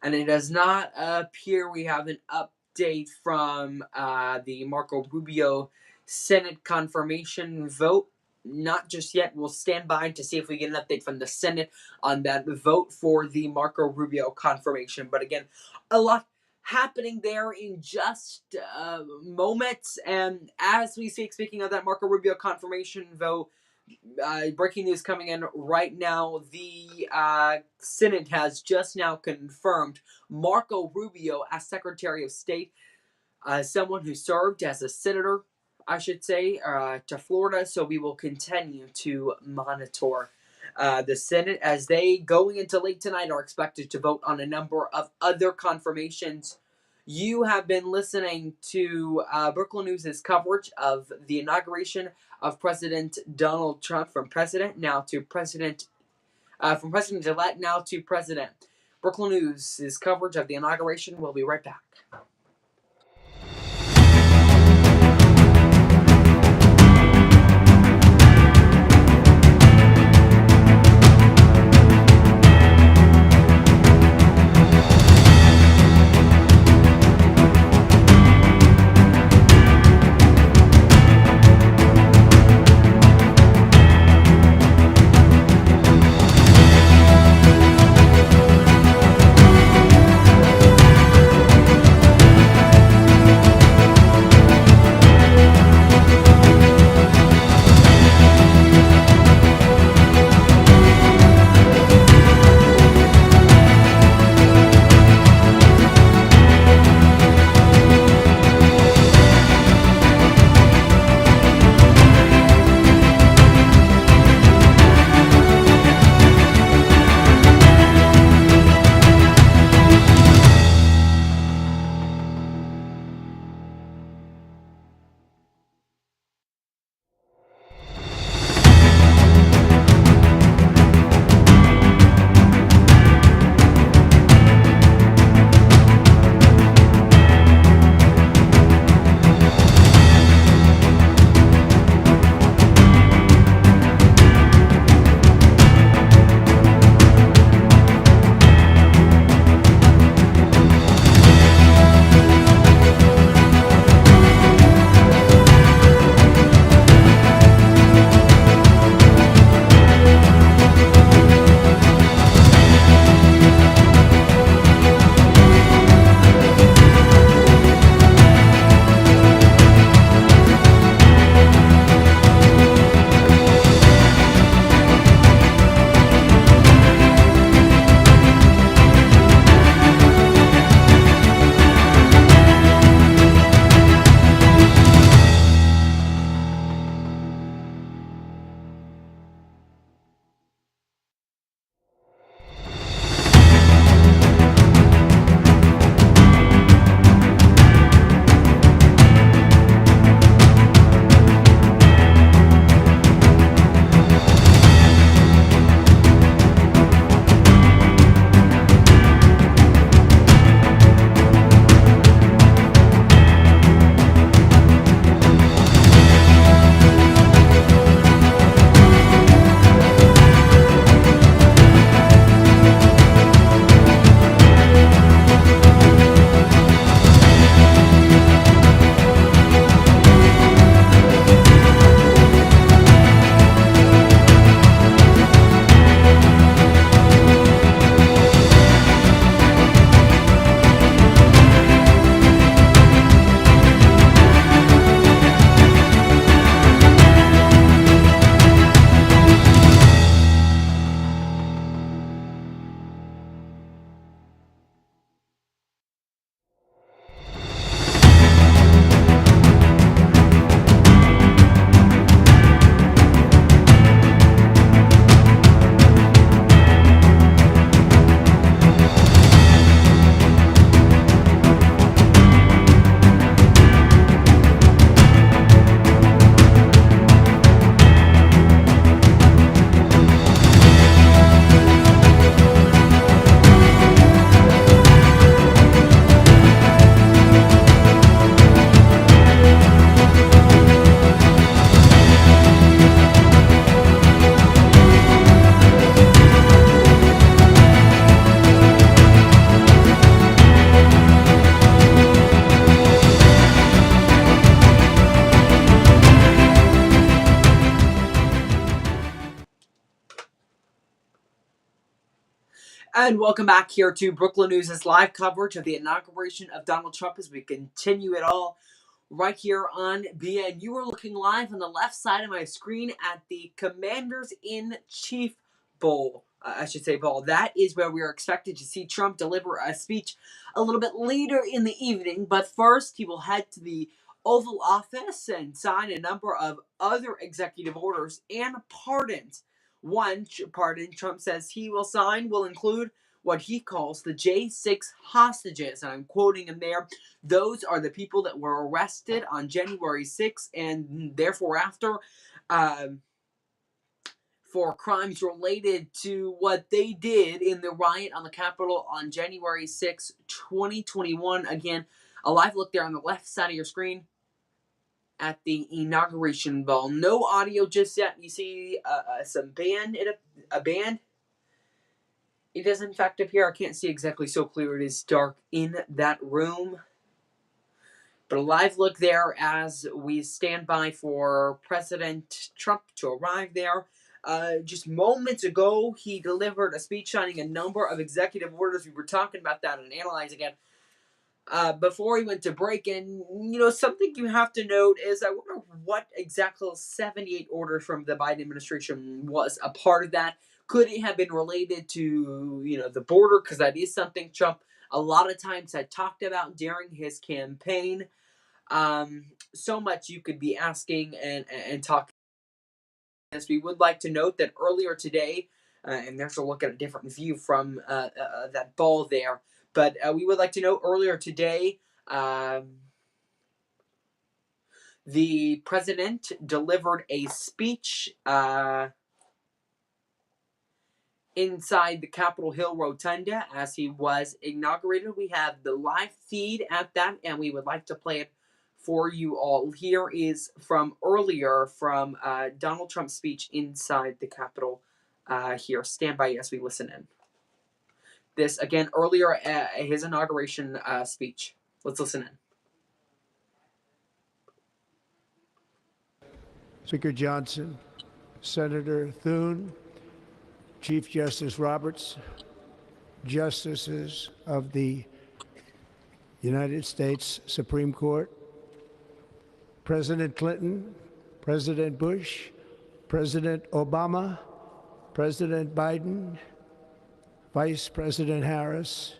And it does not appear we have an update from the Marco Rubio Senate confirmation vote. Not just yet. We'll stand by to see if we get an update from the Senate on that vote for the Marco Rubio confirmation. But again, a lot happening there in just moments. And as we speaking of that Marco Rubio confirmation vote, breaking news coming in right now, the Senate has just now confirmed Marco Rubio as Secretary of State, someone who served as a senator, I should say, to Florida. So we will continue to monitor the Senate as they, going into late tonight, are expected to vote on a number of other confirmations. You have been listening to Brooklyn News' coverage of the inauguration of President Donald Trump, from president to president-elect now to president. Brooklyn News' coverage of the inauguration. We'll be right back. And welcome back here to Brooklyn News' live coverage of the inauguration of Donald Trump as we continue it all right here on BN. You are looking live on the left side of my screen at the Commanders-in-Chief Bowl. Bowl. That is where we are expected to see Trump deliver a speech a little bit later in the evening. But first, he will head to the Oval Office and sign a number of other executive orders and pardons. One pardon Trump says he will sign will include what he calls the J6 hostages. And I'm quoting him there. Those are the people that were arrested on January 6th and therefore after for crimes related to what they did in the riot on the Capitol on January 6, 2021. Again, a live look there on the left side of your screen at the inauguration ball. No audio just yet. You see some band, a band. It is in fact up here. I can't see exactly so clear. It is dark in that room. But a live look there as we stand by for President Trump to arrive there. Just moments ago, he delivered a speech signing a number of executive orders. We were talking about that and analyzing it before he went to break. And, something you have to note is I wonder what exactly 78 orders from the Biden administration was a part of that. Could it have been related to, the border? Because that is something Trump a lot of times had talked about during his campaign. So much you could be asking and talking. As we would like to note that earlier today, and there's a look at a different view from that ball there, but we would like to note earlier today, the president delivered a speech inside the Capitol Hill Rotunda as he was inaugurated. We have the live feed at that, and we would like to play it for you all. Here is from earlier from Donald Trump's speech inside the Capitol here. Stand by as we listen in. This, again, earlier his inauguration speech. Let's listen in. Speaker Johnson, Senator Thune, Chief Justice Roberts, Justices of the United States Supreme Court, President Clinton, President Bush, President Obama, President Biden, Vice President Harris,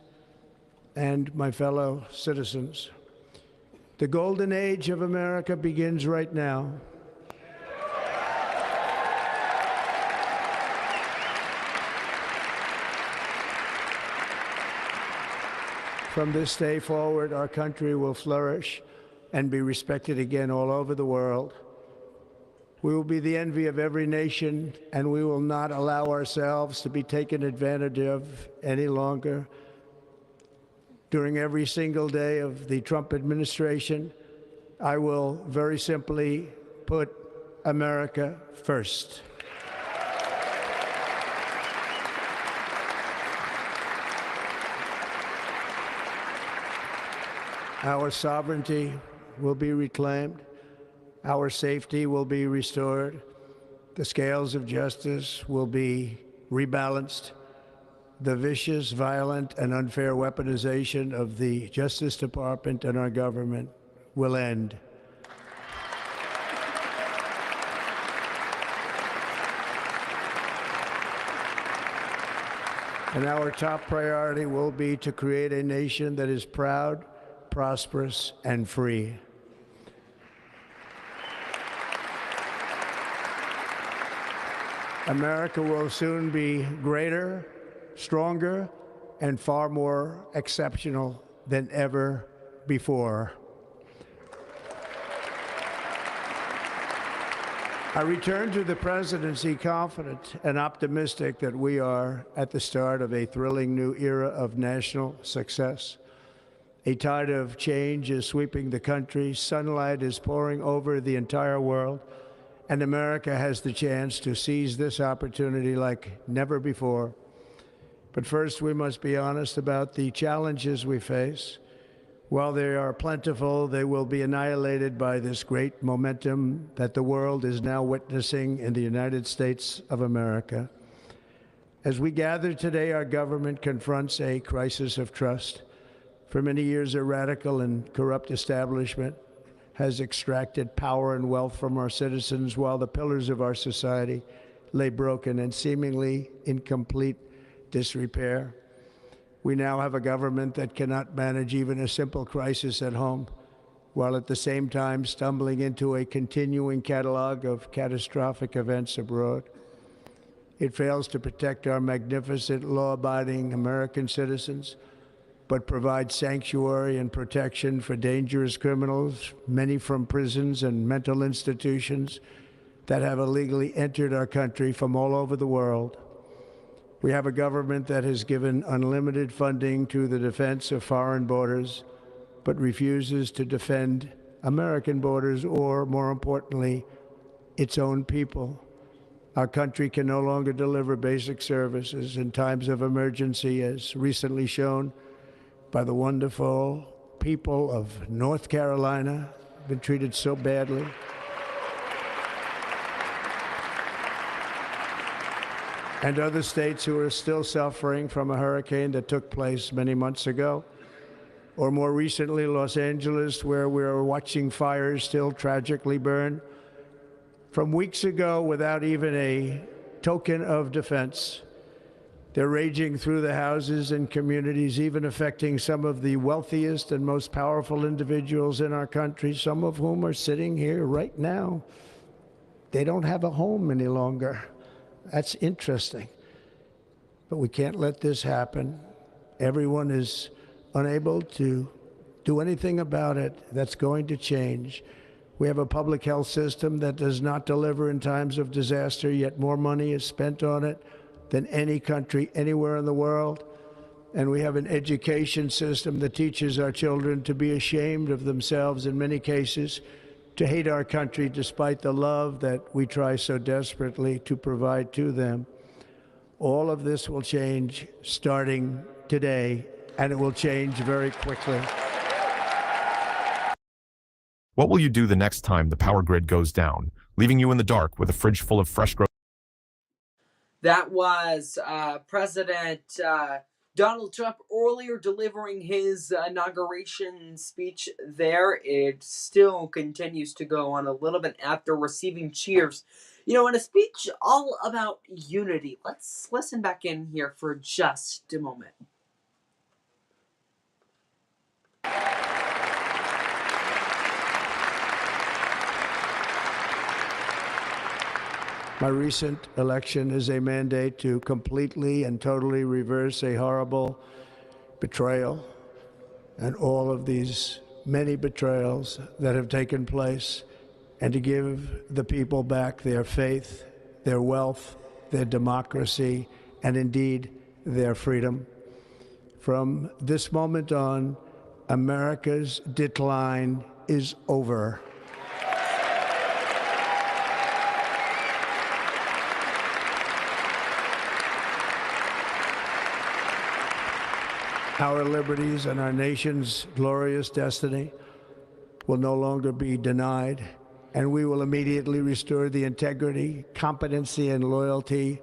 and my fellow citizens. The golden age of America begins right now. From this day forward, our country will flourish and be respected again all over the world. We will be the envy of every nation, and we will not allow ourselves to be taken advantage of any longer. During every single day of the Trump administration, I will very simply put America first. Our sovereignty will be reclaimed. Our safety will be restored. The scales of justice will be rebalanced. The vicious, violent, and unfair weaponization of the Justice Department and our government will end. And our top priority will be to create a nation that is proud, prosperous, and free. America will soon be greater, stronger, and far more exceptional than ever before. I return to the presidency confident and optimistic that we are at the start of a thrilling new era of national success. A tide of change is sweeping the country. Sunlight is pouring over the entire world, and America has the chance to seize this opportunity like never before. But first, we must be honest about the challenges we face. While they are plentiful, they will be annihilated by this great momentum that the world is now witnessing in the United States of America. As we gather today, our government confronts a crisis of trust. For many years, a radical and corrupt establishment has extracted power and wealth from our citizens while the pillars of our society lay broken and seemingly in complete disrepair. We now have a government that cannot manage even a simple crisis at home, while at the same time stumbling into a continuing catalog of catastrophic events abroad. It fails to protect our magnificent, law-abiding American citizens, but provides sanctuary and protection for dangerous criminals, many from prisons and mental institutions that have illegally entered our country from all over the world. We have a government that has given unlimited funding to the defense of foreign borders, but refuses to defend American borders or, more importantly, its own people. Our country can no longer deliver basic services in times of emergency, as recently shown by the wonderful people of North Carolina, been treated so badly. And other states who are still suffering from a hurricane that took place many months ago. Or more recently, Los Angeles, where we're watching fires still tragically burn from weeks ago without even a token of defense. They're raging through the houses and communities, even affecting some of the wealthiest and most powerful individuals in our country, some of whom are sitting here right now. They don't have a home any longer. That's interesting. But we can't let this happen. Everyone is unable to do anything about it. That's going to change. We have a public health system that does not deliver in times of disaster, yet more money is spent on it than any country anywhere in the world. And we have an education system that teaches our children to be ashamed of themselves in many cases, to hate our country despite the love that we try so desperately to provide to them. All of this will change starting today, and it will change very quickly. What will you do the next time the power grid goes down, leaving you in the dark with a fridge full of fresh groceries? That was President Donald Trump earlier delivering his inauguration speech there. It still continues to go on a little bit after receiving cheers. You know, in a speech all about unity. Let's listen back in here for just a moment. My recent election is a mandate to completely and totally reverse a horrible betrayal and all of these many betrayals that have taken place, and to give the people back their faith, their wealth, their democracy, and indeed their freedom. From this moment on, America's decline is over. Our liberties and our nation's glorious destiny will no longer be denied, and we will immediately restore the integrity, competency, and loyalty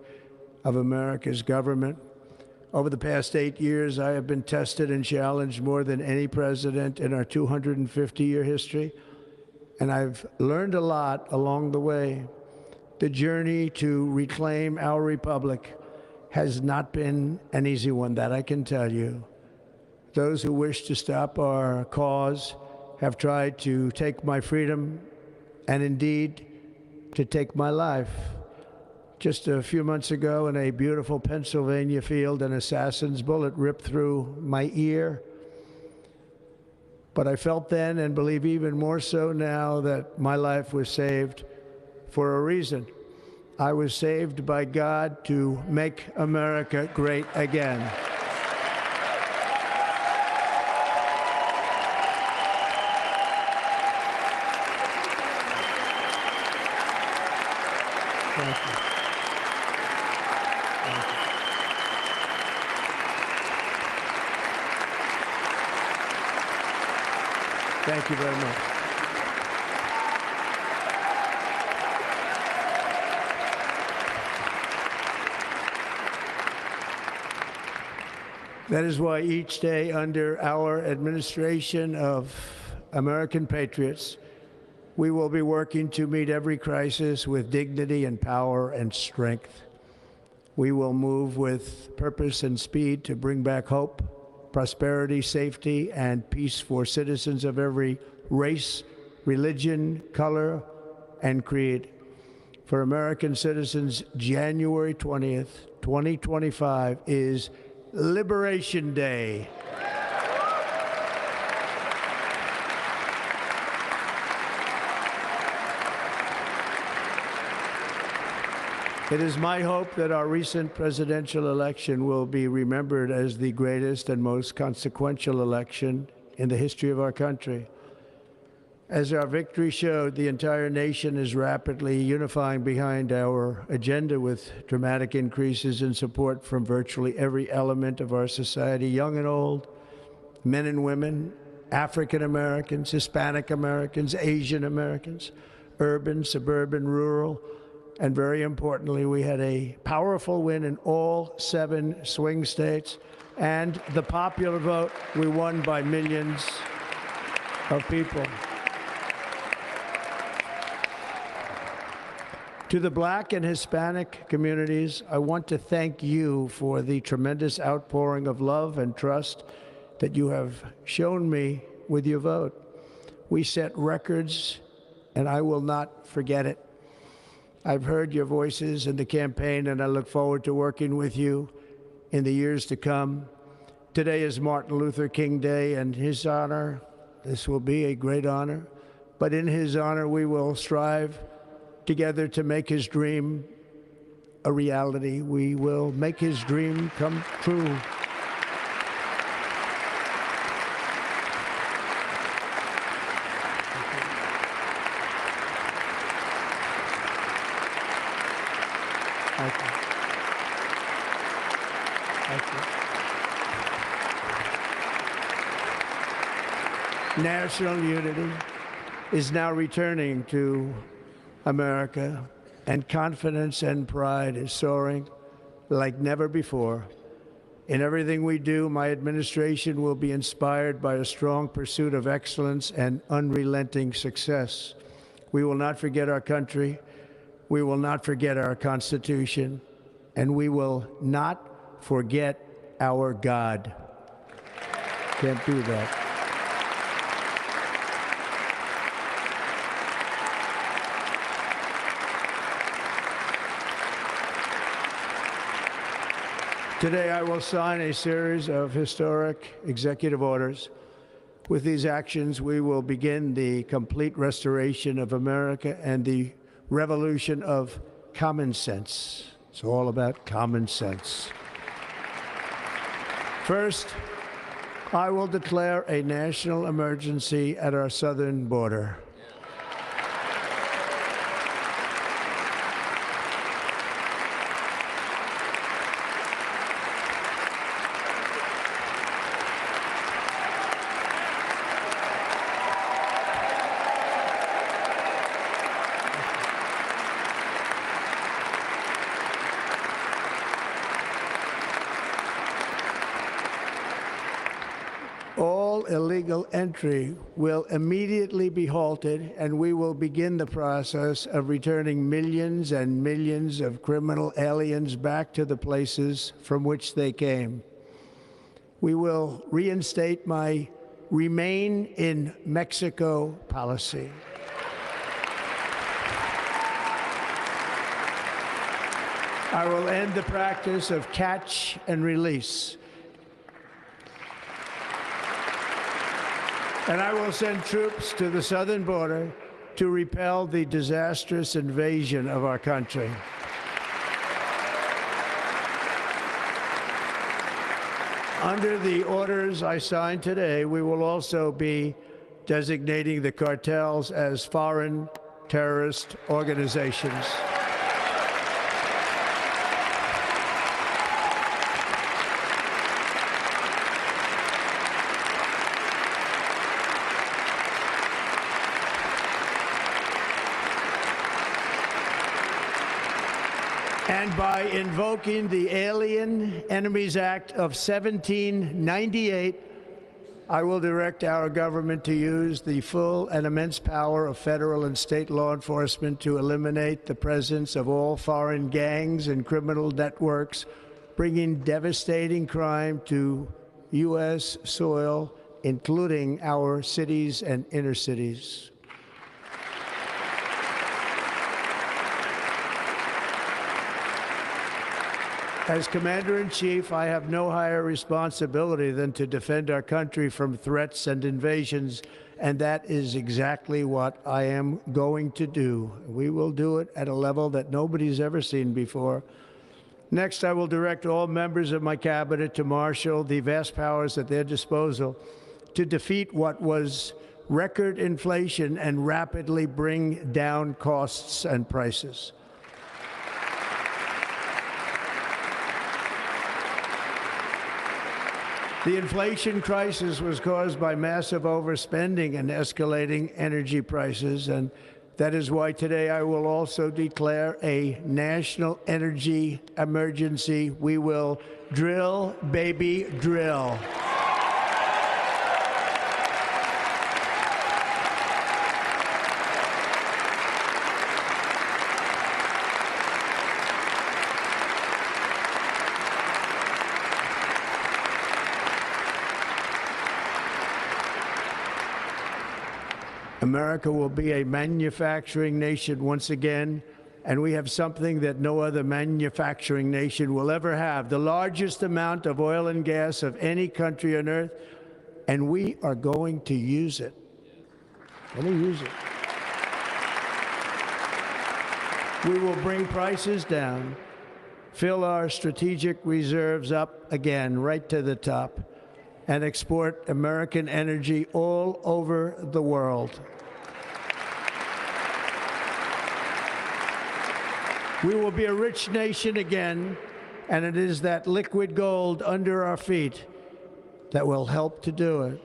of America's government. Over the past 8 years, I have been tested and challenged more than any president in our 250-year history, and I've learned a lot along the way. The journey to reclaim our republic has not been an easy one, that I can tell you. Those who wish to stop our cause have tried to take my freedom and indeed to take my life. Just a few months ago in a beautiful Pennsylvania field, an assassin's bullet ripped through my ear. But I felt then, and believe even more so now, that my life was saved for a reason. I was saved by God to make America great again. Thank you. Thank you very much. That is why each day under our administration of American patriots, we will be working to meet every crisis with dignity and power and strength. We will move with purpose and speed to bring back hope, prosperity, safety, and peace for citizens of every race, religion, color, and creed. For American citizens, January 20th, 2025 is Liberation Day. It is my hope that our recent presidential election will be remembered as the greatest and most consequential election in the history of our country. As our victory showed, the entire nation is rapidly unifying behind our agenda with dramatic increases in support from virtually every element of our society, young and old, men and women, African Americans, Hispanic Americans, Asian Americans, urban, suburban, rural, and very importantly, we had a powerful win in all 7 swing states, and the popular vote, we won by millions of people. To the Black and Hispanic communities, I want to thank you for the tremendous outpouring of love and trust that you have shown me with your vote. We set records, and I will not forget it. I've heard your voices in the campaign, and I look forward to working with you in the years to come. Today is Martin Luther King Day, and his honor, this will be a great honor, but in his honor, we will strive together to make his dream a reality. We will make his dream come true. Thank you. Thank you. National unity is now returning to America, and confidence and pride is soaring like never before. In everything we do, my administration will be inspired by a strong pursuit of excellence and unrelenting success. We will not forget our country. We will not forget our Constitution, and we will not forget our God. Can't do that. Today, I will sign a series of historic executive orders. With these actions, we will begin the complete restoration of America and the revolution of common sense. It's all about common sense. First, I will declare a national emergency at our southern border. All illegal entry will immediately be halted, and we will begin the process of returning millions and millions of criminal aliens back to the places from which they came. We will reinstate my Remain in Mexico policy. I will end the practice of catch and release. And I will send troops to the southern border to repel the disastrous invasion of our country. Under the orders I signed today, we will also be designating the cartels as foreign terrorist organizations. and by invoking the Alien Enemies Act of 1798, I will direct our government to use the full and immense power of federal and state law enforcement to eliminate the presence of all foreign gangs and criminal networks, bringing devastating crime to U.S. soil, including our cities and inner cities. As Commander-in-Chief, I have no higher responsibility than to defend our country from threats and invasions, and that is exactly what I am going to do. We will do it at a level that nobody's ever seen before. Next, I will direct all members of my cabinet to marshal the vast powers at their disposal to defeat what was record inflation and rapidly bring down costs and prices. The inflation crisis was caused by massive overspending and escalating energy prices, and that is why today I will also declare a national energy emergency. We will drill, baby, drill. America will be a manufacturing nation once again, and we have something that no other manufacturing nation will ever have, the largest amount of oil and gas of any country on earth, and we are going to use it. We will bring prices down, fill our strategic reserves up again, right to the top, and export American energy all over the world. We will be a rich nation again, and it is that liquid gold under our feet that will help to do it.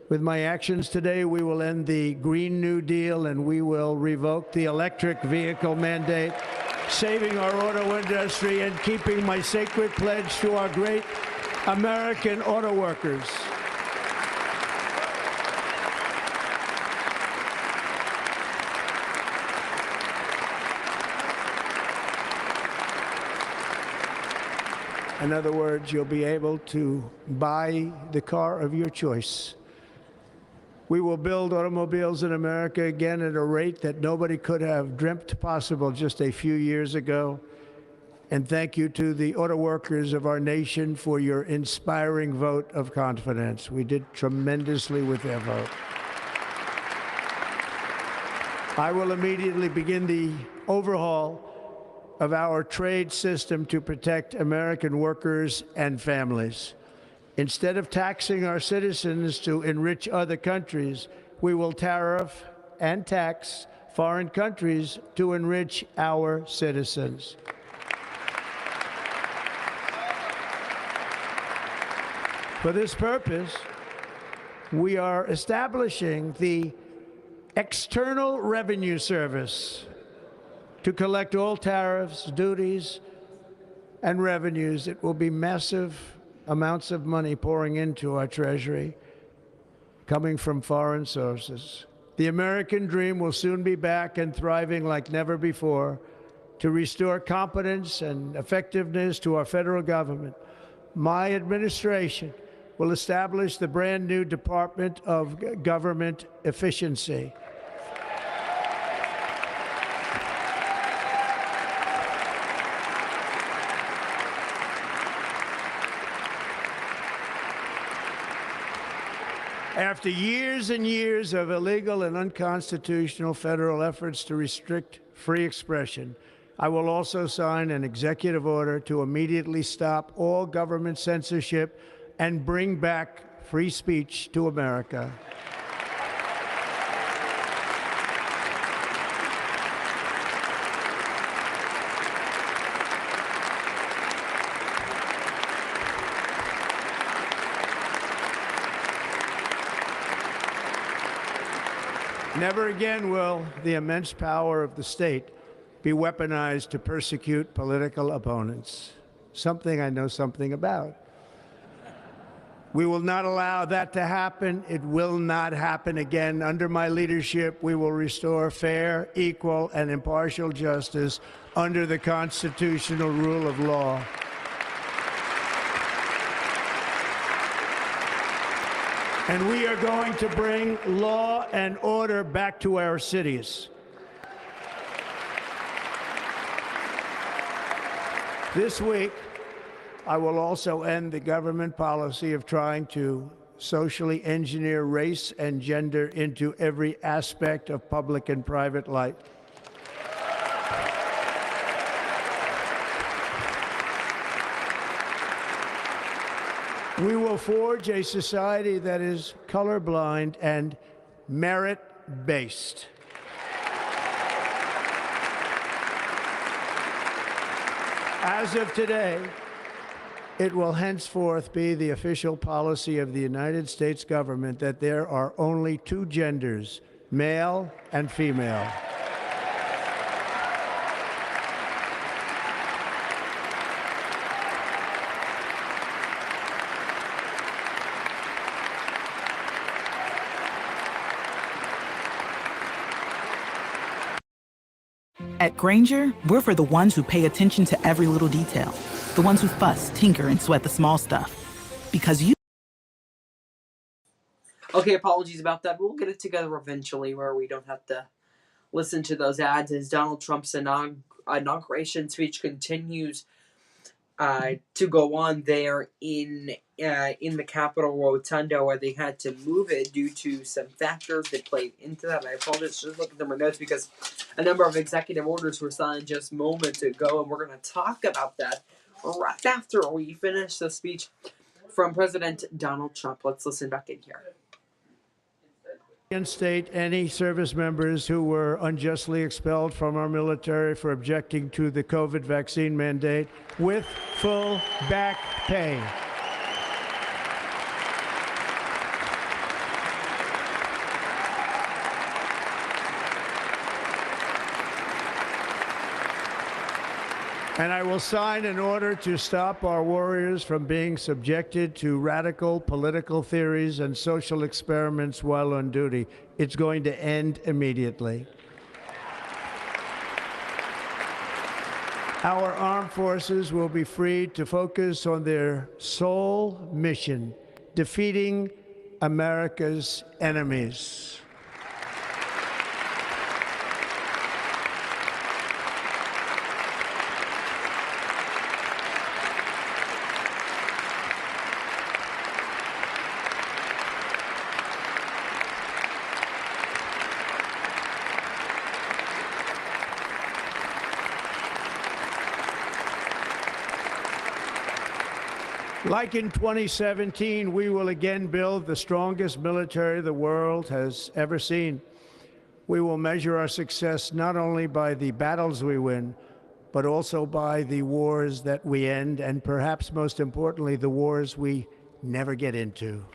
With my actions today, we will end the Green New Deal, and we will revoke the electric vehicle mandate, saving our auto industry and keeping my sacred pledge to our great American auto workers. In other words, you'll be able to buy the car of your choice. We will build automobiles in America again at a rate that nobody could have dreamt possible just a few years ago. And thank you to the auto workers of our nation for your inspiring vote of confidence. We did tremendously with their vote. I will immediately begin the overhaul of our trade system to protect American workers and families. Instead of taxing our citizens to enrich other countries, we will tariff and tax foreign countries to enrich our citizens. For this purpose, we are establishing the External Revenue Service to collect all tariffs, duties, and revenues. It will be massive amounts of money pouring into our treasury, coming from foreign sources. The American dream will soon be back and thriving like never before to restore competence and effectiveness to our federal government. My administration will establish the brand new Department of Government Efficiency. After years and years of illegal and unconstitutional federal efforts to restrict free expression, I will also sign an executive order to immediately stop all government censorship and bring back free speech to America. Never again will the immense power of the state be weaponized to persecute political opponents. Something I know something about. We will not allow that to happen. It will not happen again. Under my leadership, we will restore fair, equal, and impartial justice under the constitutional rule of law. And we are going to bring law and order back to our cities. This week, I will also end the government policy of trying to socially engineer race and gender into every aspect of public and private life. We will forge a society that is colorblind and merit-based. As of today, it will henceforth be the official policy of the United States government that there are only two genders, male and female. At Granger, we're for the ones who pay attention to every little detail. The ones who fuss, tinker, and sweat the small stuff. Because you... Okay, apologies about that. We'll get it together eventually where we don't have to listen to those ads as Donald Trump's inauguration speech continues to go on there in the Capitol Rotunda, where they had to move it due to some factors that played into that. I apologize, just looking through my notes because a number of executive orders were signed just moments ago, and we're going to talk about that right after we finish the speech from President Donald Trump. Let's listen back in here. Reinstate any service members who were unjustly expelled from our military for objecting to the COVID vaccine mandate with full back pay. And I will sign an order to stop our warriors from being subjected to radical political theories and social experiments while on duty. It's going to end immediately. Our armed forces will be freed to focus on their sole mission, defeating America's enemies. Like in 2017, we will again build the strongest military the world has ever seen. We will measure our success not only by the battles we win, but also by the wars that we end, and perhaps most importantly, the wars we never get into.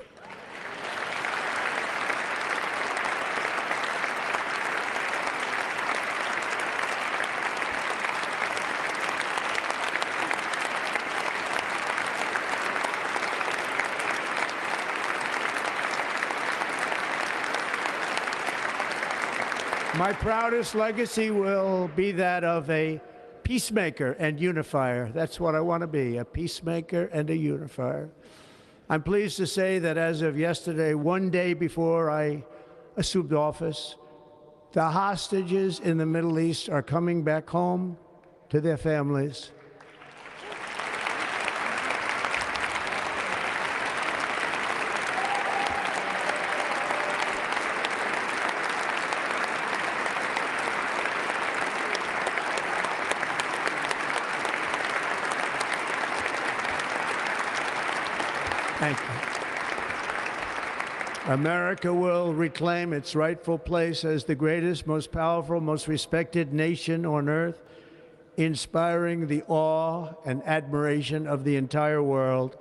My proudest legacy will be that of a peacemaker and unifier. That's what I want to be, a peacemaker and a unifier. I'm pleased to say that as of yesterday, one day before I assumed office, the hostages in the Middle East are coming back home to their families. Thank you. America will reclaim its rightful place as the greatest, most powerful, most respected nation on earth, inspiring the awe and admiration of the entire world.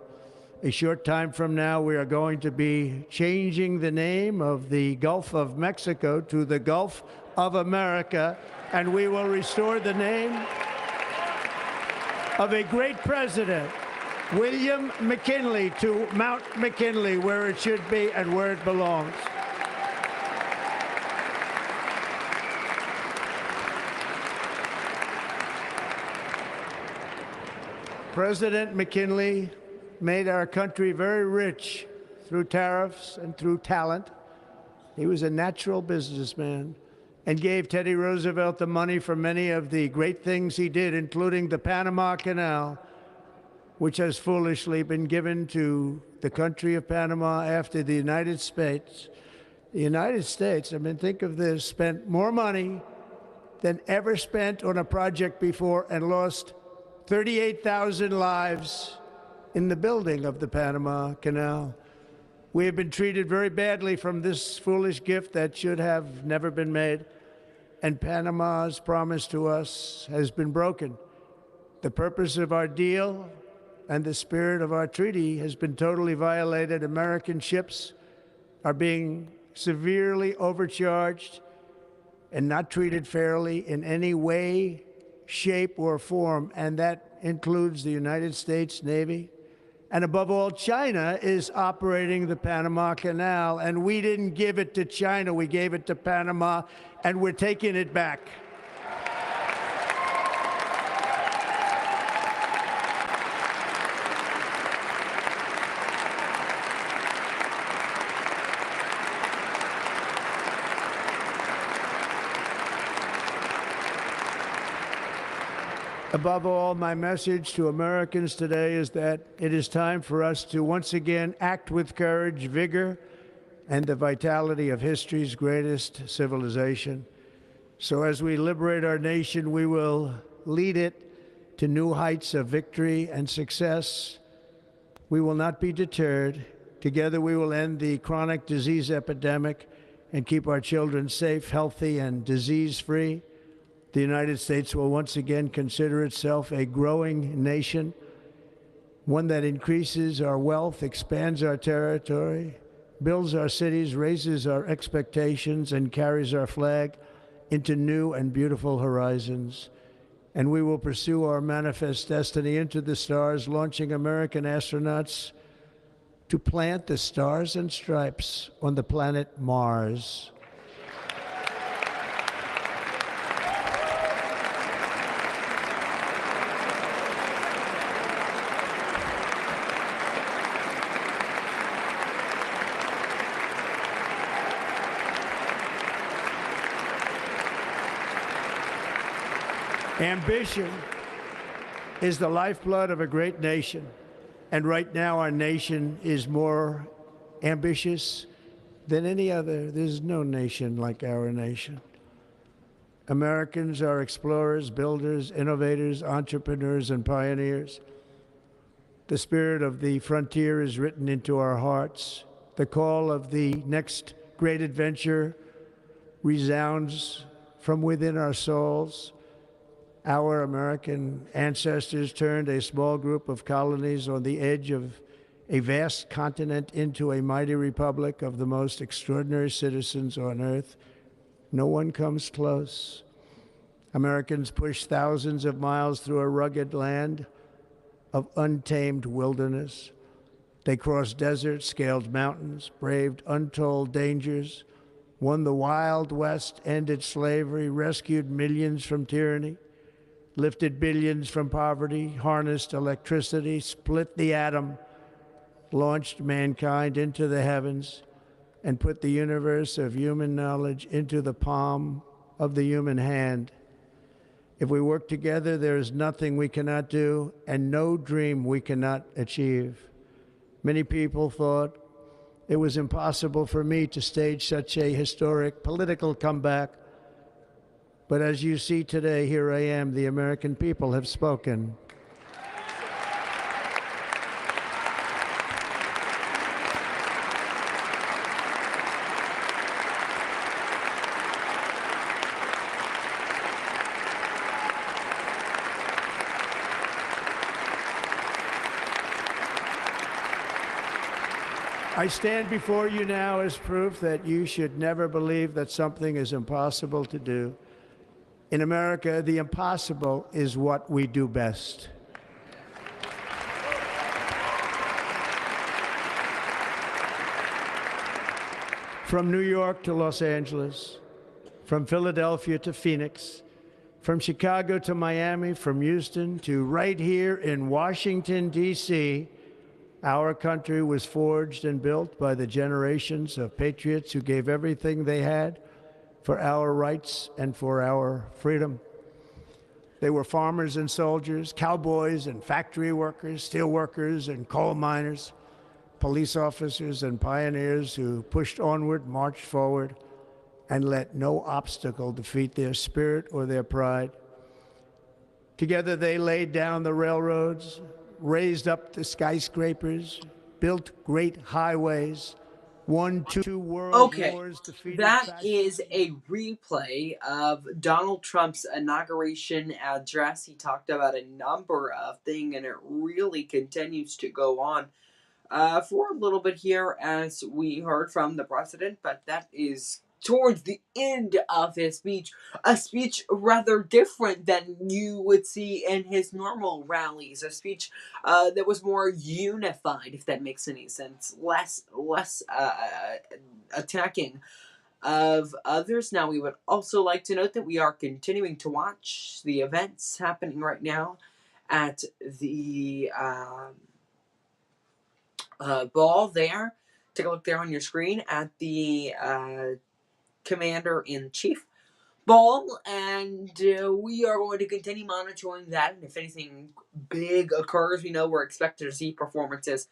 A short time from now, we are going to be changing the name of the Gulf of Mexico to the Gulf of America, and we will restore the name of a great president, William McKinley, to Mount McKinley, where it should be and where it belongs. President McKinley made our country very rich through tariffs and through talent. He was a natural businessman and gave Teddy Roosevelt the money for many of the great things he did, including the Panama Canal, which has foolishly been given to the country of Panama after the United States. The United States, I mean, think of this, spent more money than ever spent on a project before and lost 38,000 lives in the building of the Panama Canal. We have been treated very badly from this foolish gift that should have never been made, and Panama's promise to us has been broken. The purpose of our deal and the spirit of our treaty has been totally violated. American ships are being severely overcharged and not treated fairly in any way, shape, or form, and that includes the United States Navy. And above all, China is operating the Panama Canal, and we didn't give it to China, we gave it to Panama, and we're taking it back. Above all, my message to Americans today is that it is time for us to once again act with courage, vigor, and the vitality of history's greatest civilization. So as we liberate our nation, we will lead it to new heights of victory and success. We will not be deterred. Together we will end the chronic disease epidemic and keep our children safe, healthy, and disease-free. The United States will once again consider itself a growing nation, one that increases our wealth, expands our territory, builds our cities, raises our expectations, and carries our flag into new and beautiful horizons. And we will pursue our manifest destiny into the stars, launching American astronauts to plant the stars and stripes on the planet Mars. Ambition is the lifeblood of a great nation, and right now our nation is more ambitious than any other. There's no nation like our nation. Americans are explorers, builders, innovators, entrepreneurs, and pioneers. The spirit of the frontier is written into our hearts. The call of the next great adventure resounds from within our souls. Our American ancestors turned a small group of colonies on the edge of a vast continent into a mighty republic of the most extraordinary citizens on earth. No one comes close. Americans pushed thousands of miles through a rugged land of untamed wilderness. They crossed deserts, scaled mountains, braved untold dangers, won the Wild West, ended slavery, rescued millions from tyranny, lifted billions from poverty, harnessed electricity, split the atom, launched mankind into the heavens, and put the universe of human knowledge into the palm of the human hand. If we work together, there is nothing we cannot do and no dream we cannot achieve. Many people thought it was impossible for me to stage such a historic political comeback. But as you see today, here I am. The American people have spoken. I stand before you now as proof that you should never believe that something is impossible to do. In America, the impossible is what we do best. From New York to Los Angeles, from Philadelphia to Phoenix, from Chicago to Miami, from Houston to right here in Washington, D.C., our country was forged and built by the generations of patriots who gave everything they had for our rights and for our freedom. They were farmers and soldiers, cowboys and factory workers, steel workers and coal miners, police officers and pioneers who pushed onward, marched forward, and let no obstacle defeat their spirit or their pride. Together they laid down the railroads, raised up the skyscrapers, built great highways, won 2 world wars, defeated that fascism. is a replay of Donald Trump's inauguration address. He talked about a number of things, and it really continues to go on for a little bit here, as we heard from the president, but that is towards the end of his speech, a speech rather different than you would see in his normal rallies, a speech that was more unified, if that makes any sense, less attacking of others. Now, we would also like to note that we are continuing to watch the events happening right now at the ball there. Take a look there on your screen at the Commander-in-Chief ball, and we are going to continue monitoring that, and if anything big occurs, we know we're expected to see performances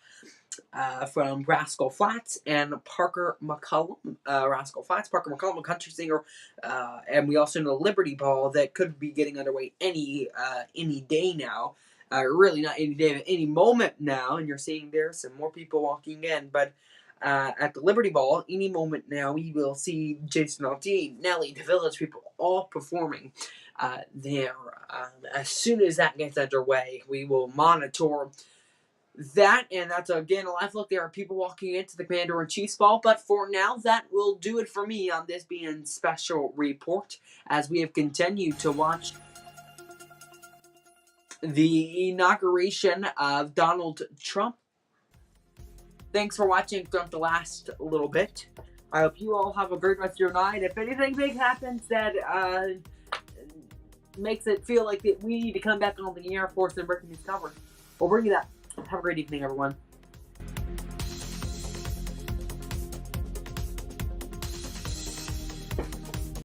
from Rascal Flatts and Parker McCollum. Rascal Flatts, Parker McCollum, a country singer, and we also know Liberty Ball that could be getting underway any day now. Really not any day, but any moment now, and you're seeing there some more people walking in, but at the Liberty Ball, any moment now, we will see Jason Aldean, Nelly, the Village People, all performing there. As soon as that gets underway, we will monitor that, and that's again a live look. There are people walking into the Commander-in-Chief's ball, but for now, that will do it for me on this being special report, as we have continued to watch the inauguration of Donald Trump. Thanks for watching throughout the last little bit. I hope you all have a great rest of your night. If anything big happens that makes it feel like that we need to come back on the Air Force and breaking news coverage, we'll bring you that. Have a great evening, everyone.